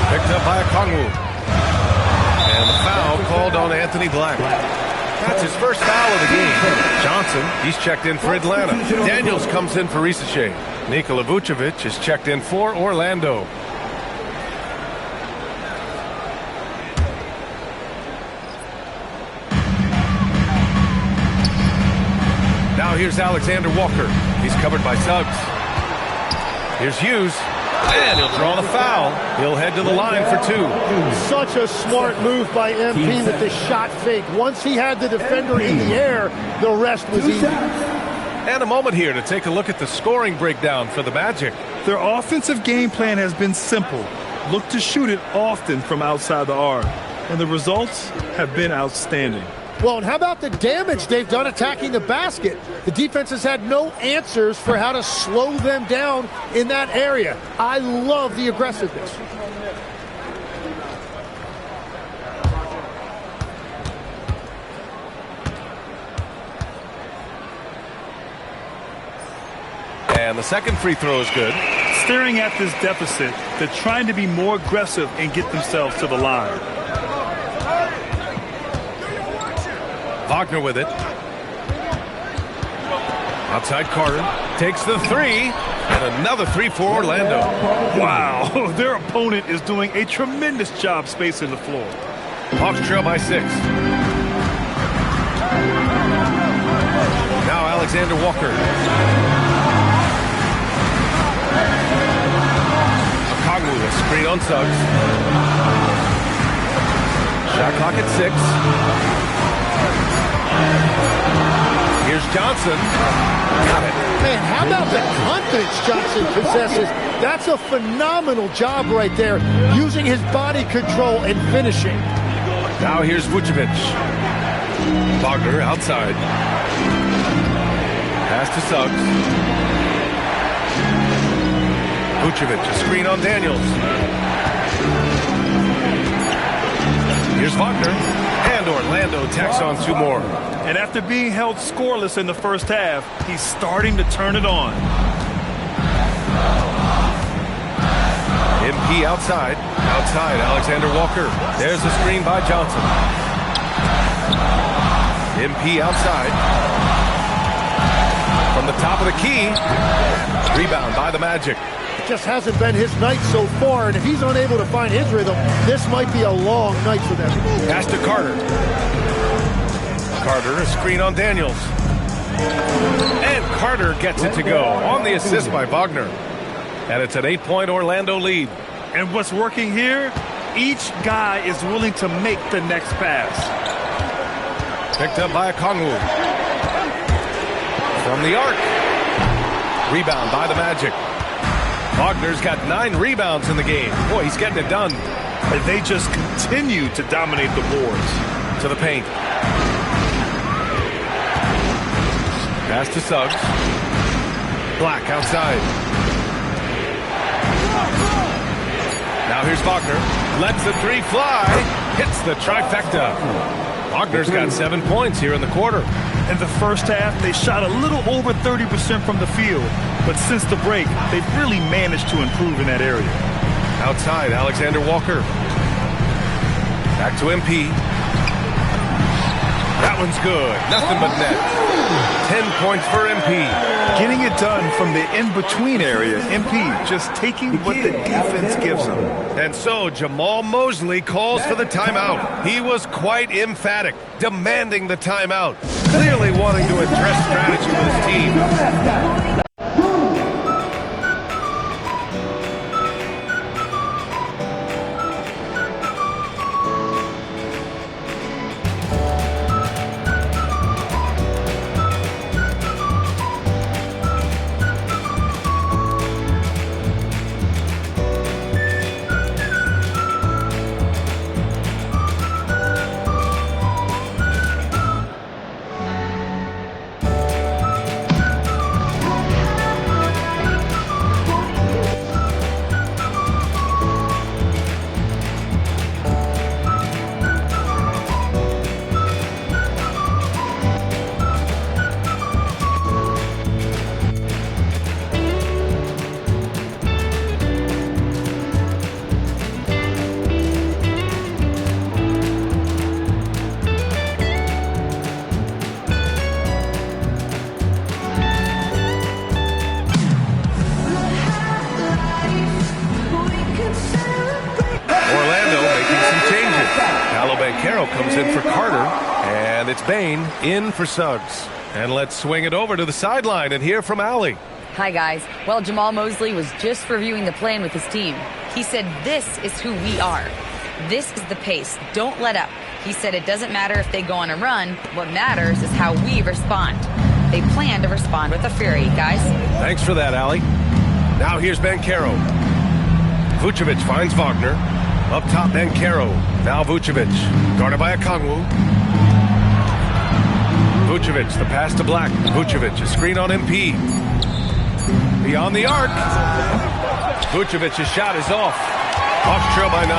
Picked up by Okongwu. And the foul called on Anthony Black. That's his first foul of the game. Johnson, he's checked in for Atlanta. Daniels comes in for Risacher. Nikola Vucevic is checked in for Orlando. Now here's Alexander Walker. He's covered by Suggs. Here's Hughes. And he'll draw the foul. He'll head to the line for 2. Such a smart move by MP with the shot fake. Once he had the defender in the air, the rest was easy. And a moment here to take a look at the scoring breakdown for the Magic. Their offensive game plan has been simple. Look to shoot it often from outside the arc. And the results have been outstanding. Well, and how about the damage they've done attacking the basket? The defense has had no answers for how to slow them down in that area. I love the aggressiveness. And the second free throw is good. Staring at this deficit, they're trying to be more aggressive and get themselves to the line. Wagner with it. Outside Carter. Takes the three. And another three for Orlando. Wow, their opponent is doing a tremendous job spacing the floor. Hawks trail by 6. Now Alexander Walker. Okongwu, a screen on Suggs. Shot clock at 6. Here's Johnson. Got it. Man, how about the confidence Johnson possesses? That's a phenomenal job right there, using his body control and finishing. Now here's Vucevic. Wagner outside. Pass to Suggs. Vucevic, a screen on Daniels. Here's Wagner. And Orlando tacks on 2 more. And after being held scoreless in the first half, he's starting to turn it on. MP outside. Outside, Alexander Walker. There's a screen by Johnson. MP outside. From the top of the key. Rebound by the Magic. It just hasn't been his night so far, and if he's unable to find his rhythm, this might be a long night for them. Pass to Carter. Carter, a screen on Daniels. And Carter gets it to go on the assist by Wagner. And it's an 8-point Orlando lead. And what's working here, each guy is willing to make the next pass. Picked up by Okongwu. From the arc. Rebound by the Magic. Wagner's got 9 rebounds in the game. Boy, he's getting it done. And they just continue to dominate the boards. To the paint. Pass to Suggs. Black outside. Now here's Wagner. Lets the 3 fly. Hits the trifecta. Wagner's got 7 points here in the quarter. In the first half, they shot a little over 30% from the field. But since the break, they've really managed to improve in that area. Outside, Alexander Walker. Back to MP. That one's good. Nothing but net. 10 points for MP. Getting it done from the in-between area. MP just taking what the defense gives him. And so Jamal Mosley calls for the timeout. He was quite emphatic, demanding the timeout. Clearly wanting to address strategy with his team. Comes in for Carter, and it's Bane in for Suggs. And let's swing it over to the sideline and hear from Allie. Hi, guys. Well, Jamal Mosley was just reviewing the plan with his team. He said, this is who we are. This is the pace. Don't let up. He said it doesn't matter if they go on a run. What matters is how we respond. They plan to respond with a fury, guys. Thanks for that, Allie. Now here's Banchero. Vucevic finds Wagner. Up top, Banchero. Now Vucevic. Guarded by Okongwu. Vucevic, the pass to Black. Vucevic, a screen on MP. Beyond the arc. Vucevic's shot is off. Hawks trail by 9.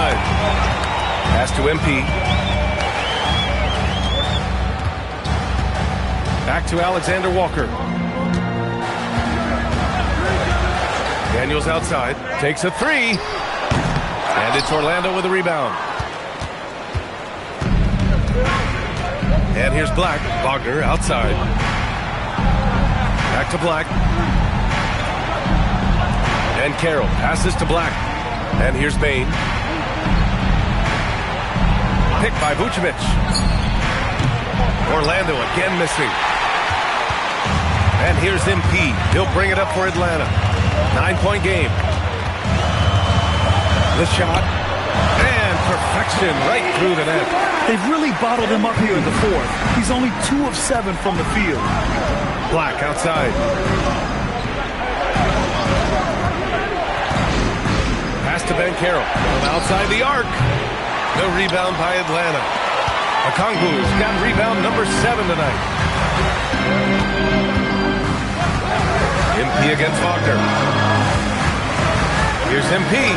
Pass to MP. Back to Alexander Walker. Daniels outside. Takes a 3. And it's Orlando with a rebound. And here's Black. Wagner outside. Back to Black. And Carroll passes to Black. And here's Bain. Picked by Vucevic. Orlando again missing. And here's MP. He'll bring it up for Atlanta. 9-point game. The shot. And perfection right through the net. They've really bottled him up here in the fourth. He's only 2 of 7 from the field. Black outside. Pass to Ben Carroll. From outside the arc. No rebound by Atlanta. Okongwu's got rebound number 7 tonight. MP against Wagner. Here's MP.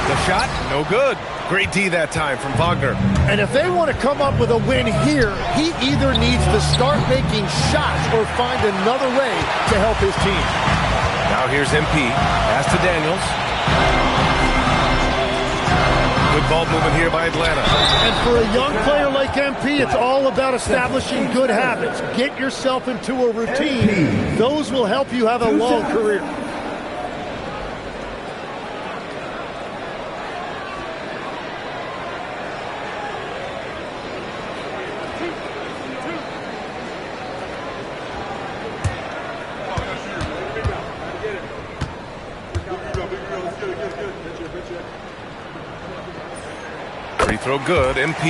The shot, no good. Great D that time from Wagner. And if they want to come up with a win here, he either needs to start making shots or find another way to help his team. Now here's MP. Pass to Daniels. Good ball movement here by Atlanta. And for a young player like MP, it's all about establishing good habits. Get yourself into a routine. Those will help you have a long career. Free throw good, MP.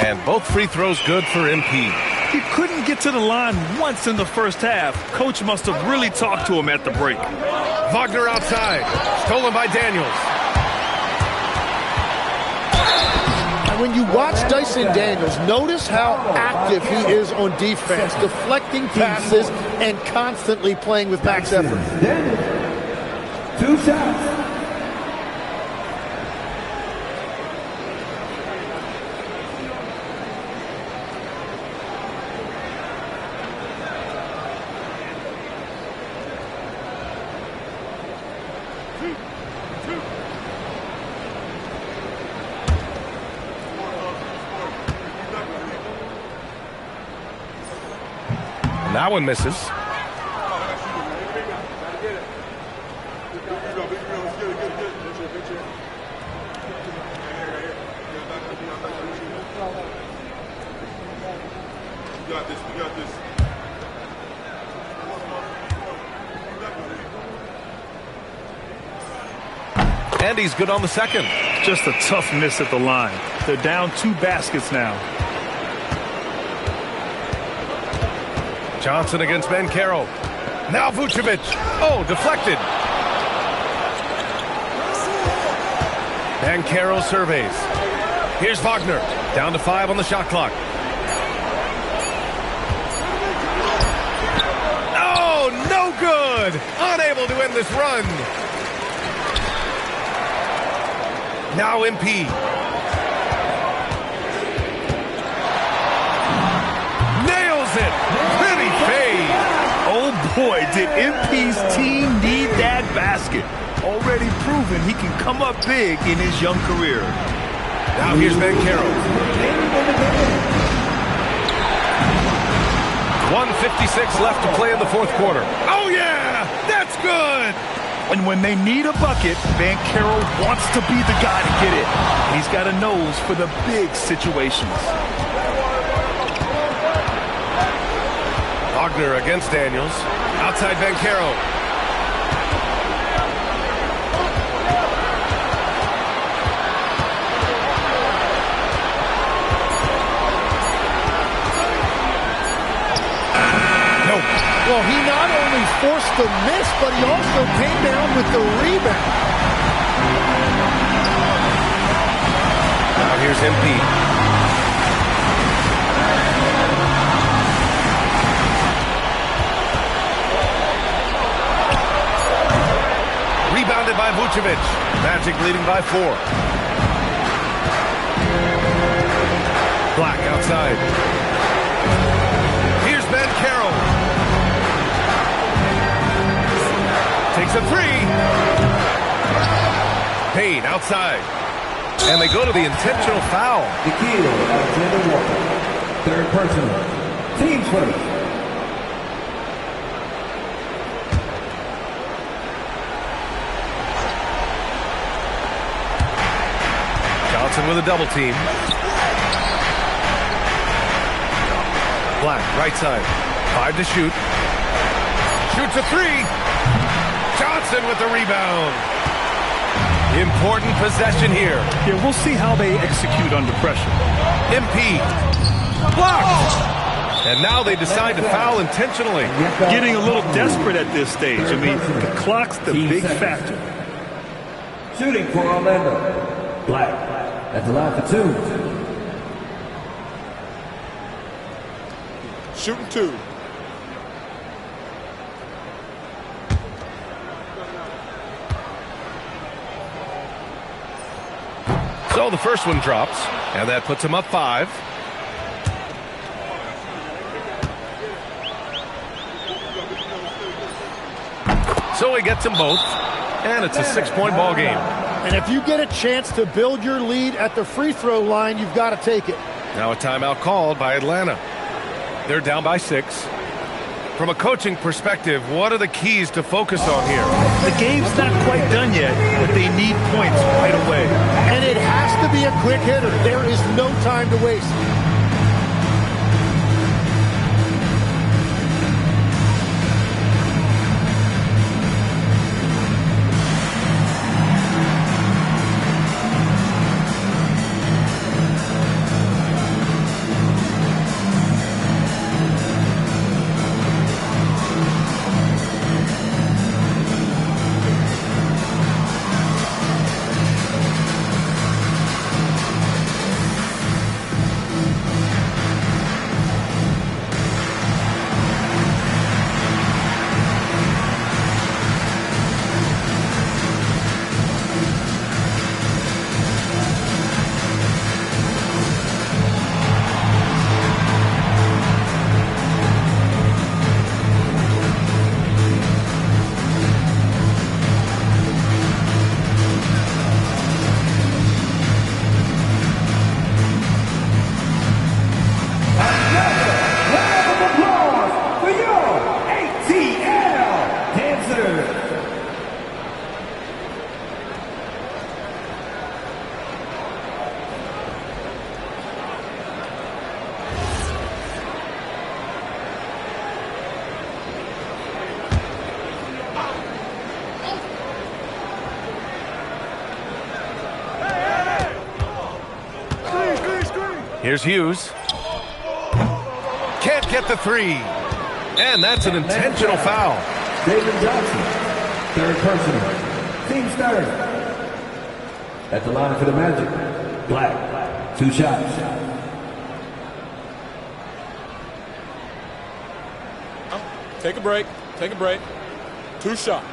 And both free throws good for MP. He couldn't get to the line once in the first half. Coach must have really talked to him at the break. Wagner outside. Stolen by Daniels. And when you watch Dyson Daniels, notice how active he is on defense, deflecting passes and constantly playing with max effort. 2 shots. That one misses. And he's good on the second. Just a tough miss at the line. They're down 2 baskets now. Johnson against Ben Carroll. Now Vucevic. Oh, deflected. Ben Carroll surveys. Here's Wagner. Down to 5 on the shot clock. Oh, no good. Unable to end this run. Now MP. Nails it. Pretty fade. Oh boy, did MP's team need that basket. Already proven he can come up big in his young career. Now here's Ben Carroll. 1:56 left to play in the fourth quarter. Oh yeah, that's good. And when they need a bucket, Van Carroll wants to be the guy to get it. He's got a nose for the big situations. Wagner against Daniels. Outside Van Carroll. Well, he not only forced the miss, but he also came down with the rebound. Now here's MP. Rebounded by Vucevic. Magic leading by 4. Black outside. Here's Ben Carroll. Takes a three. Payne outside. And they go to the intentional foul. Nikhil Alexander-Walker. Third personal. Team first. Johnson with a double team. Black, right side. 5 to shoot. Shoots a three. Johnson with the rebound. Important possession here. Yeah, we'll see how they execute under pressure. MP. Blocked. And now they decide to foul intentionally. Getting a little desperate at this stage. I mean, the clock's the big factor. Shooting for Orlando. Black at the line for 2. Shooting 2. So the first one drops, and that puts him up 5. So he gets them both, and it's a 6-point ball game. And if you get a chance to build your lead at the free throw line, you've got to take it. Now a timeout called by Atlanta. They're down by 6. From a coaching perspective, what are the keys to focus on here? The game's not quite done yet, but they need points right away. And it has to be a quick hitter. There is no time to waste. Here's Hughes. Can't get the three. And that's an intentional foul. David Johnson, third personal. Team starter. At the line for the Magic. Black, 2 shots. Take a break. Take a break. 2 shots.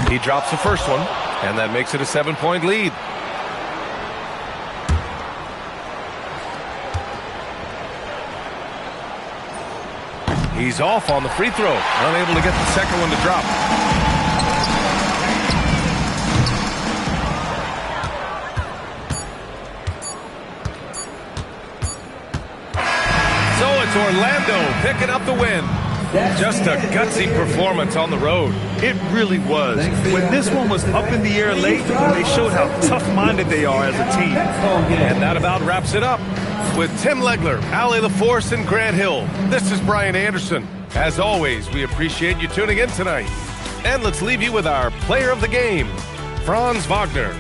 He drops the first one, and that makes it a 7-point lead. He's off on the free throw, unable to get the second one to drop. So it's Orlando picking up the win. Just a gutsy performance on the road. It really was. When this one was up in the air late, they showed how tough-minded they are as a team. And that about wraps it up. With Tim Legler, Allie LaForce, and Grant Hill, this is Brian Anderson. As always, we appreciate you tuning in tonight. And let's leave you with our player of the game, Franz Wagner.